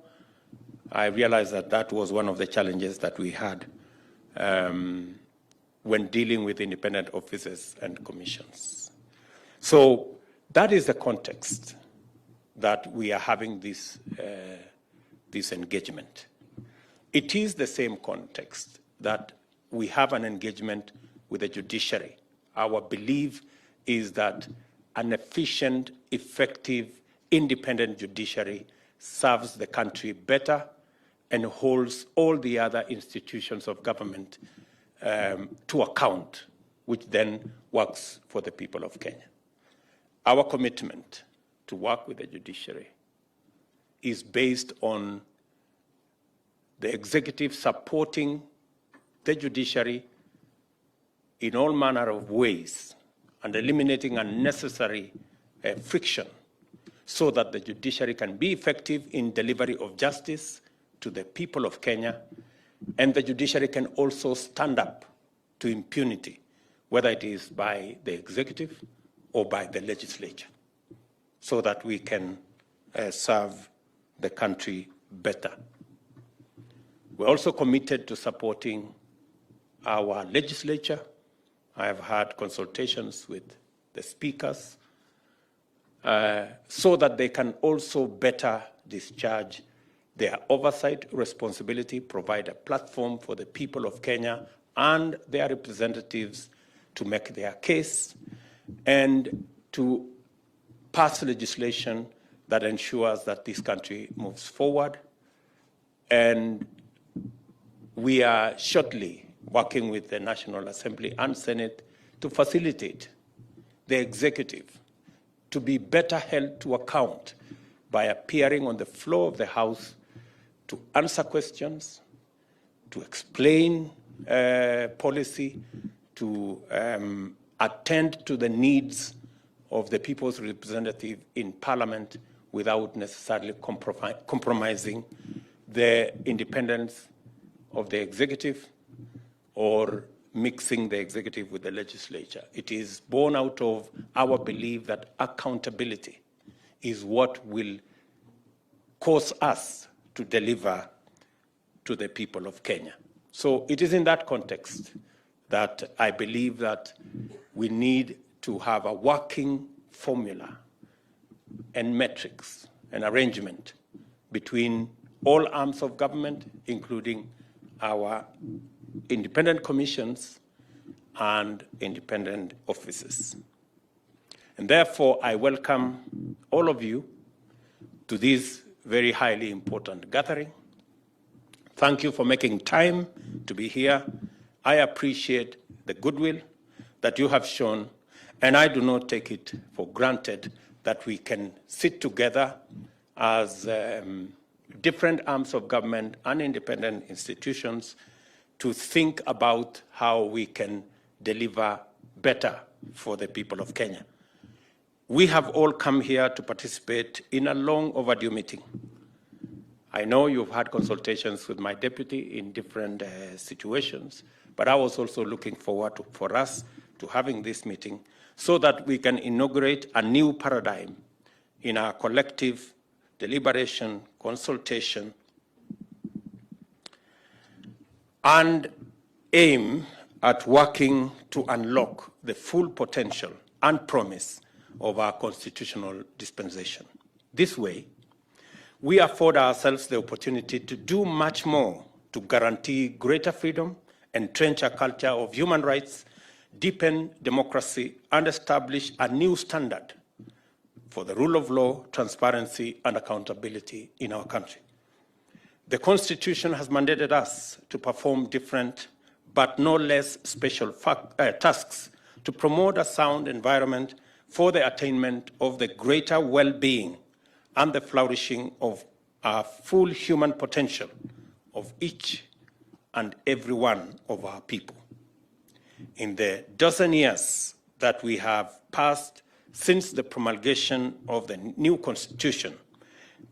I realized that that was one of the challenges that we had when dealing with independent offices and commissions. So that is the context that we are having this, this engagement. It is the same context that we have an engagement with the judiciary. Our belief is that an efficient, effective, independent judiciary serves the country better and holds all the other institutions of government to account, which then works for the people of Kenya. Our commitment to work with the judiciary is based on the executive supporting the judiciary in all manner of ways and eliminating unnecessary friction so that the judiciary can be effective in delivery of justice to the people of Kenya, and the judiciary can also stand up to impunity, whether it is by the executive or by the legislature, so that we can serve the country better. We're also committed to supporting our legislature. I have had consultations with the speakers so that they can also better discharge their oversight responsibility, provide a platform for the people of Kenya and their representatives to make their case, and to pass legislation that ensures that this country moves forward. And we are shortly working with the National Assembly and Senate to facilitate the executive to be better held to account by appearing on the floor of the House to answer questions, to explain policy, to attend to the needs of the people's representative in Parliament without necessarily compromising the independence of the executive or mixing the executive with the legislature. It is born out of our belief that accountability is what will cause us to deliver to the people of Kenya. So it is in that context that I believe that we need to have a working formula and metrics and arrangement between all arms of government, including our independent commissions and independent offices. And therefore, I welcome all of you to this very highly important gathering. Thank you for making time to be here. I appreciate the goodwill that you have shown, and I do not take it for granted that we can sit together as different arms of government and independent institutions to think about how we can deliver better for the people of Kenya. We have all come here to participate in a long overdue meeting. I know you've had consultations with my deputy in different situations, but I was also looking forward for us to having this meeting so that we can inaugurate a new paradigm in our collective deliberation, consultation, and aim at working to unlock the full potential and promise of our constitutional dispensation. This way, we afford ourselves the opportunity to do much more to guarantee greater freedom, entrench a culture of human rights, deepen democracy, and establish a new standard for the rule of law, transparency, and accountability in our country. The Constitution has mandated us to perform different but no less special tasks to promote a sound environment for the attainment of the greater well-being and the flourishing of our full human potential of each and every one of our people. In the dozen years that we have passed since the promulgation of the new Constitution,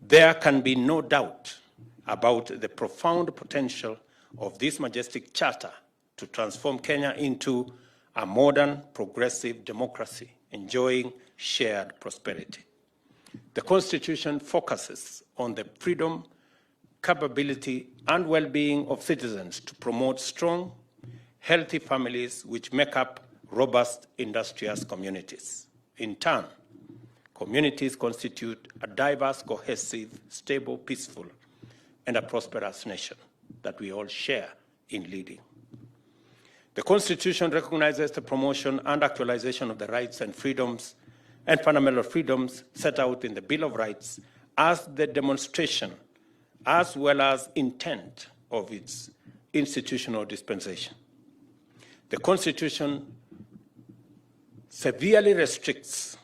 there can be no doubt about the profound potential of this majestic charter to transform Kenya into a modern, progressive democracy enjoying shared prosperity. The Constitution focuses on the freedom, capability, and well-being of citizens to promote strong, healthy families which make up robust, industrious communities. In turn, communities constitute a diverse, cohesive, stable, peaceful, and a prosperous nation that we all share in leading. The Constitution recognizes the promotion and actualization of the rights and freedoms and fundamental freedoms set out in the Bill of Rights as the demonstration as well as intent of its institutional dispensation. The Constitution severely restricts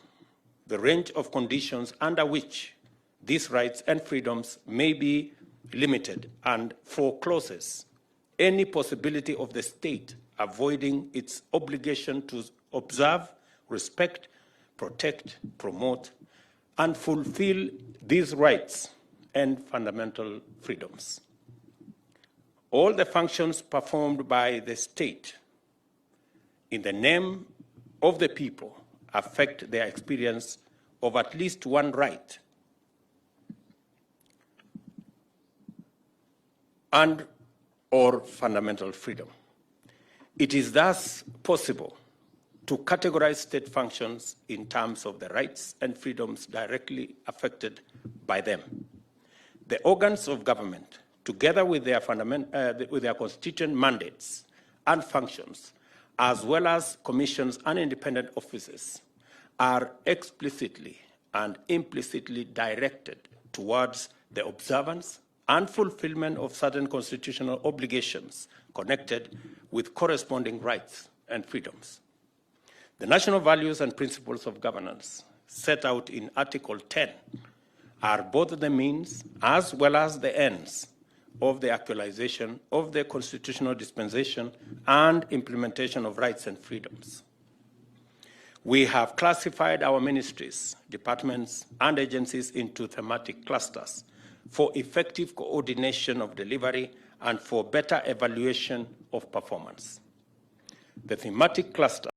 the range of conditions under which these rights and freedoms may be limited and forecloses any possibility of the state avoiding its obligation to observe, respect, protect, promote, and fulfill these rights and fundamental freedoms. All the functions performed by the state in the name of the people affect their experience of at least one right and or fundamental freedom. It is thus possible to categorize state functions in terms of the rights and freedoms directly affected by them. The organs of government, together with their constituent mandates and functions, as well as commissions and independent offices, are explicitly and implicitly directed towards the observance and fulfillment of certain constitutional obligations connected with corresponding rights and freedoms. The national values and principles of governance set out in Article 10 are both the means as well as the ends of the actualization of the constitutional dispensation and implementation of rights and freedoms. We have classified our ministries, departments, and agencies into thematic clusters for effective coordination of delivery and for better evaluation of performance. The thematic clusters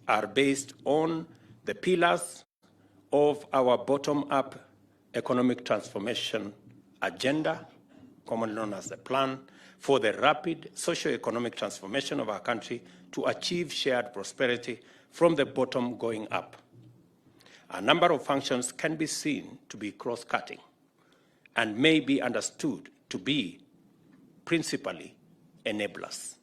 are based on the pillars of our bottom-up economic transformation agenda, commonly known as the plan, for the rapid socio-economic transformation of our country to achieve shared prosperity from the bottom going up. A number of functions can be seen to be cross-cutting. and may be understood to be principally enablers.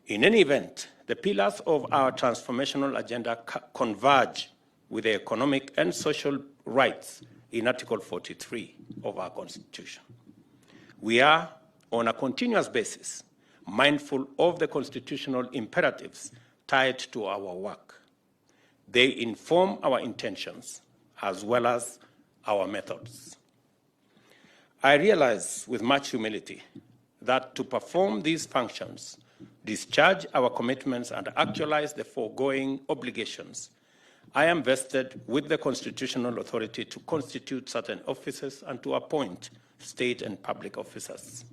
In any event, the pillars of our transformational agenda converge with the economic and social rights in Article 43 of our Constitution. We are, on a continuous basis, mindful of the constitutional imperatives tied to our work. They inform our intentions as well as our methods. I realize with much humility that to perform these functions, discharge our commitments, and actualize the foregoing obligations, I am vested with the constitutional authority to constitute certain offices and to appoint state and public officers.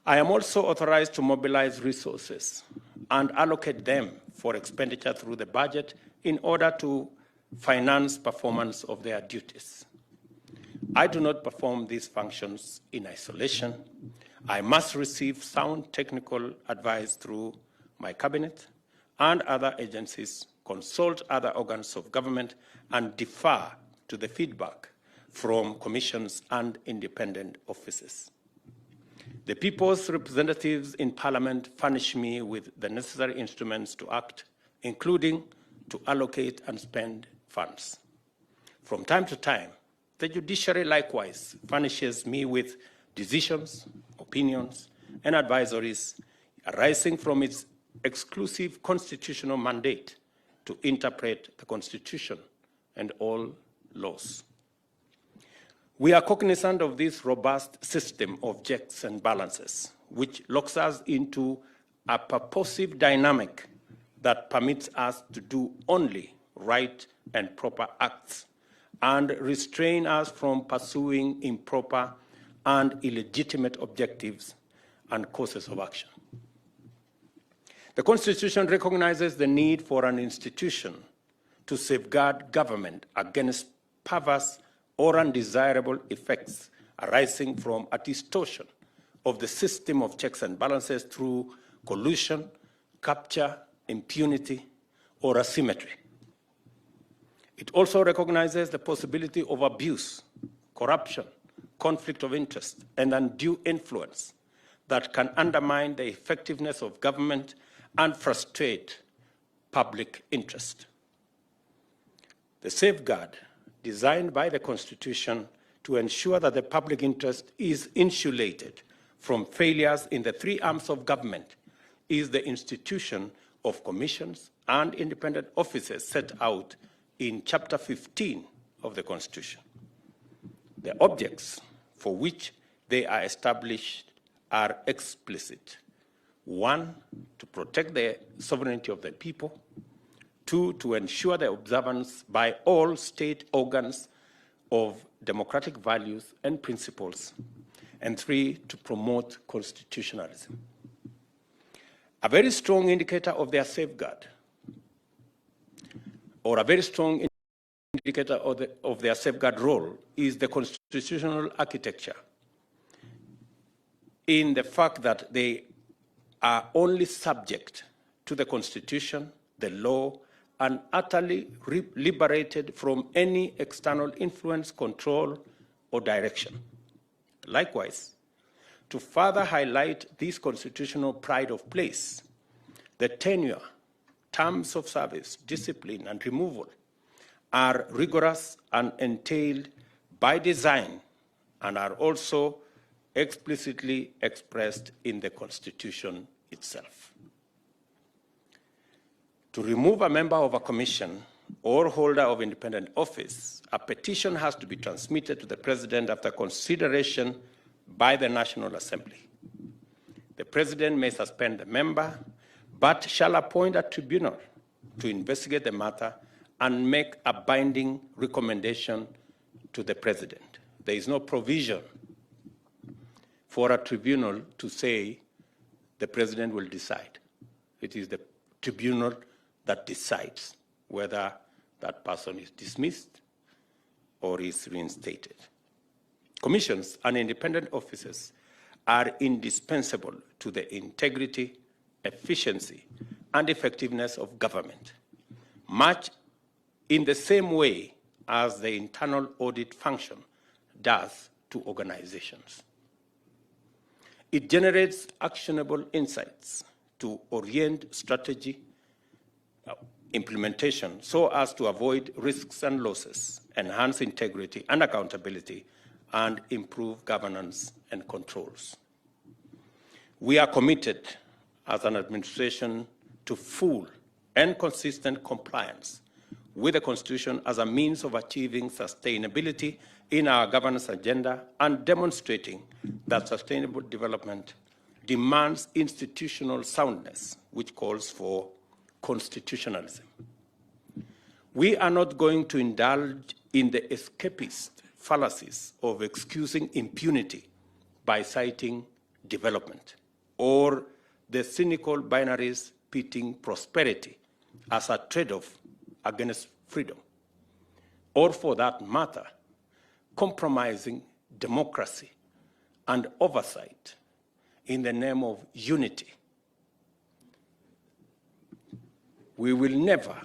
I am also authorized to mobilize resources and allocate them for expenditure through the budget in order to finance performance of their duties. I do not perform these functions in isolation. I must receive sound technical advice through my cabinet and other agencies, consult other organs of government, and defer to the feedback from commissions and independent offices. The people's representatives in Parliament furnish me with the necessary instruments to act, including to allocate and spend funds. From time to time, the judiciary likewise furnishes me with decisions, opinions, and advisories arising from its exclusive constitutional mandate to interpret the Constitution and all laws. We are cognizant of this robust system of checks and balances, which locks us into a purposive dynamic that permits us to do only right and proper acts and restrain us from pursuing improper and illegitimate objectives and courses of action. The Constitution recognizes the need for an institution to safeguard government against perverse or undesirable effects arising from a distortion of the system of checks and balances through collusion, capture, impunity, or asymmetry. It also recognizes the possibility of abuse, corruption, conflict of interest, and undue influence that can undermine the effectiveness of government and frustrate public interest. The safeguard designed by the Constitution to ensure that the public interest is insulated from failures in the three arms of government is the institution of commissions and independent offices set out in Chapter 15 of the Constitution. The objects for which they are established are explicit. 1, to protect the sovereignty of the people. 2, to ensure the observance by all state organs of democratic values and principles. And 3, to promote constitutionalism. A very strong indicator of their safeguard, or a very strong indicator of their safeguard role, is the constitutional architecture, in the fact that they are only subject to the Constitution, the law, and utterly liberated from any external influence, control, or direction. Likewise, to further highlight this constitutional pride of place, the tenure, terms of service, discipline, and removal are rigorous and entailed by design and are also explicitly expressed in the Constitution itself. To remove a member of a commission or holder of independent office, a petition has to be transmitted to the President after consideration by the National Assembly. The President may suspend the member, but shall appoint a tribunal to investigate the matter and make a binding recommendation to the President. There is no provision for a tribunal to say the President will decide. It is the tribunal that decides whether that person is dismissed or is reinstated. Commissions and independent offices are indispensable to the integrity, efficiency, and effectiveness of government, much in the same way as the internal audit function does to organizations. It generates actionable insights to orient strategy implementation so as to avoid risks and losses, enhance integrity and accountability, and improve governance and controls. We are committed as an administration to full and consistent compliance with the Constitution as a means of achieving sustainability in our governance agenda and demonstrating that sustainable development demands institutional soundness, which calls for constitutionalism. We are not going to indulge in the escapist fallacies of excusing impunity by citing development, or the cynical binaries pitting prosperity as a trade-off against freedom, or for that matter, compromising democracy and oversight in the name of unity. We will never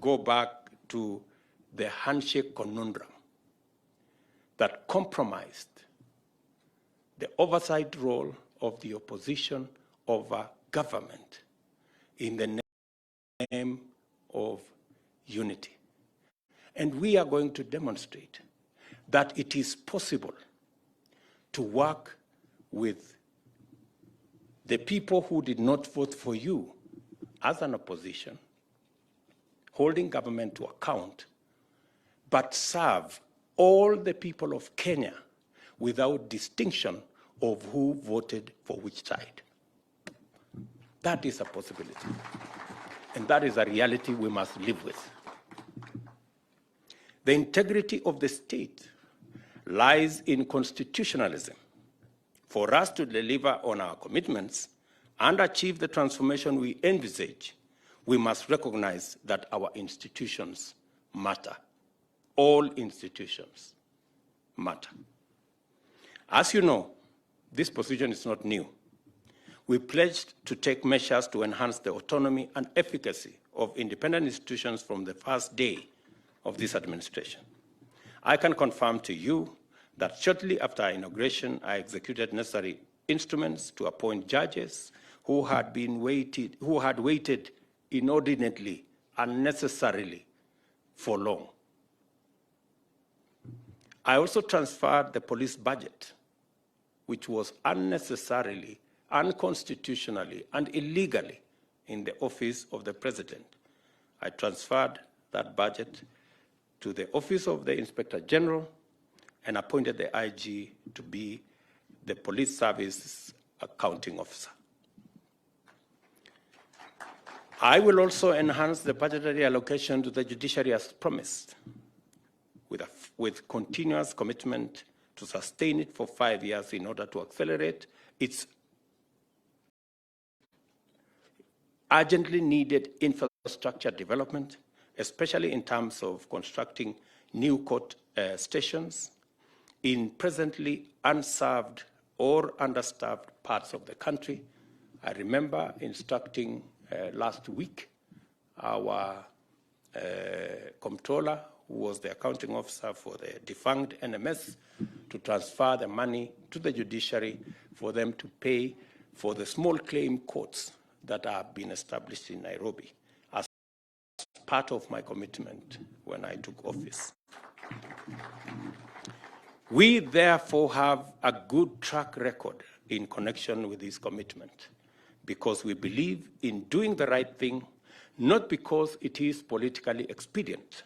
go back to the handshake conundrum that compromised the oversight role of the opposition over government in the name of unity. And we are going to demonstrate that it is possible to work with the people who did not vote for you as an opposition, holding government to account, but serve all the people of Kenya without distinction of who voted for which side. That is a possibility. And that is a reality we must live with. The integrity of the state lies in constitutionalism. For us to deliver on our commitments and achieve the transformation we envisage, we must recognize that our institutions matter. All institutions matter. As you know, this position is not new. We pledged to take measures to enhance the autonomy and efficacy of independent institutions from the first day of this administration. I can confirm to you that shortly after our inauguration, I executed necessary instruments to appoint judges who had waited inordinately, unnecessarily, for long. I also transferred the police budget, which was unnecessarily, unconstitutionally, and illegally in the office of the president. I transferred that budget to the office of the Inspector General and appointed the IG to be the police service accounting officer. I will also enhance the budgetary allocation to the judiciary as promised, with continuous commitment to sustain it for 5 years in order to accelerate its urgently needed infrastructure development, especially in terms of constructing new court stations in presently unserved or understaffed parts of the country. I remember instructing last week our comptroller, who was the accounting officer for the defunct NMS, to transfer the money to the judiciary for them to pay for the small claim courts that have been established in Nairobi as part of my commitment when I took office. We therefore have a good track record in connection with this commitment because we believe in doing the right thing, not because it is politically expedient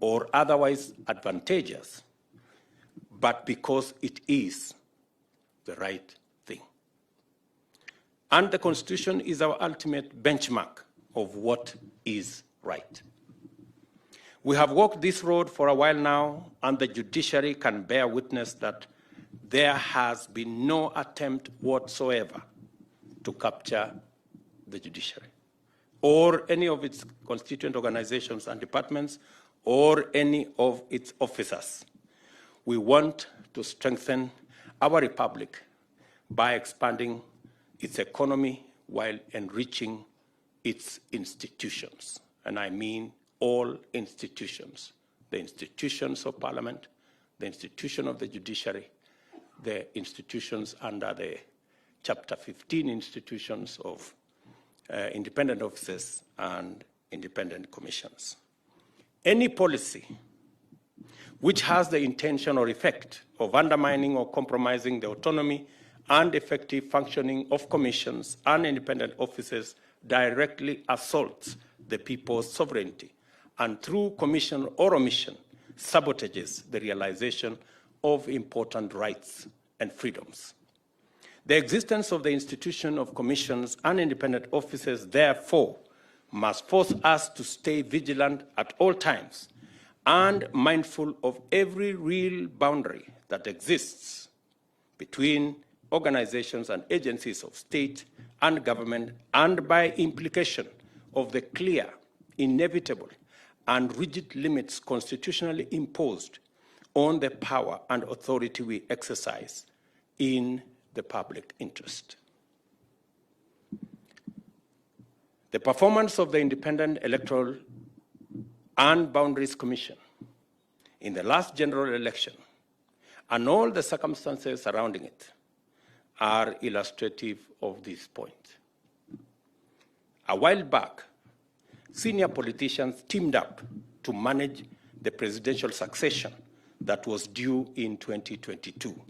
or otherwise advantageous, but because it is the right thing. And the Constitution is our ultimate benchmark of what is right. We have walked this road for a while now, and the judiciary can bear witness that there has been no attempt whatsoever to capture the judiciary, or any of its constituent organizations and departments, or any of its officers. We want to strengthen our republic by expanding its economy while enriching its institutions. And I mean all institutions, the institutions of parliament, the institution of the judiciary, the institutions under the Chapter 15 institutions of independent offices and independent commissions. Any policy which has the intention or effect of undermining or compromising the autonomy and effective functioning of commissions and independent offices directly assaults the people's sovereignty and through commission or omission sabotages the realization of important rights and freedoms. The existence of the institution of commissions and independent offices, therefore, must force us to stay vigilant at all times and mindful of every real boundary that exists between organizations and agencies of state and government, and by implication of the clear, inevitable, and rigid limits constitutionally imposed on the power and authority we exercise in the public interest. The performance of the Independent Electoral and Boundaries Commission in the last general election and all the circumstances surrounding it are illustrative of this point. A while back, senior politicians teamed up to manage the presidential succession that was due in 2022,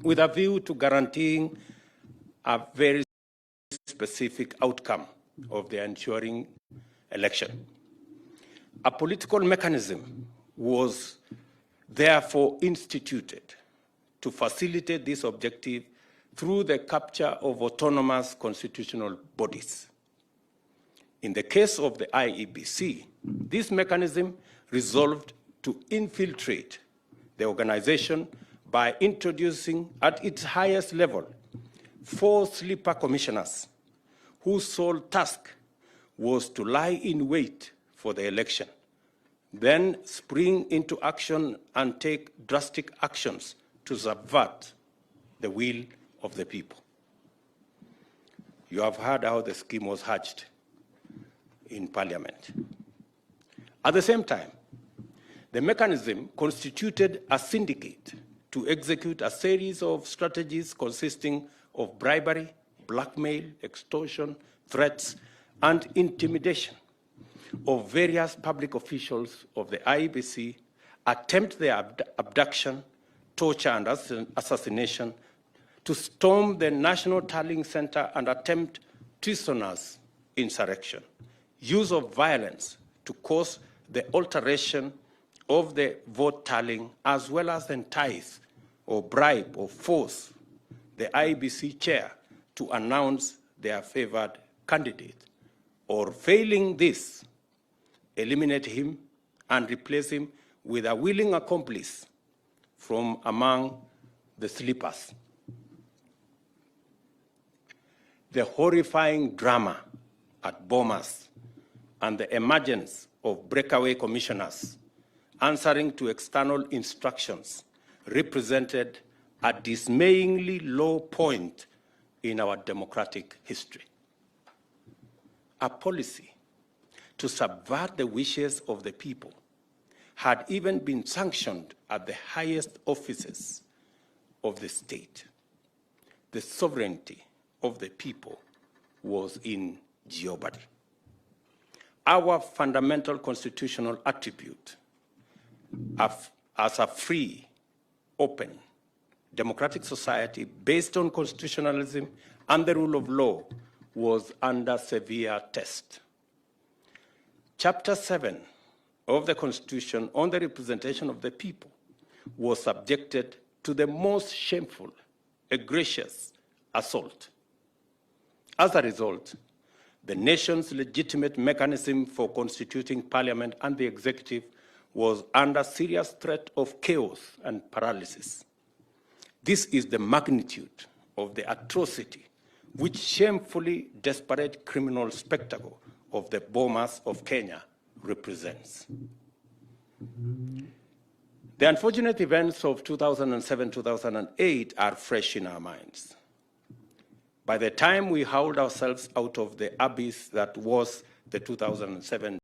with a view to guaranteeing a very specific outcome of the ensuing election. A political mechanism was therefore instituted to facilitate this objective through the capture of autonomous constitutional bodies. In the case of the IEBC, this mechanism resolved to infiltrate the organization by introducing at its highest level 4 sleeper commissioners whose sole task was to lie in wait for the election, then spring into action and take drastic actions to subvert the will of the people. You have heard how the scheme was hatched in Parliament. At the same time, the mechanism constituted a syndicate to execute a series of strategies consisting of bribery, blackmail, extortion, threats, and intimidation of various public officials of the IEBC, attempt their abduction, torture, and assassination, to storm the National Tallying Center and attempt treasonous insurrection, use of violence to cause the alteration of the vote tallying, as well as entice or bribe or force the IEBC chair to announce their favored candidate, or failing this, eliminate him and replace him with a willing accomplice from among the sleepers. The horrifying drama at Bomas and the emergence of breakaway commissioners answering to external instructions represented a dismayingly low point in our democratic history. A policy to subvert the wishes of the people had even been sanctioned at the highest offices of the state. The sovereignty of the people was in jeopardy. Our fundamental constitutional attribute as a free, open, democratic society based on constitutionalism and the rule of law was under severe test. Chapter 7 of the Constitution on the representation of the people was subjected to the most shameful, egregious assault. As a result, the nation's legitimate mechanism for constituting parliament and the executive was under serious threat of chaos and paralysis. This is the magnitude of the atrocity which shamefully desperate criminal spectacle of the Bomas of Kenya represents. The unfortunate events of 2007-2008 are fresh in our minds. By the time we hauled ourselves out of the abyss that was the 2007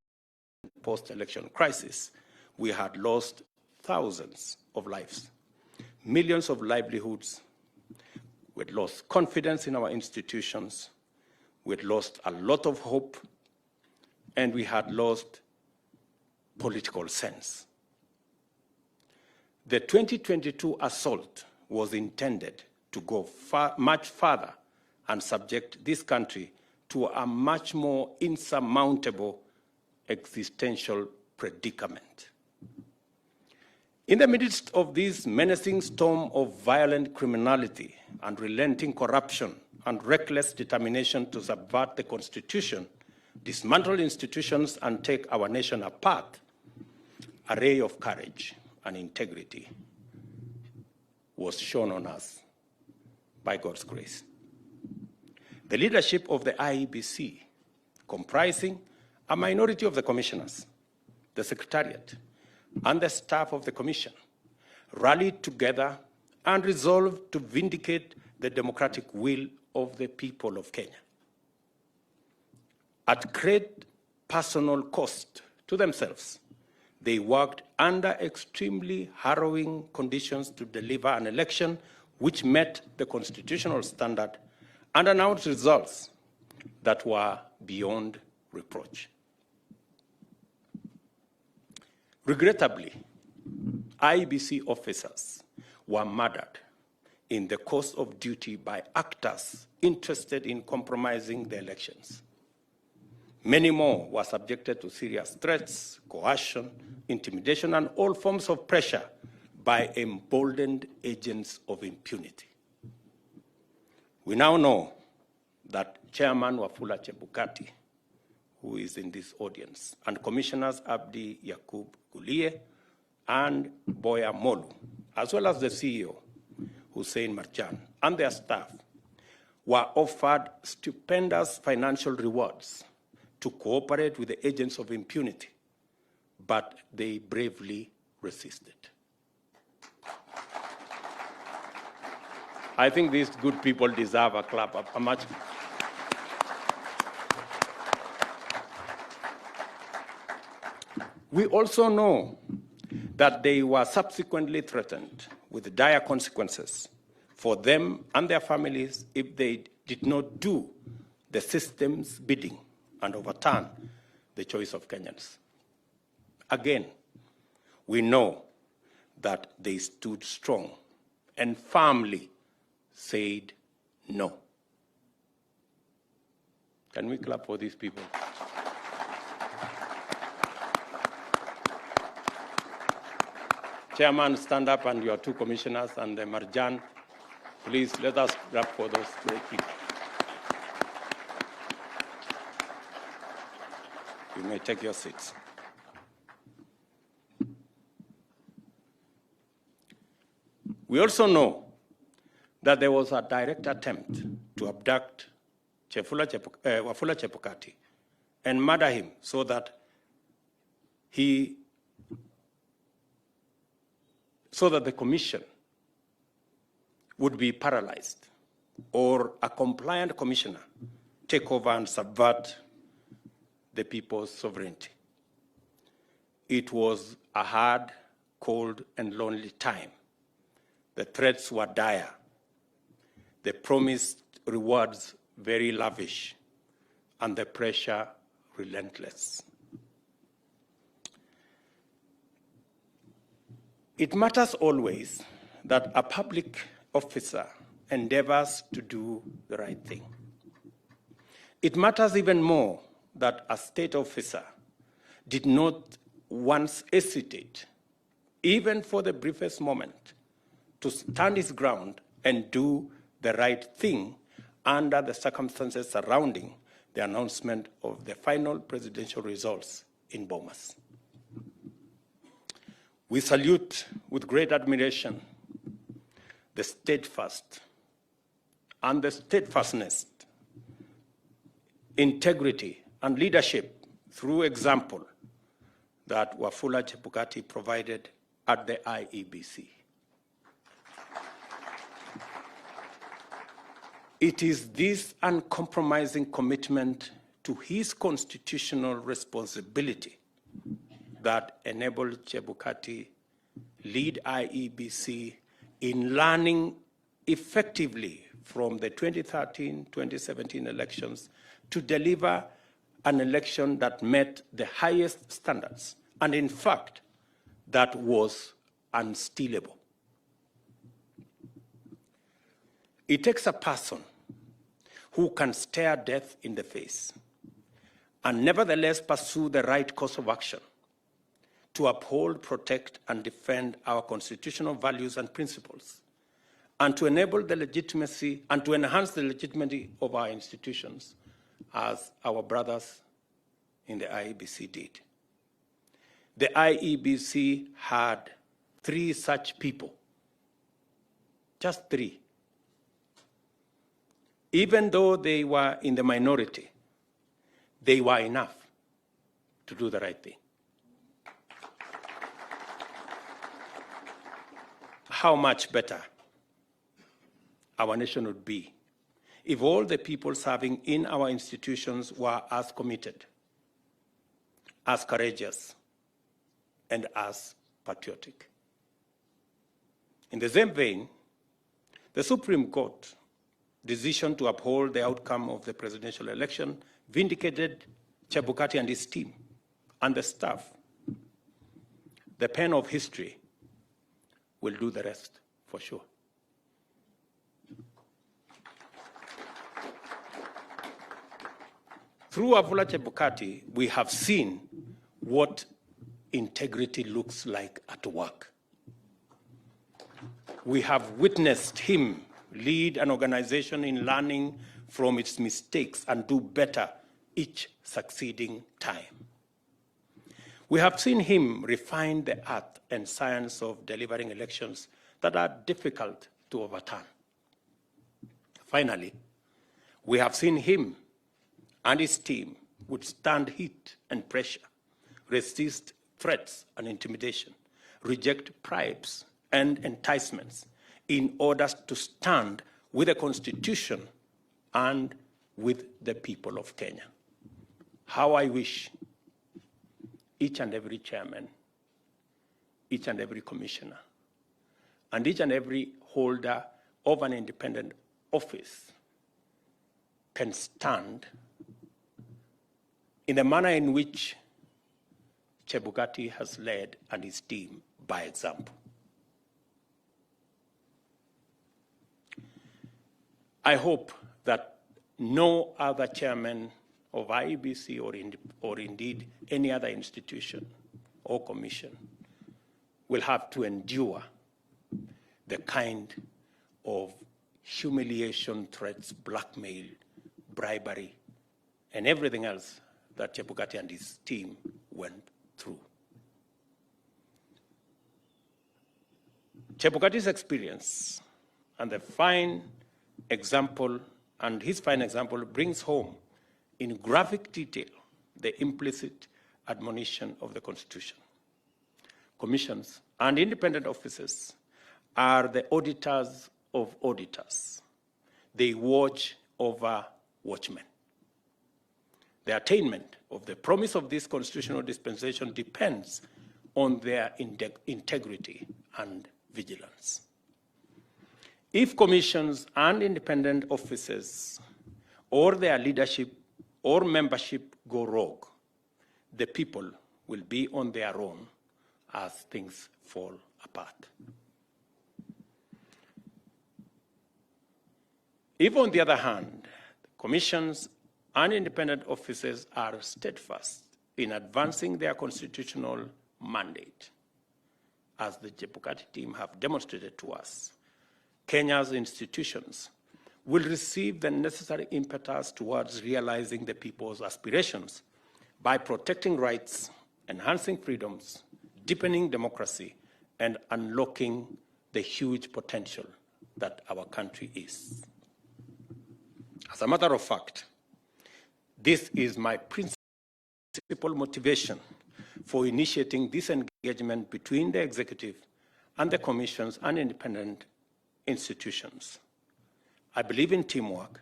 post-election crisis, we had lost thousands of lives, millions of livelihoods. We had lost confidence in our institutions. We had lost a lot of hope, and we had lost political sense. The 2022 assault was intended to go much further and subject this country to a much more insurmountable existential predicament. In the midst of this menacing storm of violent criminality, unrelenting corruption, and reckless determination to subvert the Constitution, dismantle institutions, and take our nation apart, a ray of courage and integrity was shown on us by God's grace. The leadership of the IEBC, comprising a minority of the commissioners, the Secretariat, and the staff of the Commission, rallied together and resolved to vindicate the democratic will of the people of Kenya. At great personal cost to themselves, they worked under extremely harrowing conditions to deliver an election which met the constitutional standard and announced results that were beyond reproach. Regrettably, IEBC officers were murdered in the course of duty by actors interested in compromising the elections. Many more were subjected to serious threats, coercion, intimidation, and all forms of pressure by emboldened agents of impunity. We now know that Chairman Wafula Chebukati, who is in this audience, and Commissioners Abdi Yakub Gulie and Boya Molu, as well as the CEO, Hussein Marjan, and their staff, were offered stupendous financial rewards to cooperate with the agents of impunity, but they bravely resisted. I think these good people deserve a clap, a much. We also know that they were subsequently threatened with dire consequences for them and their families if they did not do the system's bidding and overturn the choice of Kenyans. Again, we know that they stood strong and firmly said no. Can we clap for these people? Chairman, stand up, and your two commissioners and the Marjan, please let us clap for those great people. You may take your seats. We also know that there was a direct attempt to abduct Wafula Chebukati and murder him so that the commission would be paralyzed, or a compliant commissioner take over and subvert the people's sovereignty. It was a hard, cold, and lonely time. The threats were dire. The promised rewards very lavish, and the pressure relentless. It matters always that a public officer endeavors to do the right thing. It matters even more that a state officer did not once hesitate, even for the briefest moment, to stand his ground and do the right thing under the circumstances surrounding the announcement of the final presidential results in Bomas. We salute with great admiration the steadfast and the steadfastness, integrity, and leadership through example that Wafula Chebukati provided at the IEBC. It is this uncompromising commitment to his constitutional responsibility that enabled Chebukati lead IEBC in learning effectively from the 2013-2017 elections to deliver an election that met the highest standards, and in fact, that was unstealable. It takes a person who can stare death in the face and nevertheless pursue the right course of action to uphold, protect, and defend our constitutional values and principles, and to enable the legitimacy and to enhance the legitimacy of our institutions, as our brothers in the IEBC did. The IEBC had 3 such people, just 3. Even though they were in the minority, they were enough to do the right thing. How much better our nation would be if all the people serving in our institutions were as committed, as courageous, and as patriotic. In the same vein, the Supreme Court decision to uphold the outcome of the presidential election vindicated Chebukati and his team and the staff. The pen of history will do the rest, for sure. Through Wafula Chebukati, we have seen what integrity looks like at work. We have witnessed him lead an organization in learning from its mistakes and do better each succeeding time. We have seen him refine the art and science of delivering elections that are difficult to overturn. Finally, we have seen him and his team withstand heat and pressure, resist threats and intimidation, reject bribes and enticements in order to stand with the Constitution and with the people of Kenya. How I wish each and every chairman, each and every commissioner, and each and every holder of an independent office can stand in the manner in which Chebukati has led and his team by example. I hope that no other chairman of IEBC or indeed any other institution or commission will have to endure the kind of humiliation, threats, blackmail, bribery, and everything else that Chebukati and his team went through. Chebukati's experience and the fine example, and his fine example brings home in graphic detail the implicit admonition of the Constitution. Commissions and independent offices are the auditors of auditors. They watch over watchmen. The attainment of the promise of this constitutional dispensation depends on their integrity and vigilance. If commissions and independent offices or their leadership or membership go rogue, the people will be on their own as things fall apart. If, on the other hand, commissions and independent offices are steadfast in advancing their constitutional mandate, as the Chebukati team have demonstrated to us, Kenya's institutions will receive the necessary impetus towards realizing the people's aspirations by protecting rights, enhancing freedoms, deepening democracy, and unlocking the huge potential that our country is. As a matter of fact, this is my principal motivation for initiating this engagement between the executive and the commissions and independent institutions. I believe in teamwork.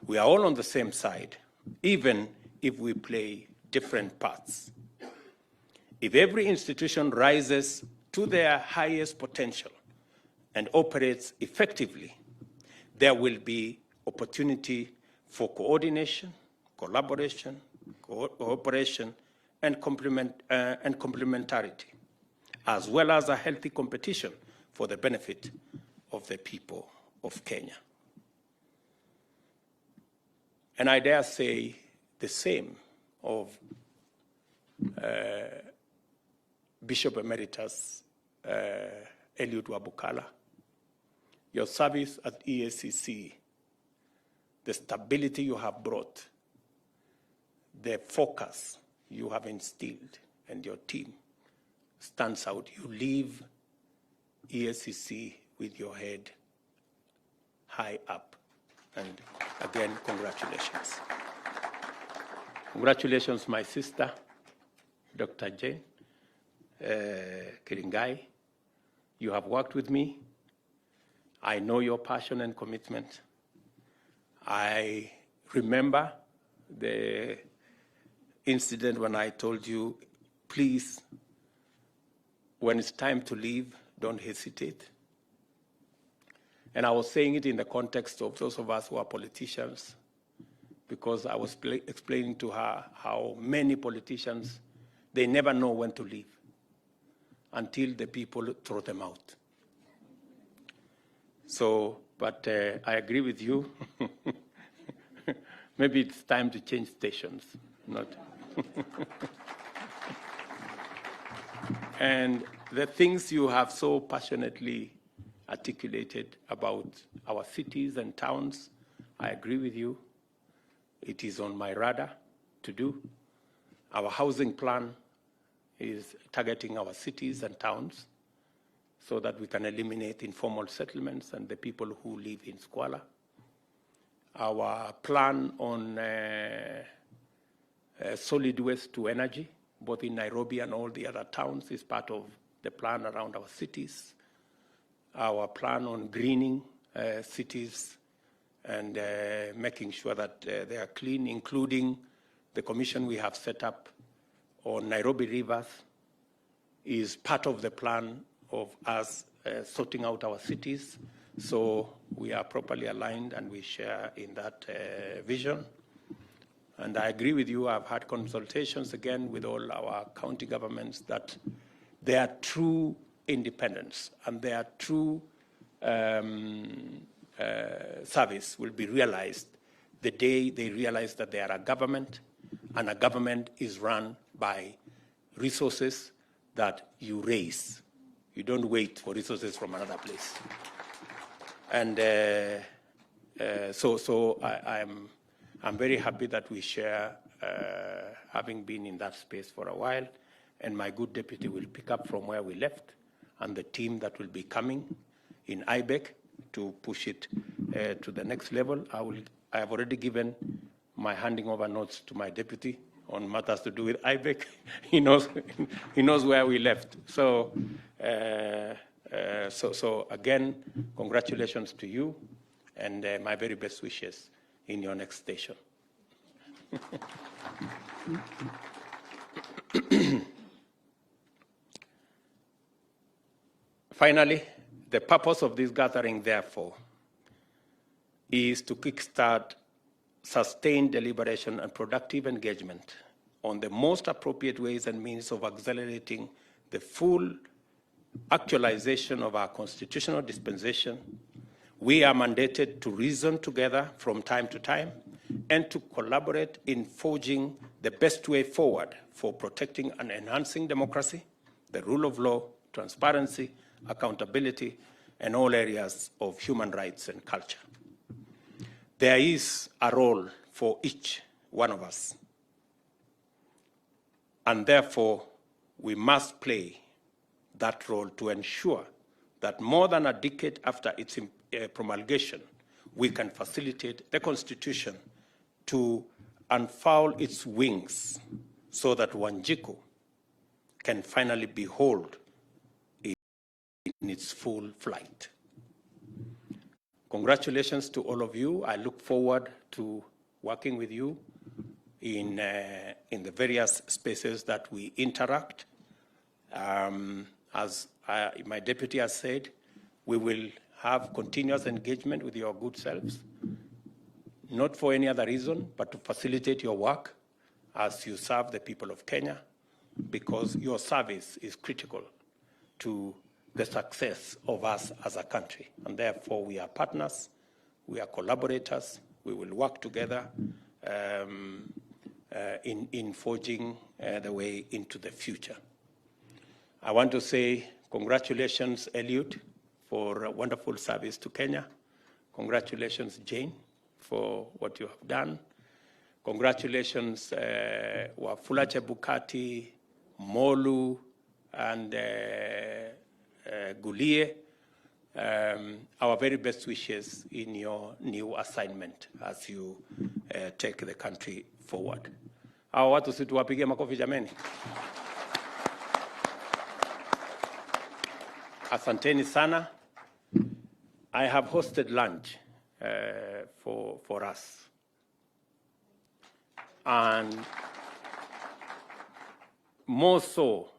We are all on the same side, even if we play different parts. If every institution rises to their highest potential and operates effectively, there will be opportunity for coordination, collaboration, cooperation, and complementarity, as well as a healthy competition for the benefit of the people of Kenya. And I dare say the same of Bishop Emeritus Eliud Wabukala. Your service at EACC, the stability you have brought, the focus you have instilled, and your team stands out. You leave EACC with your head high up. And again, congratulations. Congratulations, my sister, Dr. Jane Kiringai. You have worked with me. I know your passion and commitment. I remember the incident when I told you, please, when it's time to leave, don't hesitate. And I was saying it in the context of those of us who are politicians, because I was explaining to her how many politicians, they never know when to leave until the people throw them out. So, but I agree with you. Maybe it's time to change stations, not. And the things you have so passionately articulated about our cities and towns, I agree with you. It is on my radar to do. Our housing plan is targeting our cities and towns so that we can eliminate informal settlements and the people who live in squalor. Our plan on solid waste to energy, both in Nairobi and all the other towns, is part of the plan around our cities. Our plan on greening cities and making sure that they are clean, including the commission we have set up on Nairobi rivers, is part of the plan of us sorting out our cities. So we are properly aligned and we share in that vision. And I agree with you. I've had consultations again with all our county governments that their true independence and their true service will be realized the day they realize that they are a government, and a government is run by resources that you raise. You don't wait for resources from another place. And so I'm very happy that we share, having been in that space for a while, and my good deputy will pick up from where we left, and the team that will be coming in IBEC to push it to the next level. I have already given my handing over notes to my deputy on matters to do with IBEC. He knows where we left. So, so again, congratulations to you, and my very best wishes in your next station. Finally, the purpose of this gathering, therefore, is to kickstart sustained deliberation and productive engagement on the most appropriate ways and means of accelerating the full actualization of our constitutional dispensation. We are mandated to reason together from time to time and to collaborate in forging the best way forward for protecting and enhancing democracy, the rule of law, transparency, accountability, and all areas of human rights and culture. There is a role for each one of us, and therefore we must play that role to ensure that more than a decade after its promulgation, we can facilitate the Constitution to unfold its wings so that Wanjiku can finally behold in its full flight. Congratulations to all of you. I look forward to working with you in the various spaces that we interact. As my deputy has said, we will have continuous engagement with your good selves, not for any other reason, but to facilitate your work as you serve the people of Kenya, because your service is critical to the success of us as a country. And therefore, we are partners, we are collaborators, we will work together in forging the way into the future. I want to say congratulations, Eliud, for a wonderful service to Kenya. Congratulations, Jane, for what you have done. Congratulations, Wafula Chebukati, Molu, and Gulie. Our very best wishes in your new assignment as you take the country forward. Hawa watu si tuwapigie makofi jameni. Asanteni sana. I have hosted lunch for us. And more so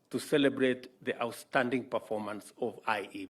to celebrate the outstanding performance of IE.